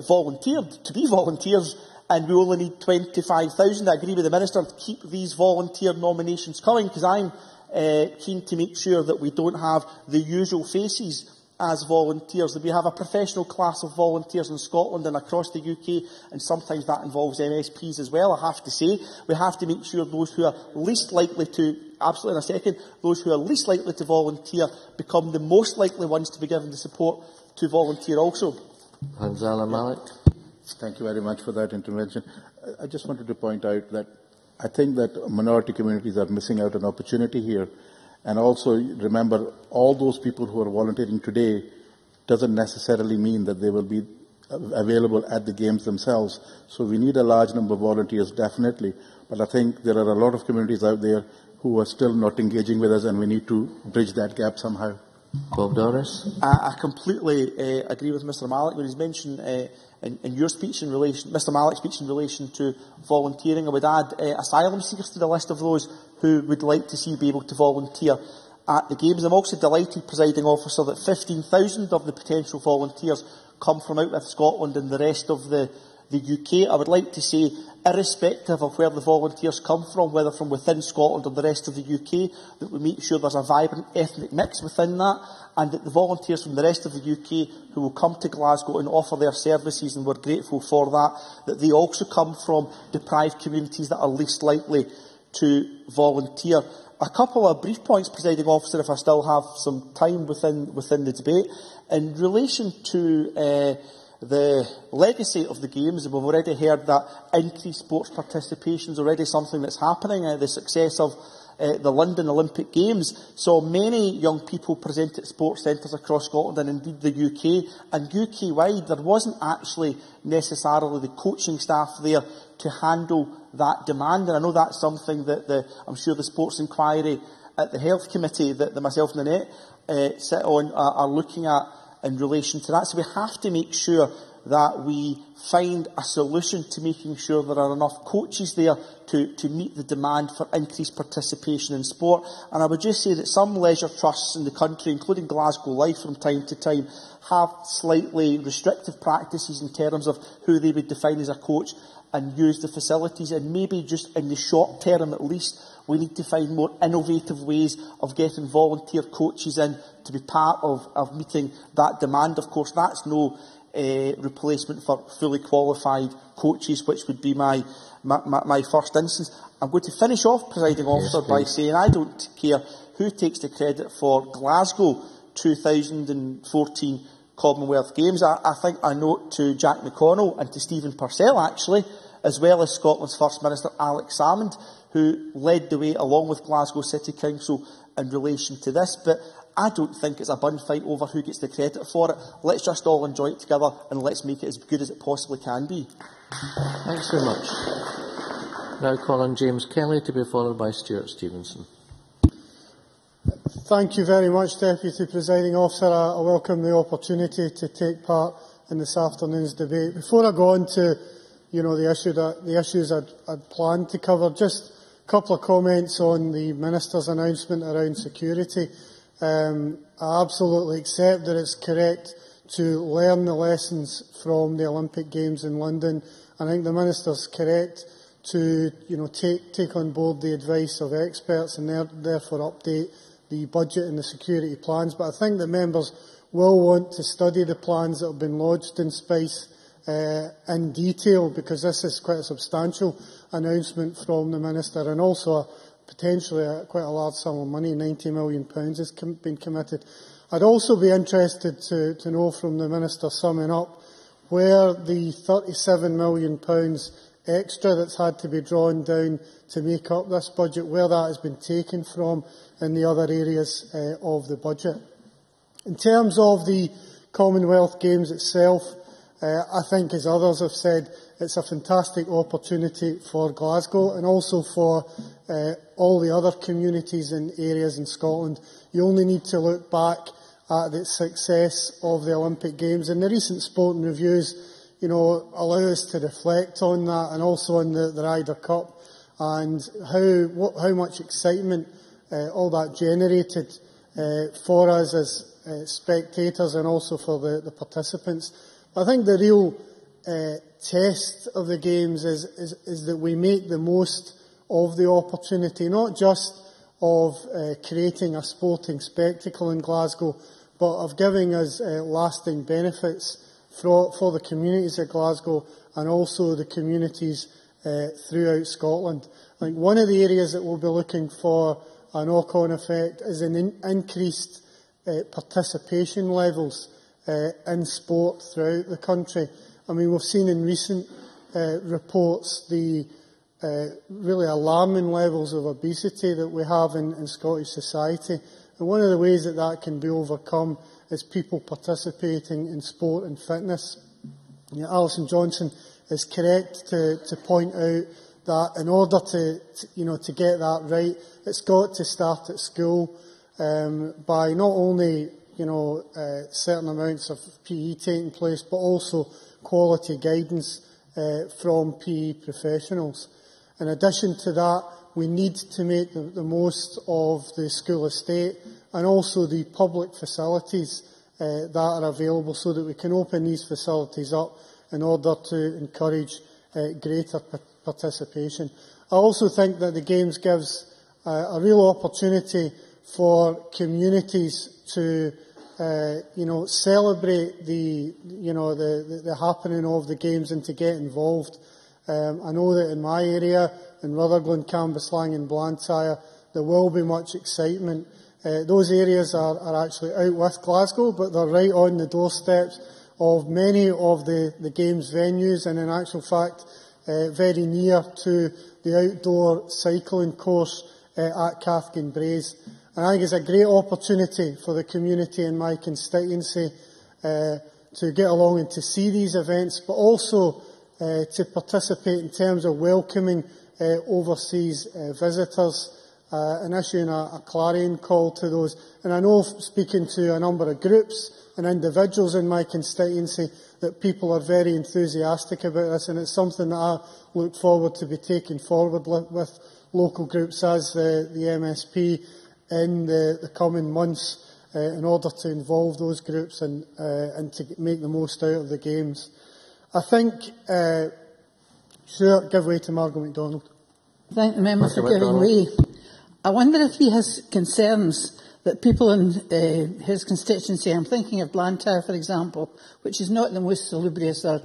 volunteered to be volunteers, and we only need 25,000. I agree with the Minister to keep these volunteer nominations coming, because I'm keen to make sure that we don't have the usual faces as volunteers. We have a professional class of volunteers in Scotland and across the UK, and sometimes that involves MSPs as well, I have to say. We have to make sure those who are least likely to, absolutely in a second, those who are least likely to volunteer become the most likely ones to be given the support to volunteer also. Hanzala Malik. Thank you very much for that intervention. I just wanted to point out that I think that minority communities are missing out on opportunity here. And also remember, all those people who are volunteering today doesn't necessarily mean that they will be available at the games themselves. So we need a large number of volunteers, definitely. But I think there are a lot of communities out there who are still not engaging with us, and we need to bridge that gap somehow. Bob Doris. I completely agree with Mr Malik when he's mentioned in your speech in relation, Mr Malik's speech in relation to volunteering. I would add asylum seekers to the list of those who would like to see be able to volunteer at the Games. I'm also delighted, Presiding Officer, that 15,000 of the potential volunteers come from out with Scotland and the rest of the UK. I would like to say, irrespective of where the volunteers come from, whether from within Scotland or the rest of the UK, that we make sure there's a vibrant ethnic mix within that, and that the volunteers from the rest of the UK who will come to Glasgow and offer their services, and we're grateful for that, that they also come from deprived communities that are least likely to volunteer. A couple of brief points, Presiding Officer, if I still have some time within the debate. In relation to the legacy of the Games, we've already heard that increased sports participation is already something that's happening. The success of the London Olympic Games saw many young people present at sports centres across Scotland and indeed the UK. And UK-wide, there wasn't actually necessarily the coaching staff there to handle that demand. And I know that's something that I'm sure the Sports Inquiry at the Health Committee that myself and Annette sit on are looking at in relation to that. So we have to make sure that we find a solution to making sure there are enough coaches there to meet the demand for increased participation in sport. And I would just say that some leisure trusts in the country, including Glasgow Life from time to time, have slightly restrictive practices in terms of who they would define as a coach and use the facilities. And maybe just in the short term at least, we need to find more innovative ways of getting volunteer coaches in to be part of meeting that demand. Of course, that's no replacement for fully qualified coaches, which would be my first instance. I'm going to finish off, Presiding Officer, by saying I don't care who takes the credit for Glasgow 2014 Commonwealth Games. I think I note to Jack McConnell and to Stephen Purcell, actually, as well as Scotland's First Minister Alex Salmond, who led the way along with Glasgow City Council in relation to this. But I don't think it's a bun fight over who gets the credit for it. Let's just all enjoy it together and let's make it as good as it possibly can be. Thanks very much. Now call on James Kelly to be followed by Stuart Stevenson. Thank you very much, Deputy Presiding Officer. I welcome the opportunity to take part in this afternoon's debate. Before I go on to the issues I'd planned to cover, just a couple of comments on the Minister's announcement around security. I absolutely accept that it's correct to learn the lessons from the Olympic Games in London. I think the Minister's correct to take on board the advice of experts and therefore update the budget and the security plans. But I think that members will want to study the plans that have been lodged in SPICE in detail, because this is quite a substantial announcement from the Minister, and also potentially quite a large sum of money, £90 million has been committed. I'd also be interested to know from the Minister, summing up, where the £37 million extra that's had to be drawn down to make up this budget, where that has been taken from in the other areas of the budget. In terms of the Commonwealth Games itself, I think, as others have said, it's a fantastic opportunity for Glasgow and also for all the other communities and areas in Scotland. You only need to look back at the success of the Olympic Games, and the recent sporting reviews, allow us to reflect on that, and also on the Ryder Cup and how much excitement all that generated for us as spectators and also for the participants. I think the real test of the Games is that we make the most of the opportunity, not just of creating a sporting spectacle in Glasgow, but of giving us lasting benefits for the communities of Glasgow and also the communities throughout Scotland. I think one of the areas that we'll be looking for a knock-on effect is an increased participation levels in sport throughout the country. I mean, we've seen in recent reports the really alarming levels of obesity that we have in Scottish society. And one of the ways that that can be overcome is people participating in sport and fitness. You know, Alison Johnson is correct to point out that in order to get that right, it's got to start at school by not only certain amounts of PE taking place, but also quality guidance from PE professionals. In addition to that, we need to make the most of the school estate and also the public facilities that are available so that we can open these facilities up in order to encourage greater participation. I also think that the Games gives a real opportunity for communities to celebrate the happening of the Games and to get involved. I know that in my area, in Rutherglen, Cambuslang and Blantyre, there will be much excitement. Those areas are actually out with Glasgow, but they're right on the doorsteps of many of the Games venues and in actual fact very near to the outdoor cycling course at Cathkin Braes. And I think it's a great opportunity for the community in my constituency to get along and to see these events, but also to participate in terms of welcoming overseas visitors and issuing a clarion call to those. And I know, speaking to a number of groups and individuals in my constituency, that people are very enthusiastic about this, and it's something that I look forward to be taking forward with local groups as the MSP in the coming months in order to involve those groups and to make the most out of the Games. I think, give way to Margaret MacDonald. Thank the member for giving way. I wonder if he has concerns that people in his constituency, I'm thinking of Blantyre, for example, which is not the most salubrious or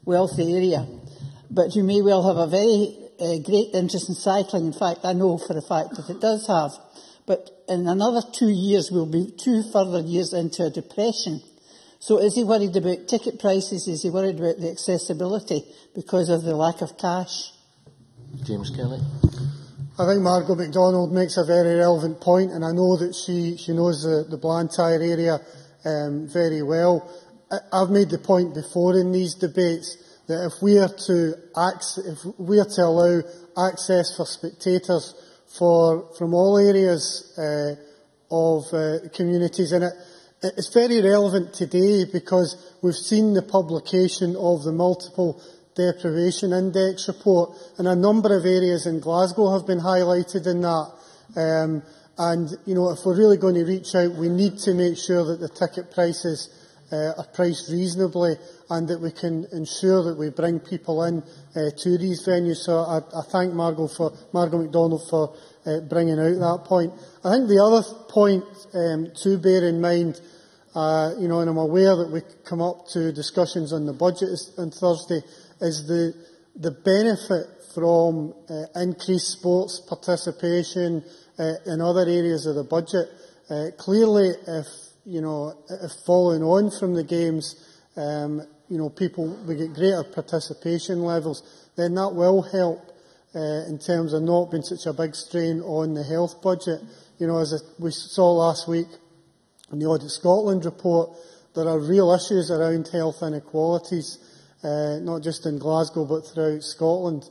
wealthy area, but you may well have a very great interest in cycling. In fact, I know for a fact that it does have. But in another 2 years, we'll be 2 further years into a depression. So is he worried about ticket prices? Is he worried about the accessibility because of the lack of cash? James Kelly. I think Margaret MacDonald makes a very relevant point, and I know that she knows the Blantyre area very well. I've made the point before in these debates that if we are to allow access for spectators from all areas of communities, and it's very relevant today because we've seen the publication of the multiple deprivation index report, and a number of areas in Glasgow have been highlighted in that. And if we're really going to reach out, we need to make sure that the ticket prices are priced reasonably and that we can ensure that we bring people in to these venues. So I thank Margaret MacDonald for bringing out that point. I think the other point to bear in mind, and I'm aware that we come up to discussions on the budget on Thursday, is the benefit from increased sports participation in other areas of the budget. Clearly, if following on from the Games, we get greater participation levels, then that will help in terms of not being such a big strain on the health budget. As we saw last week in the Audit Scotland report, there are real issues around health inequalities, not just in Glasgow but throughout Scotland.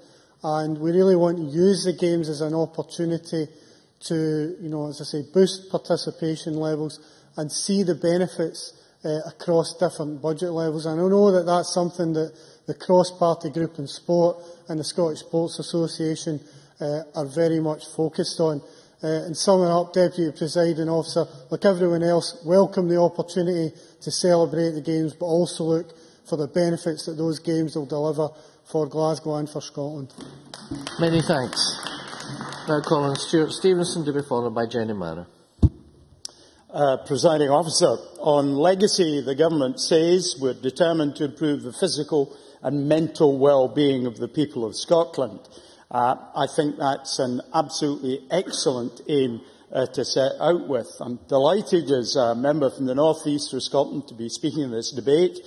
And we really want to use the Games as an opportunity to, as I say, boost participation levels and see the benefits across different budget levels. And I know that that's something that the cross-party group in sport and the Scottish Sports Association are very much focused on. And summing up, Deputy Presiding Officer, like everyone else, welcome the opportunity to celebrate the Games, but also look for the benefits that those Games will deliver for Glasgow and for Scotland. Many thanks. Now calling Stuart Stevenson to be followed by Jenny Mara. Presiding Officer, on legacy, the Government says we're determined to improve the physical and mental well-being of the people of Scotland. I think that's an absolutely excellent aim to set out with. I'm delighted as a member from the North East of Scotland to be speaking in this debate,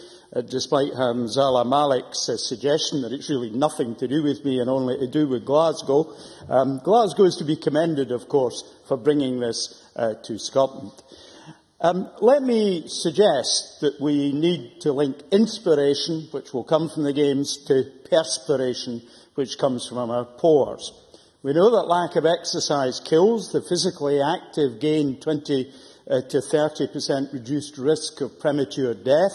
despite Hamzala Malik's suggestion that it's really nothing to do with me and only to do with Glasgow. Glasgow is to be commended, of course, for bringing this to Scotland. Let me suggest that we need to link inspiration, which will come from the Games, to perspiration, which comes from our pores. We know that lack of exercise kills. The physically active gain 20 to 30% reduced risk of premature death,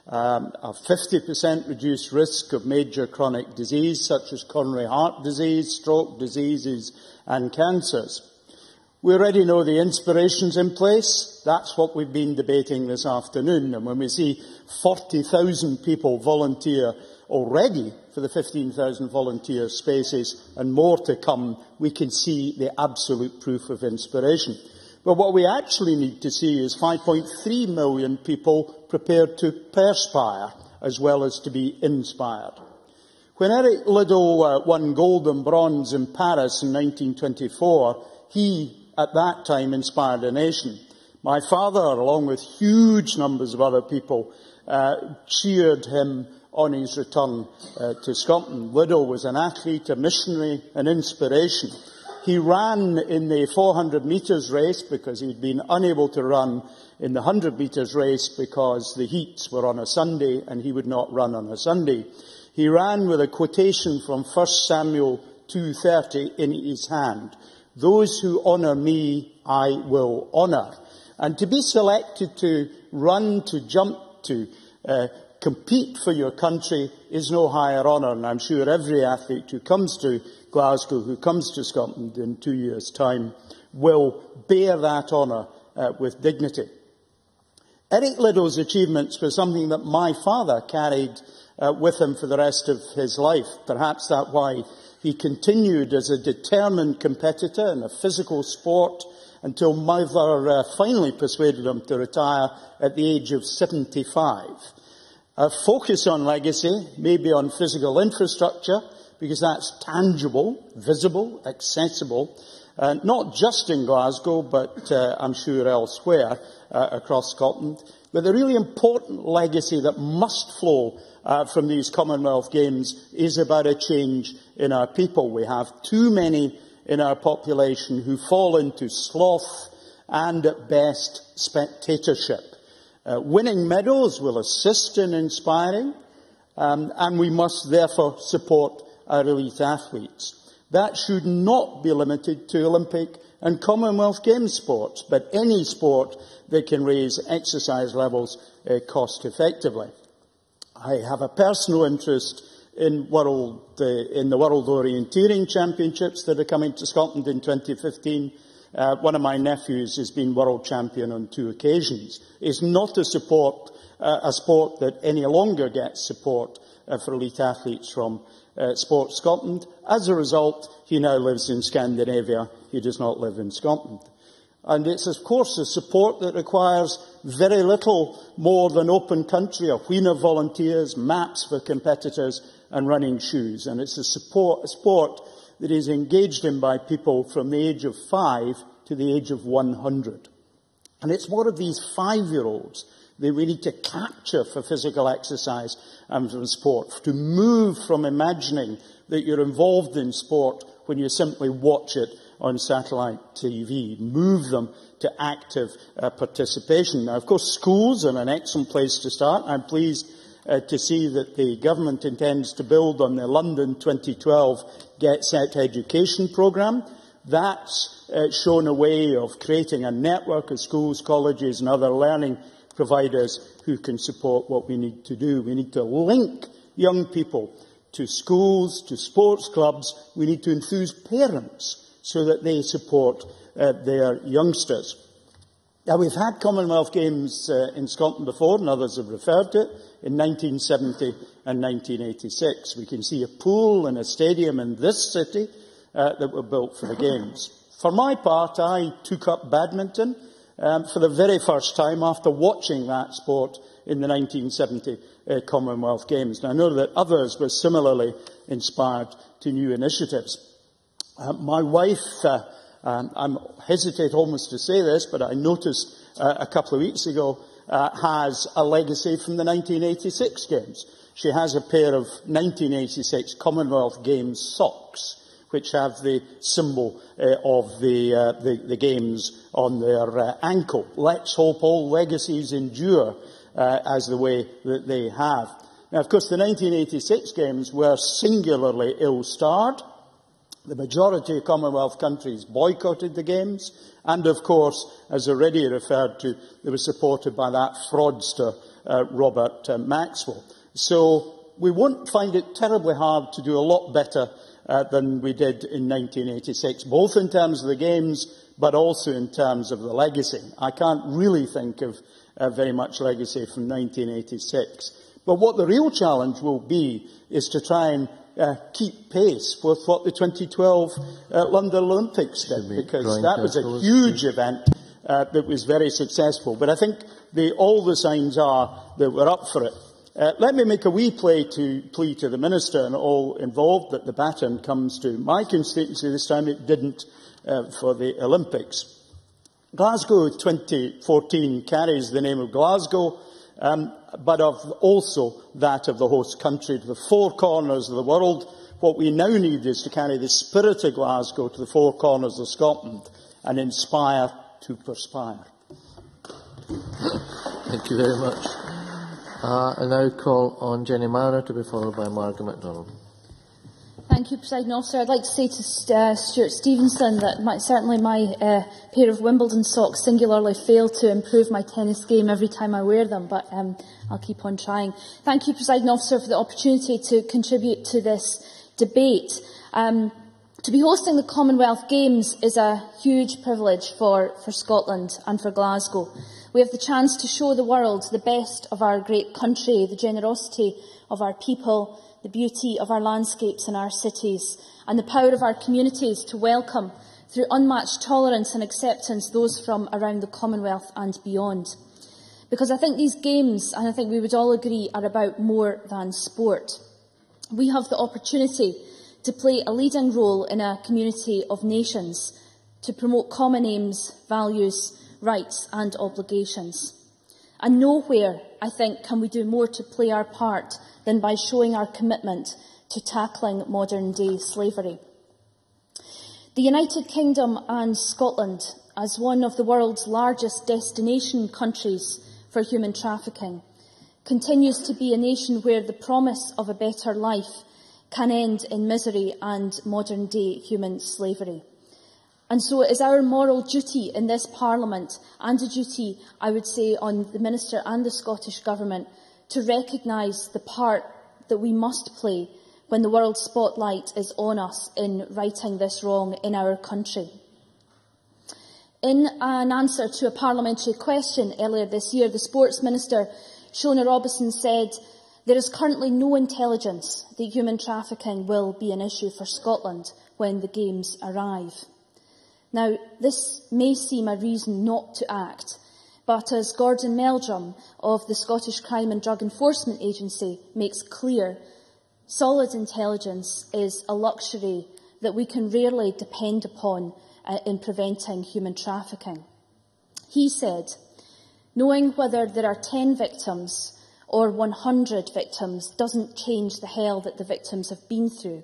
a 50% reduced risk of major chronic disease, such as coronary heart disease, stroke diseases and cancers. We already know the inspiration's in place. That's what we've been debating this afternoon. And when we see 40,000 people volunteer already for the 15,000 volunteer spaces and more to come, we can see the absolute proof of inspiration. But what we actually need to see is 5.3 million people prepared to perspire as well as to be inspired. When Eric Liddell won gold and bronze in Paris in 1924, he at that time inspired a nation. My father, along with huge numbers of other people, cheered him on his return to Scotland. Liddell was an athlete, a missionary, an inspiration. He ran in the 400 metres race because he'd been unable to run in the 100 metres race because the heats were on a Sunday and he would not run on a Sunday. He ran with a quotation from 1 Samuel 2:30 in his hand. Those who honour me, I will honour. And to be selected to run, to jump, to compete for your country is no higher honour. And I'm sure every athlete who comes to Glasgow, who comes to Scotland in 2 years' time, will bear that honour with dignity. Eric Liddell's achievements were something that my father carried with him for the rest of his life. Perhaps that's why he continued as a determined competitor in a physical sport until mother finally persuaded him to retire at the age of 75. A focus on legacy, maybe on physical infrastructure, because that's tangible, visible, accessible, not just in Glasgow, but I'm sure elsewhere across Scotland. But the really important legacy that must flow from these Commonwealth Games is about a change in our people. We have too many in our population who fall into sloth and, at best, spectatorship. Winning medals will assist in inspiring, and we must therefore support our elite athletes. That should not be limited to Olympic and Commonwealth Games sports, but any sport that can raise exercise levels cost effectively. I have a personal interest in the World Orienteering Championships that are coming to Scotland in 2015. One of my nephews has been world champion on 2 occasions. It's not a sport that any longer gets support for elite athletes from Sport Scotland. As a result, he now lives in Scandinavia. He does not live in Scotland. And it's, of course, a support that requires very little more than open country, a wheen of volunteers, maps for competitors and running shoes. And it's a sport that is engaged in by people from the age of 5 to the age of 100. And it's more of these 5-year-olds that we need to capture for physical exercise and from sport, to move from imagining that you're involved in sport when you simply watch it on satellite TV, move them to active participation. Now, of course, schools are an excellent place to start. I'm pleased to see that the government intends to build on the London 2012 Get Set Education programme. That's shown a way of creating a network of schools, colleges and other learning providers who can support what we need to do. We need to link young people to schools, to sports clubs. We need to enthuse parents so that they support their youngsters. Now, we've had Commonwealth Games in Scotland before, and others have referred to it, in 1970 and 1986. We can see a pool and a stadium in this city that were built for the Games. For my part, I took up badminton for the very first time after watching that sport in the 1970 Commonwealth Games. And I know that others were similarly inspired to new initiatives. My wife, I hesitate almost to say this, but I noticed a couple of weeks ago, has a legacy from the 1986 Games. She has a pair of 1986 Commonwealth Games socks, which have the symbol of the Games on their ankle. Let's hope all legacies endure as the way that they have. Now, of course, the 1986 Games were singularly ill-starred. The majority of Commonwealth countries boycotted the Games, and of course, as already referred to, they were supported by that fraudster, Robert Maxwell. So we won't find it terribly hard to do a lot better than we did in 1986, both in terms of the Games, but also in terms of the legacy. I can't really think of very much legacy from 1986. But what the real challenge will be is to try and keep pace with what the 2012 London Olympics did, because that was a huge event that was very successful. But I think all the signs are that we're up for it. Let me make a wee plea to the Minister and all involved that the baton comes to my constituency this time. It didn't for the Olympics. Glasgow 2014 carries the name of Glasgow, but also that of the host country to the four corners of the world. What we now need is to carry the spirit of Glasgow to the four corners of Scotland and inspire to perspire. Thank you very much. I now call on Jenny Mara to be followed by Margaret MacDonald. Thank you, Presiding Officer. I'd like to say to Stuart Stevenson that certainly my pair of Wimbledon socks singularly fail to improve my tennis game every time I wear them, but I'll keep on trying. Thank you, Presiding Officer, for the opportunity to contribute to this debate. To be hosting the Commonwealth Games is a huge privilege for Scotland and for Glasgow. We have the chance to show the world the best of our great country, the generosity of our people, the beauty of our landscapes and our cities, and the power of our communities to welcome, through unmatched tolerance and acceptance, those from around the Commonwealth and beyond. Because I think these games, and I think we would all agree, are about more than sport. We have the opportunity to play a leading role in a community of nations, to promote common aims, values, rights and obligations. And nowhere, I think, can we do more to play our part than by showing our commitment to tackling modern-day slavery. The United Kingdom and Scotland, as one of the world's largest destination countries for human trafficking, continues to be a nation where the promise of a better life can end in misery and modern-day human slavery. And so it is our moral duty in this Parliament, and a duty, I would say, on the Minister and the Scottish Government, to recognise the part that we must play when the world spotlight is on us in righting this wrong in our country. In an answer to a parliamentary question earlier this year, the Sports Minister, Shona Robison, said, "There is currently no intelligence that human trafficking will be an issue for Scotland when the Games arrive." Now, this may seem a reason not to act, but as Gordon Meldrum of the Scottish Crime and Drug Enforcement Agency makes clear, solid intelligence is a luxury that we can rarely depend upon in preventing human trafficking. He said, "Knowing whether there are 10 victims or 100 victims doesn't change the hell that the victims have been through.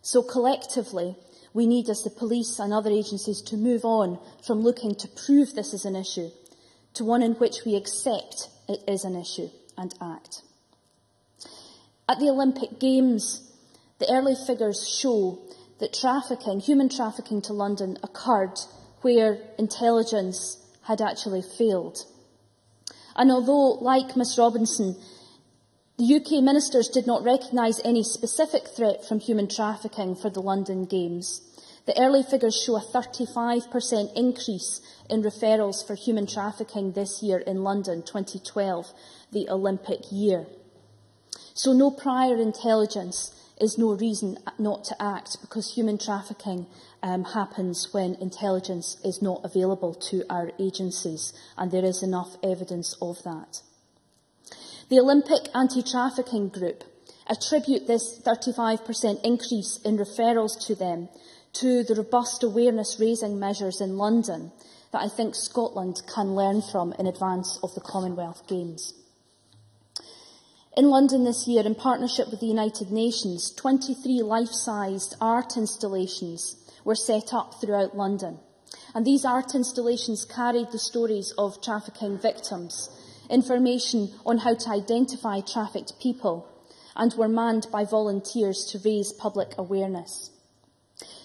So collectively, we need, as the police and other agencies, to move on from looking to prove this is an issue to one in which we accept it is an issue and act." At the Olympic Games, the early figures show that human trafficking to London occurred where intelligence had actually failed. And although, like Ms Robinson, the UK ministers did not recognise any specific threat from human trafficking for the London Games, the early figures show a 35% increase in referrals for human trafficking this year in London, 2012, the Olympic year. So no prior intelligence is no reason not to act, because human trafficking happens when intelligence is not available to our agencies, and there is enough evidence of that. The Olympic Anti-Trafficking Group attribute this 35% increase in referrals to them to the robust awareness-raising measures in London that I think Scotland can learn from in advance of the Commonwealth Games. In London this year, in partnership with the United Nations, 23 life-sized art installations were set up throughout London. And these art installations carried the stories of trafficking victims, information on how to identify trafficked people, and were manned by volunteers to raise public awareness.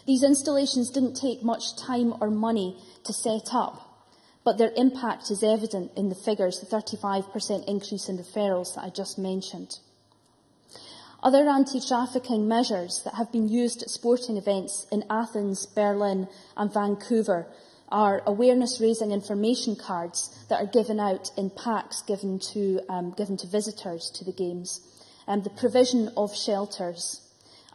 These installations didn't take much time or money to set up, but their impact is evident in the figures, the 35% increase in referrals that I just mentioned. Other anti-trafficking measures that have been used at sporting events in Athens, Berlin and Vancouver are awareness-raising information cards that are given out in packs given to visitors to the Games, and the provision of shelters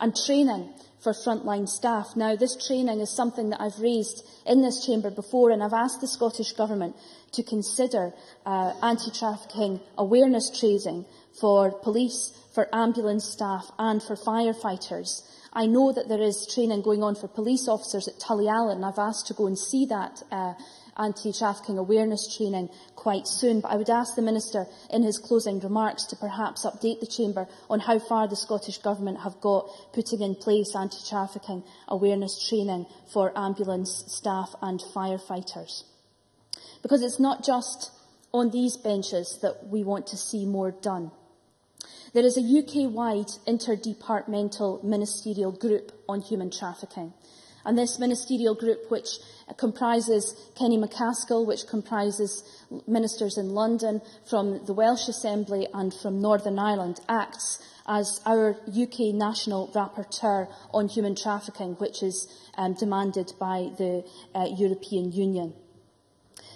and training for frontline staff. Now, this training is something that I've raised in this chamber before, and I've asked the Scottish Government to consider anti-trafficking awareness training for police, for ambulance staff and for firefighters. I know that there is training going on for police officers at Tullyallen, and I've asked to go and see that anti-trafficking awareness training quite soon, but I would ask the Minister in his closing remarks to perhaps update the Chamber on how far the Scottish Government have got putting in place anti-trafficking awareness training for ambulance staff and firefighters. Because it's not just on these benches that we want to see more done. There is a UK-wide interdepartmental ministerial group on human trafficking. And this ministerial group, which comprises Kenny MacAskill, which comprises ministers in London, from the Welsh Assembly and from Northern Ireland, acts as our UK national rapporteur on human trafficking, which is demanded by the European Union.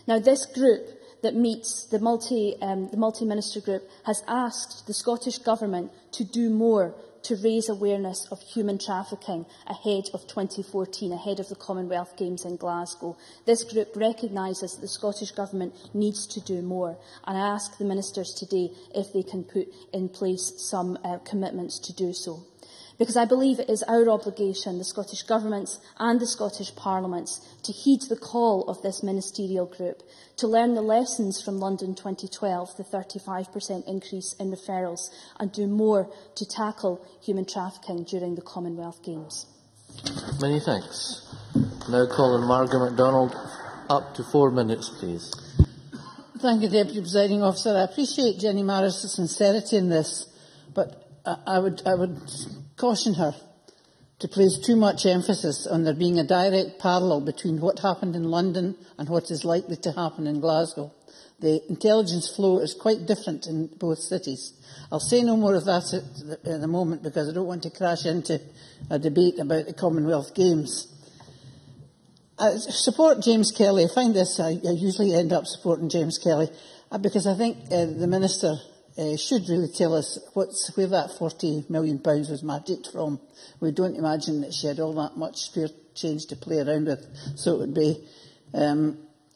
Now, this group that meets, the multi-minister group, has asked the Scottish Government to do more to raise awareness of human trafficking ahead of 2014, ahead of the Commonwealth Games in Glasgow. This group recognises that the Scottish Government needs to do more, and I ask the ministers today if they can put in place some commitments to do so. Because I believe it is our obligation, the Scottish Government's and the Scottish Parliament's, to heed the call of this ministerial group, to learn the lessons from London 2012, the 35% increase in referrals, and do more to tackle human trafficking during the Commonwealth Games. Many thanks. Now call on Margaret MacDonald. Up to 4 minutes, please. Thank you, Deputy Presiding Officer. I appreciate Jenny Marris' sincerity in this, but I would caution her to place too much emphasis on there being a direct parallel between what happened in London and what is likely to happen in Glasgow. The intelligence flow is quite different in both cities. I'll say no more of that at the moment because I don't want to crash into a debate about the Commonwealth Games. I support James Kelly. I find this, I usually end up supporting James Kelly because I think the Minister should really tell us where that £40 million was magicked from. We don't imagine that she had all that much spare change to play around with, so it would be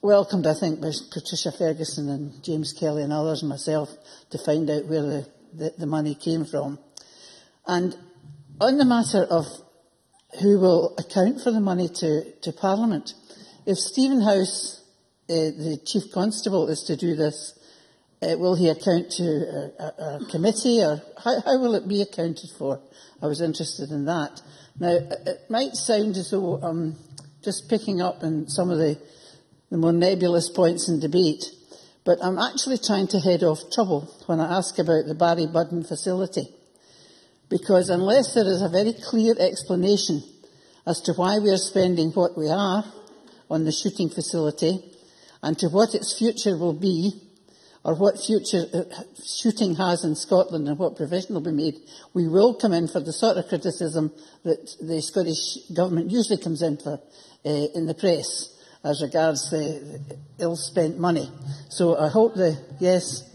welcomed, I think, by Patricia Ferguson and James Kelly and others and myself to find out where the money came from. And on the matter of who will account for the money to Parliament, if Stephen House, the Chief Constable, is to do this, will he account to a committee, or how will it be accounted for? I was interested in that. Now, it might sound as though I'm just picking up on some of the more nebulous points in debate, but I'm actually trying to head off trouble when I ask about the Barry Budden facility. Because unless there is a very clear explanation as to why we are spending what we are on the shooting facility and to what its future will be, or what future shooting has in Scotland and what provision will be made, we will come in for the sort of criticism that the Scottish Government usually comes in for in the press as regards the ill-spent money. So I hope yes.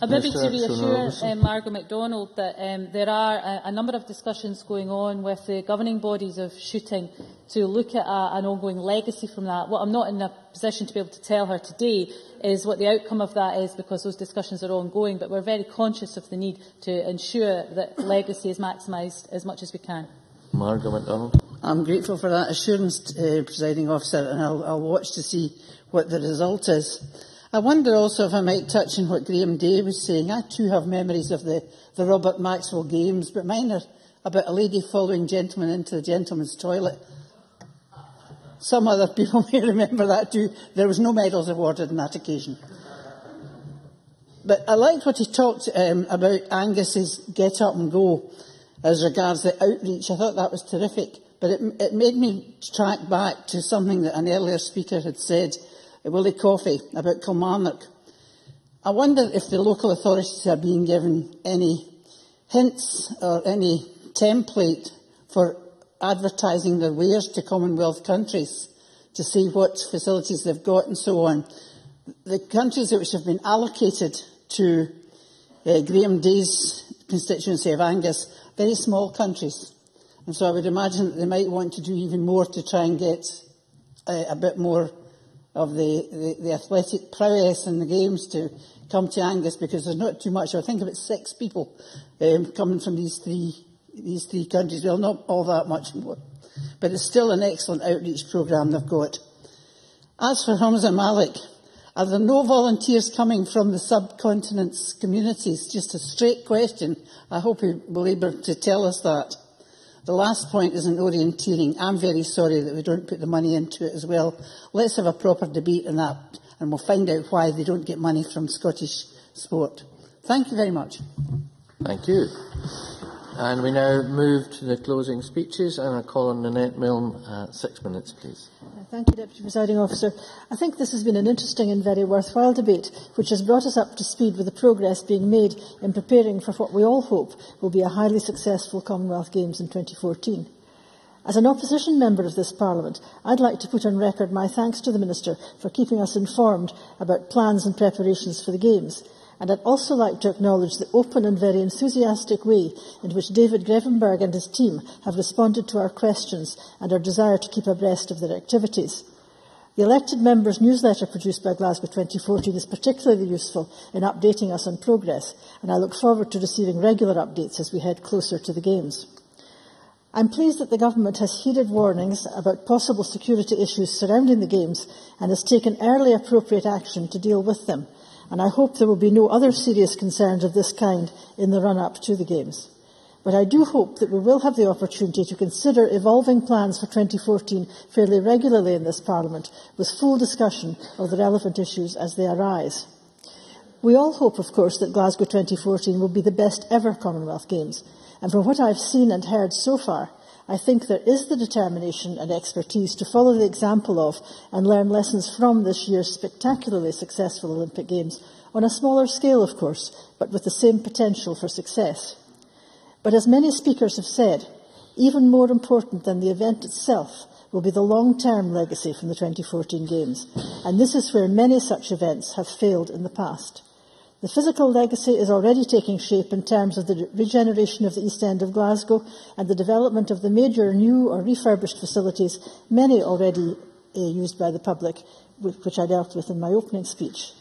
Maybe to reassure Margaret MacDonald that there are a number of discussions going on with the governing bodies of shooting to look at an ongoing legacy from that. What I'm not in a position to be able to tell her today is what the outcome of that is, because those discussions are ongoing, but we're very conscious of the need to ensure that legacy is maximised as much as we can. Margaret MacDonald. I'm grateful for that assurance, Presiding Officer, and I'll watch to see what the result is. I wonder also if I might touch on what Graham Day was saying. I too have memories of the Robert Maxwell Games, but mine are about a lady following gentlemen into the gentleman's toilet. Some other people may remember that too. There was no medals awarded on that occasion. But I liked what he talked about Angus's get up and go as regards the outreach. I thought that was terrific. But it made me track back to something that an earlier speaker had said, Willie Coffey, about Kilmarnock. I wonder if the local authorities are being given any hints or any template for advertising their wares to Commonwealth countries to see what facilities they've got and so on. The countries which have been allocated to Graham Day's constituency of Angus, very small countries. And so I would imagine that they might want to do even more to try and get a bit more of the athletic prowess in the games to come to Angus, because there's not too much. I think about 6 people coming from these three countries. Well, not all that much more. But it's still an excellent outreach programme they've got. As for Hamza Malik, are there no volunteers coming from the subcontinent's communities? Just a straight question. I hope he will be able to tell us that. The last point is an orienteering. I'm very sorry that we don't put the money into it as well. Let's have a proper debate on that, and we'll find out why they don't get money from Scottish sport. Thank you very much. Thank you. And we now move to the closing speeches, and I call on Nanette Milne. 6 minutes, please. Thank you, Deputy Presiding Officer. I think this has been an interesting and very worthwhile debate, which has brought us up to speed with the progress being made in preparing for what we all hope will be a highly successful Commonwealth Games in 2014. As an opposition member of this Parliament, I'd like to put on record my thanks to the Minister for keeping us informed about plans and preparations for the Games. And I'd also like to acknowledge the open and very enthusiastic way in which David Grevenberg and his team have responded to our questions and our desire to keep abreast of their activities. The elected members' newsletter produced by Glasgow 2014 is particularly useful in updating us on progress, and I look forward to receiving regular updates as we head closer to the Games. I'm pleased that the Government has heeded warnings about possible security issues surrounding the Games and has taken early appropriate action to deal with them. And I hope there will be no other serious concerns of this kind in the run-up to the Games. But I do hope that we will have the opportunity to consider evolving plans for 2014 fairly regularly in this Parliament, with full discussion of the relevant issues as they arise. We all hope, of course, that Glasgow 2014 will be the best ever Commonwealth Games. And from what I've seen and heard so far, I think there is the determination and expertise to follow the example of and learn lessons from this year's spectacularly successful Olympic Games, on a smaller scale, of course, but with the same potential for success. But as many speakers have said, even more important than the event itself will be the long-term legacy from the 2014 Games, and this is where many such events have failed in the past. The physical legacy is already taking shape in terms of the regeneration of the East End of Glasgow and the development of the major new or refurbished facilities, many already used by the public, which I dealt with in my opening speech.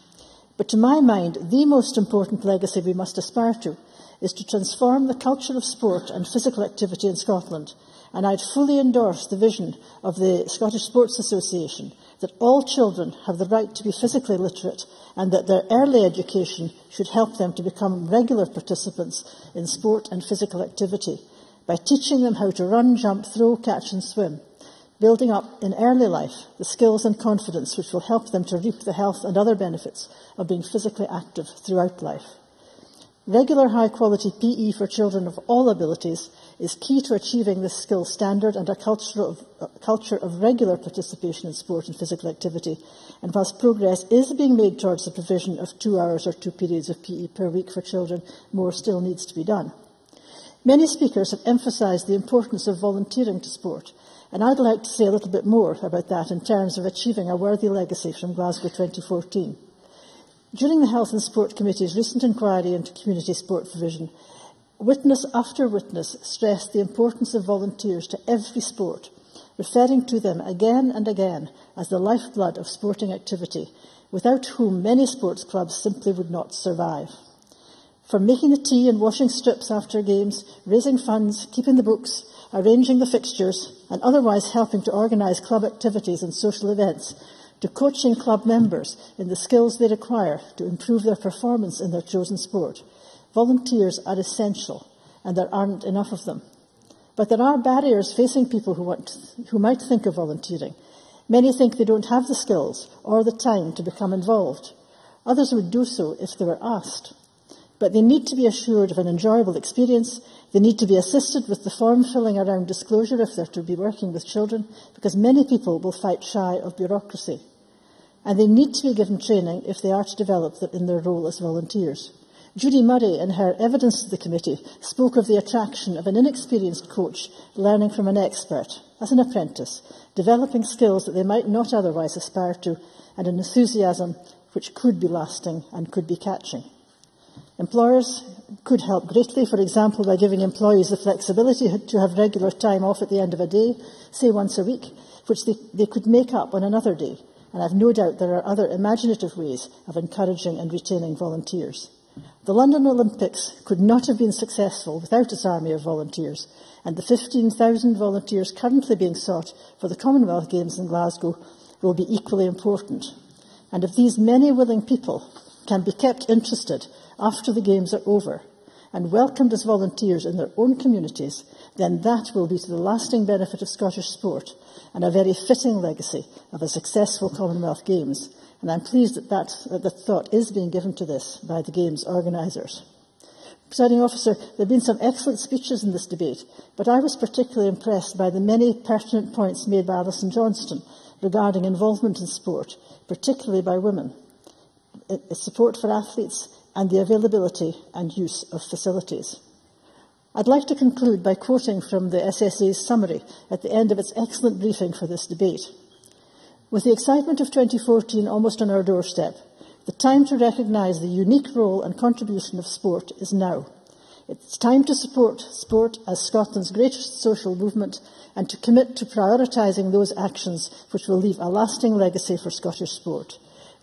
But to my mind, the most important legacy we must aspire to is to transform the culture of sport and physical activity in Scotland, and I'd fully endorse the vision of the Scottish Sports Association that all children have the right to be physically literate and that their early education should help them to become regular participants in sport and physical activity by teaching them how to run, jump, throw, catch and swim, building up in early life the skills and confidence which will help them to reap the health and other benefits of being physically active throughout life. Regular high-quality PE for children of all abilities is key to achieving this skill standard and a culture of regular participation in sport and physical activity. And whilst progress is being made towards the provision of 2 hours or 2 periods of PE per week for children, more still needs to be done. Many speakers have emphasised the importance of volunteering to sport, and I'd like to say a little bit more about that in terms of achieving a worthy legacy from Glasgow 2014. During the Health and Sport Committee's recent inquiry into community sport provision, witness after witness stressed the importance of volunteers to every sport, referring to them again and again as the lifeblood of sporting activity, without whom many sports clubs simply would not survive. From making the tea and washing strips after games, raising funds, keeping the books, arranging the fixtures, and otherwise helping to organise club activities and social events, to coaching club members in the skills they require to improve their performance in their chosen sport. Volunteers are essential, and there aren't enough of them. But there are barriers facing people who might think of volunteering. Many think they don't have the skills or the time to become involved. Others would do so if they were asked. But they need to be assured of an enjoyable experience. They need to be assisted with the form filling around disclosure if they're to be working with children, because many people will fight shy of bureaucracy. And they need to be given training if they are to develop in their role as volunteers. Judy Murray, in her evidence to the committee, spoke of the attraction of an inexperienced coach learning from an expert, as an apprentice, developing skills that they might not otherwise aspire to, and an enthusiasm which could be lasting and could be catching. Employers could help greatly, for example, by giving employees the flexibility to have regular time off at the end of a day, say once a week, which they could make up on another day. And I have no doubt there are other imaginative ways of encouraging and retaining volunteers. The London Olympics could not have been successful without its army of volunteers, and the 15,000 volunteers currently being sought for the Commonwealth Games in Glasgow will be equally important. And if these many willing people can be kept interested after the Games are over and welcomed as volunteers in their own communities, then that will be to the lasting benefit of Scottish sport and a very fitting legacy of a successful Commonwealth Games. And I'm pleased that thought is being given to this by the Games organisers. Presiding Officer, there have been some excellent speeches in this debate, but I was particularly impressed by the many pertinent points made by Alison Johnston regarding involvement in sport, particularly by women, support for athletes, and the availability and use of facilities. I'd like to conclude by quoting from the SSA's summary at the end of its excellent briefing for this debate. With the excitement of 2014 almost on our doorstep, the time to recognise the unique role and contribution of sport is now. It's time to support sport as Scotland's greatest social movement and to commit to prioritising those actions which will leave a lasting legacy for Scottish sport.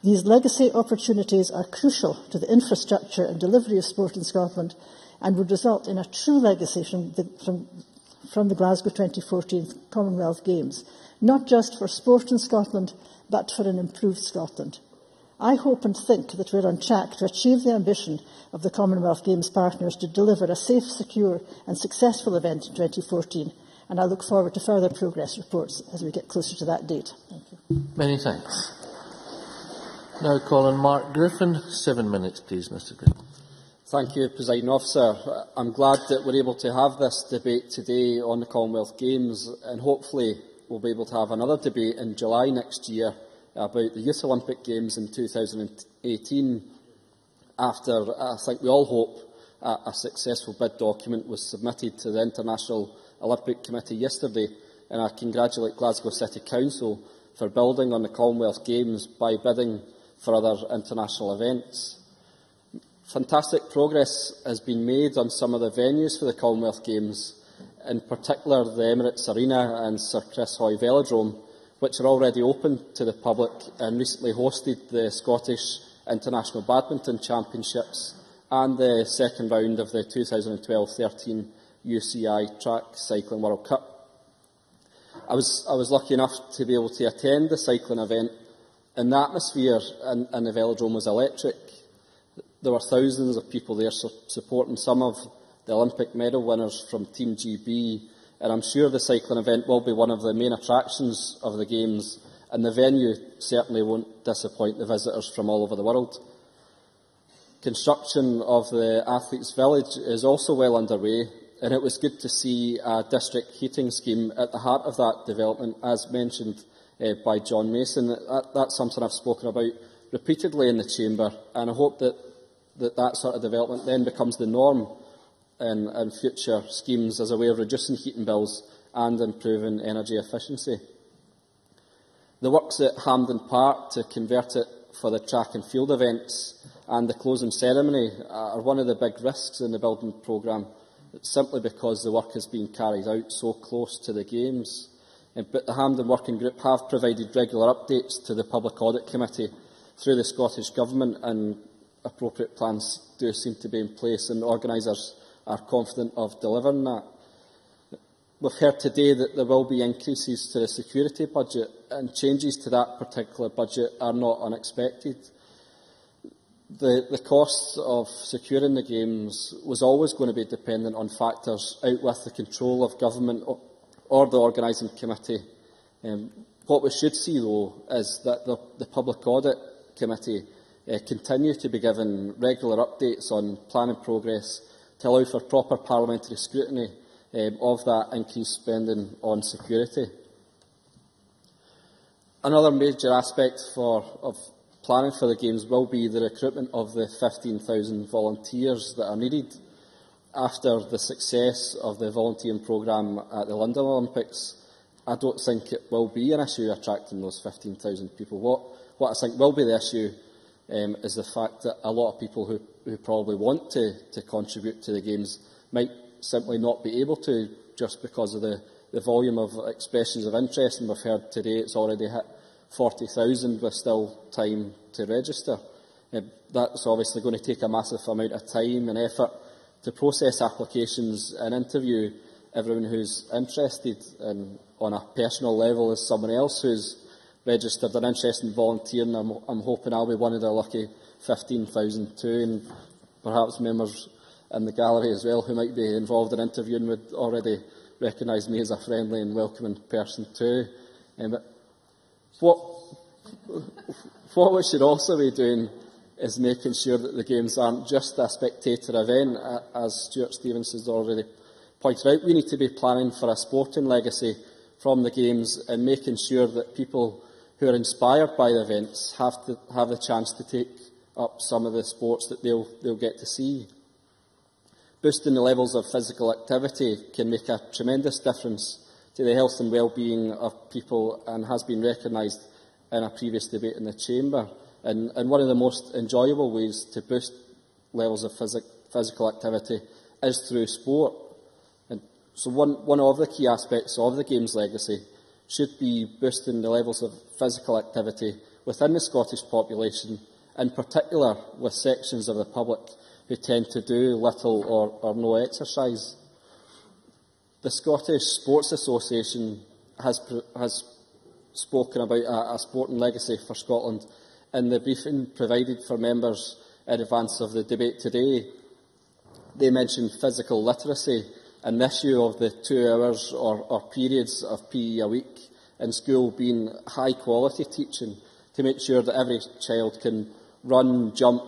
These legacy opportunities are crucial to the infrastructure and delivery of sport in Scotland and would result in a true legacy from the Glasgow 2014 Commonwealth Games, not just for sport in Scotland, but for an improved Scotland. I hope and think that we're on track to achieve the ambition of the Commonwealth Games partners to deliver a safe, secure and successful event in 2014, and I look forward to further progress reports as we get closer to that date. Thank you. Many thanks. Now call on Mark Griffin. 7 minutes, please, Mr. Griffin. Thank you, Presiding Officer. I'm glad that we're able to have this debate today on the Commonwealth Games, and hopefully we'll be able to have another debate in July next year about the Youth Olympic Games in 2018 after, I think we all hope, a successful bid document was submitted to the International Olympic Committee yesterday, and I congratulate Glasgow City Council for building on the Commonwealth Games by bidding for other international events. Fantastic progress has been made on some of the venues for the Commonwealth Games, in particular the Emirates Arena and Sir Chris Hoy Velodrome, which are already open to the public and recently hosted the Scottish International Badminton Championships and the second round of the 2012-13 UCI Track Cycling World Cup. I was lucky enough to be able to attend the cycling event, and the atmosphere in the velodrome was electric. There were thousands of people there supporting some of the Olympic medal winners from Team GB, and I'm sure the cycling event will be one of the main attractions of the Games, and the venue certainly won't disappoint the visitors from all over the world. Construction of the Athletes' Village is also well underway, and it was good to see a district heating scheme at the heart of that development, as mentioned by John Mason. That's something I've spoken about repeatedly in the Chamber, and I hope that sort of development then becomes the norm in future schemes as a way of reducing heating bills and improving energy efficiency. The works at Hampden Park to convert it for the track and field events and the closing ceremony are one of the big risks in the building programme, simply because the work is being carried out so close to the Games. But the Hampden Working Group have provided regular updates to the Public Audit Committee through the Scottish Government, and appropriate plans do seem to be in place, and organisers are confident of delivering that. We've heard today that there will be increases to the security budget, and changes to that particular budget are not unexpected. The costs of securing the Games was always going to be dependent on factors out with the control of government or the organising committee. What we should see, though, is that the Public Audit Committee continue to be given regular updates on planning progress to allow for proper parliamentary scrutiny of that increased spending on security. Another major aspect of planning for the Games will be the recruitment of the 15,000 volunteers that are needed. After the success of the volunteering programme at the London Olympics, I don't think it will be an issue attracting those 15,000 people. What I think will be the issue is the fact that a lot of people who probably want to contribute to the Games might simply not be able to, just because of the volume of expressions of interest. And we've heard today it's already hit 40,000 with still time to register. That's obviously going to take a massive amount of time and effort to process applications and interview everyone who's interested, and on a personal level, as someone else who's registered an interest in volunteering, I'm hoping I'll be one of the lucky 15,000 too, and perhaps members in the gallery as well who might be involved in interviewing would already recognise me as a friendly and welcoming person too. But what we should also be doing is making sure that the Games aren't just a spectator event, as Stuart Stevens has already pointed out. We need to be planning for a sporting legacy from the Games and making sure that people who are inspired by the events have the chance to take up some of the sports that they'll get to see. Boosting the levels of physical activity can make a tremendous difference to the health and well-being of people, and has been recognised in a previous debate in the Chamber. And one of the most enjoyable ways to boost levels of physical activity is through sport. And so one of the key aspects of the Games legacy should be boosting the levels of physical activity within the Scottish population, in particular with sections of the public who tend to do little or no exercise. The Scottish Sports Association has spoken about a sporting legacy for Scotland in the briefing provided for members in advance of the debate today. They mentioned physical literacy and the issue of the 2 hours or periods of PE a week in school being high-quality teaching to make sure that every child can run, jump,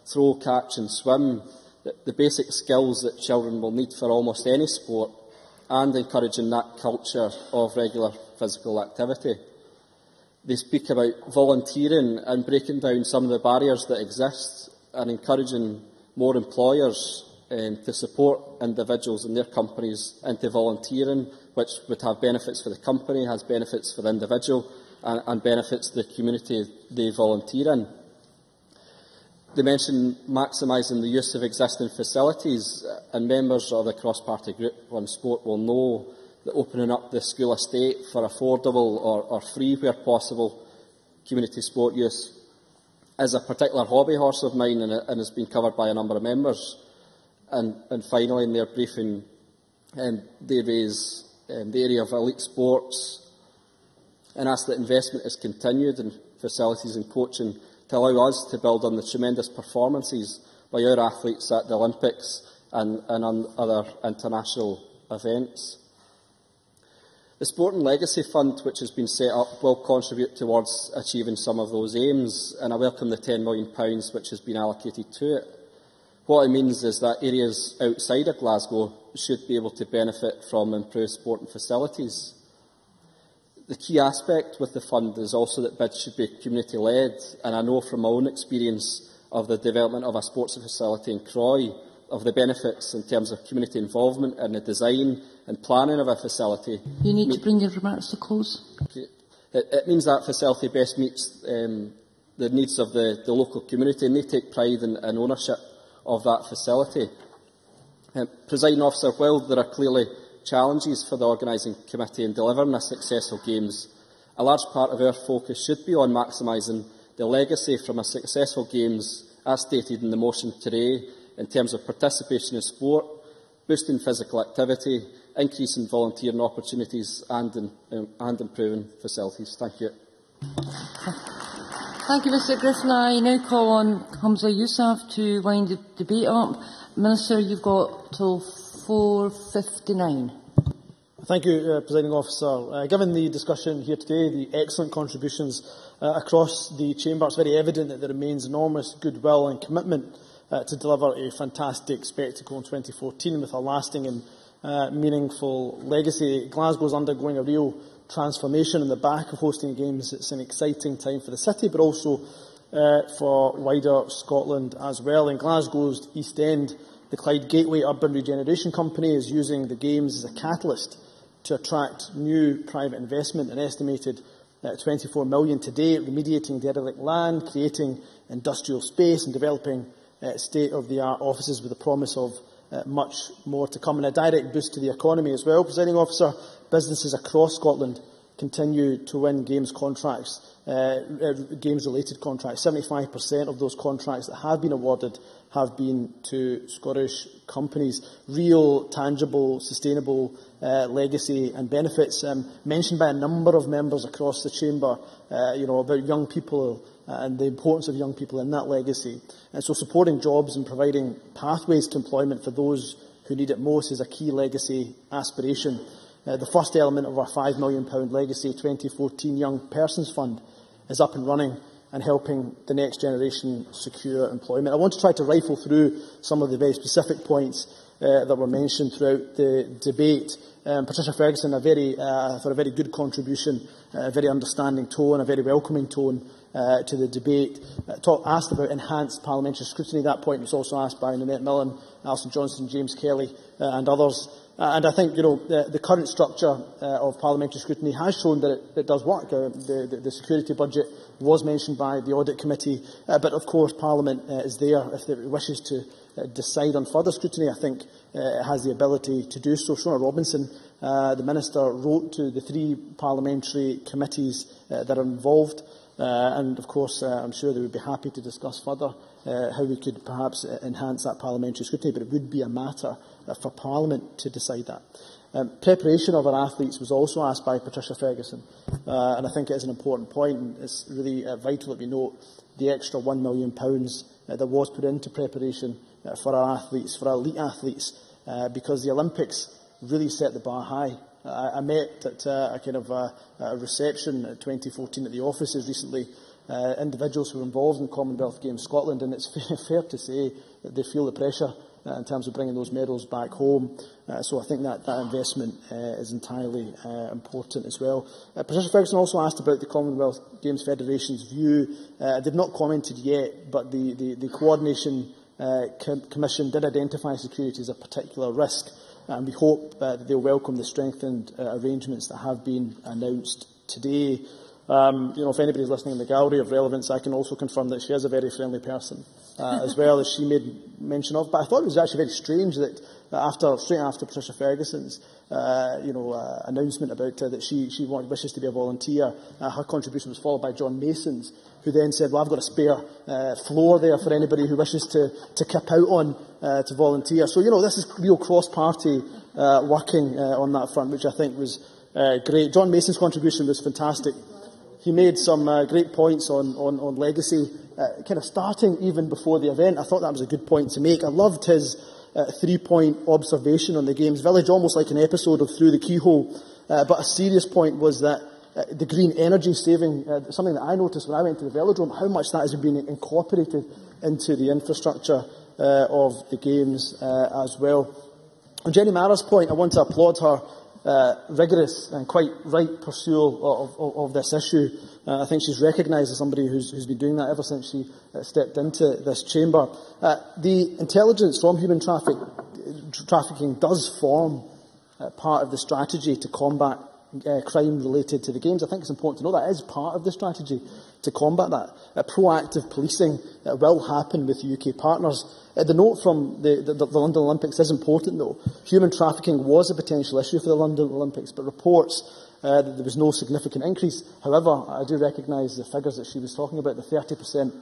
throw, catch and swim, the basic skills that children will need for almost any sport, and encouraging that culture of regular physical activity. They speak about volunteering and breaking down some of the barriers that exist, and encouraging more employers to support individuals and their companies into volunteering, which would have benefits for the company, has benefits for the individual, and benefits the community they volunteer in. They mention maximising the use of existing facilities, and members of the cross-party group on sport will know that opening up the school estate for affordable or free, where possible, community sport use is a particular hobby horse of mine, and has been covered by a number of members. And finally, in their briefing, they raise the area of elite sports and ask that investment is continued in facilities and coaching to allow us to build on the tremendous performances by our athletes at the Olympics and on other international events. The Sport and Legacy Fund, which has been set up, will contribute towards achieving some of those aims, and I welcome the £10 million which has been allocated to it. What it means is that areas outside of Glasgow should be able to benefit from improved sporting facilities. The key aspect with the fund is also that bids should be community-led, and I know from my own experience of the development of a sports facility in Croy of the benefits in terms of community involvement in the design and planning of a facility. You need to bring your remarks to close. It means that facility best meets the needs of the local community, and they take pride in ownership of that facility. Presiding Officer, while there are clearly challenges for the organising committee in delivering a successful Games, a large part of our focus should be on maximising the legacy from a successful Games, as stated in the motion today, in terms of participation in sport, boosting physical activity, increasing volunteering opportunities and improving facilities. Thank you. Thank you, Mr Griffin. I now call on Hamza Yousaf to wind the debate up. Minister, you've got till 4:59. Thank you, Presiding Officer. Given the discussion here today, the excellent contributions across the Chamber, it's very evident that there remains enormous goodwill and commitment to deliver a fantastic spectacle in 2014 with a lasting and meaningful legacy. Glasgow is undergoing a real transformation in the back of hosting Games. It's an exciting time for the city, but also for wider Scotland as well. In Glasgow's East End, the Clyde Gateway Urban Regeneration Company is using the Games as a catalyst to attract new private investment, an estimated 24 million today, remediating derelict land, creating industrial space and developing state-of-the-art offices with the promise of much more to come, and a direct boost to the economy as well. Presiding Officer, businesses across Scotland continue to win Games contracts, Games-related contracts. 75% of those contracts that have been awarded have been to Scottish companies. Real, tangible, sustainable legacy and benefits mentioned by a number of members across the Chamber, about young people and the importance of young people in that legacy. And so supporting jobs and providing pathways to employment for those who need it most is a key legacy aspiration. The first element of our £5 million Legacy 2014 Young Persons Fund is up and running and helping the next generation secure employment. I want to try to rifle through some of the very specific points that were mentioned throughout the debate. Patricia Ferguson, I thought a very good contribution, a very understanding tone, a very welcoming tone to the debate. Asked about enhanced parliamentary scrutiny. That point was also asked by Nanette Millen, Alison Johnson, James Kelly and others. And I think the current structure of parliamentary scrutiny has shown that it does work. The security budget was mentioned by the Audit Committee, but of course Parliament is there if it wishes to decide on further scrutiny. I think it has the ability to do so. Shona Robinson, the Minister, wrote to the 3 parliamentary committees that are involved, and of course I'm sure they would be happy to discuss further how we could perhaps enhance that parliamentary scrutiny, but it would be a matter for Parliament to decide that. Preparation of our athletes was also asked by Patricia Ferguson, and I think it is an important point, and it's really vital that we note the extra £1 million that was put into preparation for our athletes, for our elite athletes, because the Olympics really set the bar high. I met at a reception at 2014 at the offices recently, individuals who were involved in Commonwealth-Games Scotland, and it's fair to say that they feel the pressure in terms of bringing those medals back home. So I think that investment is entirely important as well. Patricia Ferguson also asked about the Commonwealth Games Federation's view. They've not commented yet, but the Coordination Commission did identify security as a particular risk, and we hope that they'll welcome the strengthened arrangements that have been announced today. If anybody's listening in the gallery of relevance, I can also confirm that she is a very friendly person, as well, as she made mention of. But I thought it was actually very strange that straight after Patricia Ferguson's announcement about that she wishes to be a volunteer, her contribution was followed by John Mason's, who then said, well, I've got a spare floor there for anybody who wishes to kip out on to volunteer. So, this is real cross-party working on that front, which I think was great. John Mason's contribution was fantastic. He made some great points on legacy, kind of starting even before the event. I thought that was a good point to make. I loved his 3-point observation on the Games Village, almost like an episode of Through the Keyhole. But a serious point was that the green energy saving, something that I noticed when I went to the velodrome, how much that has been incorporated into the infrastructure of the Games as well. On Jenny Mara's point, I want to applaud her rigorous and quite right pursuit of this issue. I think she's recognised as somebody who's been doing that ever since she stepped into this chamber. The intelligence from human trafficking does form part of the strategy to combat crime related to the Games. I think it's important to know that is part of the strategy to combat that. Proactive policing will happen with UK partners. The note from the London Olympics is important, though. Human trafficking was a potential issue for the London Olympics, but reports that there was no significant increase. However, I do recognise the figures that she was talking about, the 30%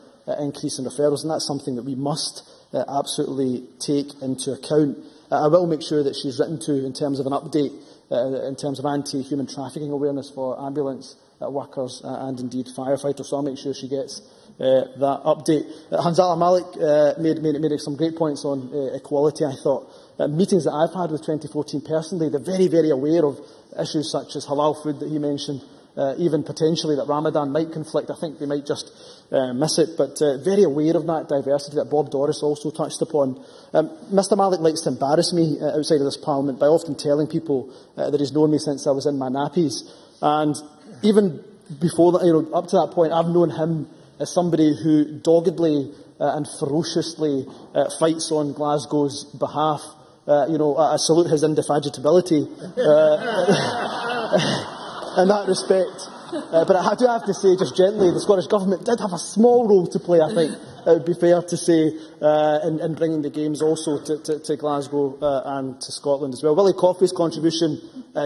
increase in referrals, and that's something that we must absolutely take into account. I will make sure that she's written to in terms of an update, in terms of anti-human trafficking awareness for ambulance workers and indeed firefighters, so I'll make sure she gets that update. Hanzala Malik made some great points on equality, I thought. Meetings that I've had with 2014 personally, they're very, very aware of issues such as halal food that he mentioned, even potentially that Ramadan might conflict. I think they might just miss it, but very aware of that diversity that Bob Doris also touched upon. Mr Malik likes to embarrass me outside of this Parliament by often telling people that he's known me since I was in my nappies. And even before that, up to that point, I've known him as somebody who doggedly and ferociously fights on Glasgow's behalf. I salute his indefatigability in that respect. But I do have to say, just gently, the Scottish Government did have a small role to play, I think, it would be fair to say, in bringing the Games also to Glasgow and to Scotland as well. Willie Coffey's contribution,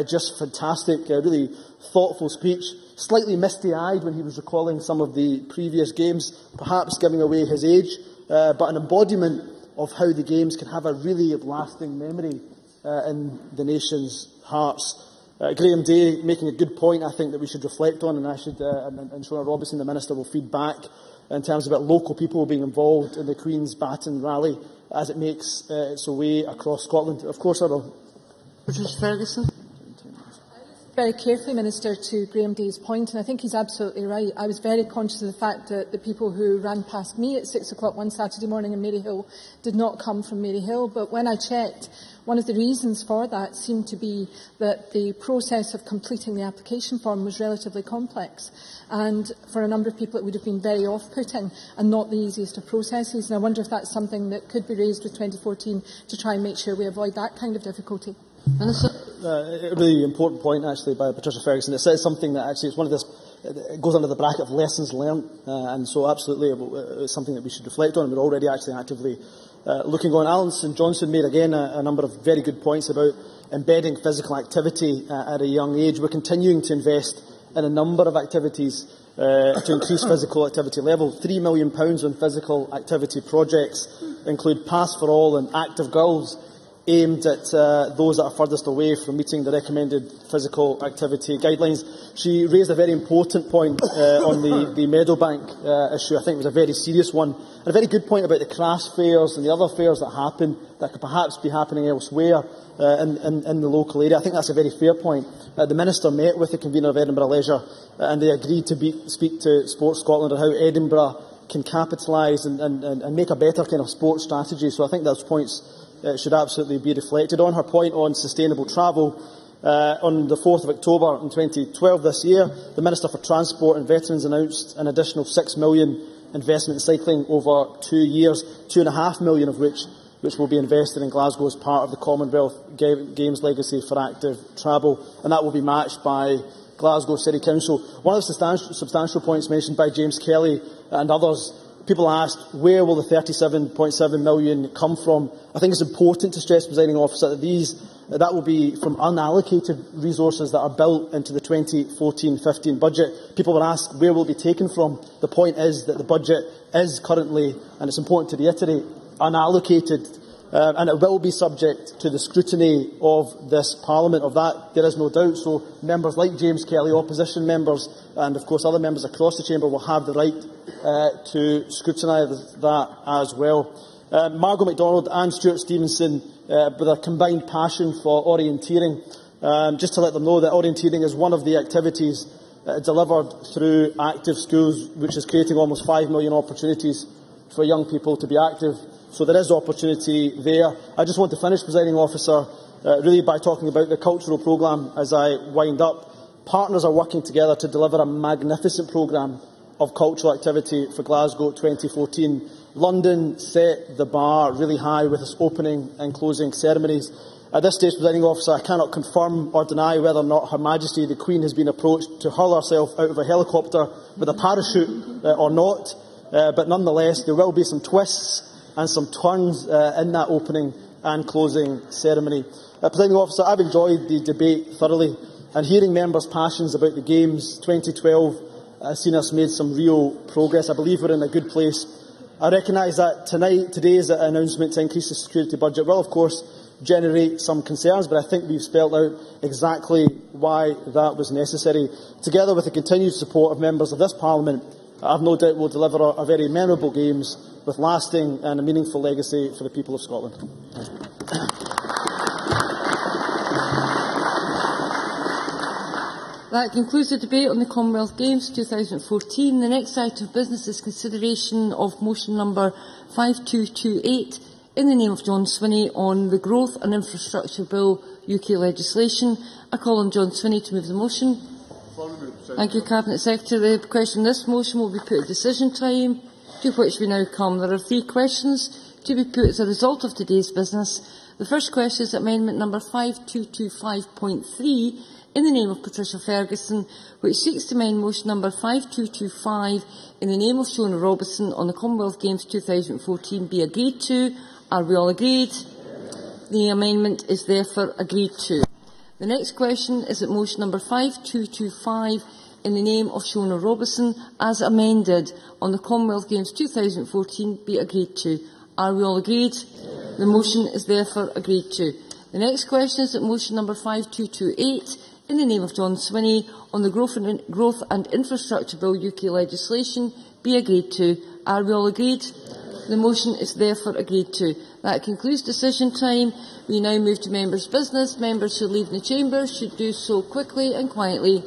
just fantastic, a really thoughtful speech, slightly misty-eyed when he was recalling some of the previous Games, perhaps giving away his age, but an embodiment of how the Games can have a really lasting memory in the nation's hearts. Graham Day making a good point, I think, that we should reflect on, and I should, and Shona Robinson, the Minister, will feed back in terms of local people being involved in the Queen's Baton rally as it makes its way across Scotland. Of course, I will. Patricia Ferguson. Very carefully, Minister, to Graham Day's point, and I think he's absolutely right. I was very conscious of the fact that the people who ran past me at 6 o'clock one Saturday morning in Maryhill did not come from Maryhill, but when I checked, one of the reasons for that seemed to be that the process of completing the application form was relatively complex, and for a number of people it would have been very off-putting and not the easiest of processes, and I wonder if that's something that could be raised with 2014 to try and make sure we avoid that kind of difficulty. A really important point, actually, by Patricia Ferguson. It says something that actually it's one of this. It goes under the bracket of lessons learned, and so absolutely it's something that we should reflect on. We're already actually actively looking on. Alison Johnson made again a number of very good points about embedding physical activity at a young age. We're continuing to invest in a number of activities to increase physical activity level. £3 million on physical activity projects include Pass for All and Active Girls, aimed at those that are furthest away from meeting the recommended physical activity guidelines. She raised a very important point on the Meadowbank issue. I think it was a very serious one, and a very good point about the crafts fairs and the other fairs that happen that could perhaps be happening elsewhere in the local area. I think that's a very fair point. The Minister met with the convener of Edinburgh Leisure and they agreed to speak to Sports Scotland on how Edinburgh can capitalise and make a better kind of sports strategy. So I think those points should absolutely be reflected on. Her point on sustainable travel, on the 4th of October in 2012 this year, the Minister for Transport and Veterans announced an additional £6 million investment in cycling over 2 years, £2.5 million of which will be invested in Glasgow as part of the Commonwealth-Games legacy for active travel, and that will be matched by Glasgow City Council. One of the substantial points mentioned by James Kelly and others, people asked, where will the £37.7 million come from? I think it's important to stress, Presiding Officer, that will be from unallocated resources that are built into the 2014-15 budget. People were asked where will it be taken from. The point is that the budget is currently, and it's important to reiterate, unallocated, and it will be subject to the scrutiny of this Parliament. Of that, there is no doubt. So members like James Kelly, opposition members, and of course other members across the Chamber will have the right to scrutinise that as well. Margot MacDonald and Stuart Stevenson, with a combined passion for orienteering, just to let them know that orienteering is one of the activities delivered through Active Schools, which is creating almost 5 million opportunities for young people to be active. So there is opportunity there. I just want to finish, Presiding Officer, really by talking about the cultural programme as I wind up. Partners are working together to deliver a magnificent programme of cultural activity for Glasgow 2014. London set the bar really high with its opening and closing ceremonies. At this stage, Presiding Officer, I cannot confirm or deny whether or not Her Majesty the Queen has been approached to hurl herself out of a helicopter with a parachute or not, but nonetheless there will be some twists and some turns in that opening and closing ceremony. Presiding Officer, I've enjoyed the debate thoroughly, and hearing members' passions about the Games 2012 has seen us made some real progress. I believe we're in a good place. I recognise that today's announcement to increase the security budget will, of course, generate some concerns, but I think we've spelled out exactly why that was necessary. Together with the continued support of members of this Parliament, I have no doubt we'll deliver a very memorable Games with lasting and a meaningful legacy for the people of Scotland. That concludes the debate on the Commonwealth Games 2014. The next item of business is consideration of motion number 5228 in the name of John Swinney on the Growth and Infrastructure Bill UK legislation. I call on John Swinney to move the motion. Thank you, Cabinet Secretary. The question on this motion will be put at decision time, to which we now come. There are 3 questions to be put as a result of today's business. The first question is amendment number 5225.3 in the name of Patricia Ferguson, which seeks to amend motion number 5225 in the name of Shona Robison on the Commonwealth Games 2014 be agreed to. Are we all agreed? The amendment is therefore agreed to. The next question is that motion number 5225 in the name of Shona Robison as amended on the Commonwealth Games 2014 be agreed to. Are we all agreed? The motion is therefore agreed to. The next question is that motion number 5228 in the name of John Swinney on the Growth and Infrastructure Bill UK legislation be agreed to. Are we all agreed? The motion is therefore agreed to. That concludes decision time. We now move to members' business. Members who leave the chamber should do so quickly and quietly.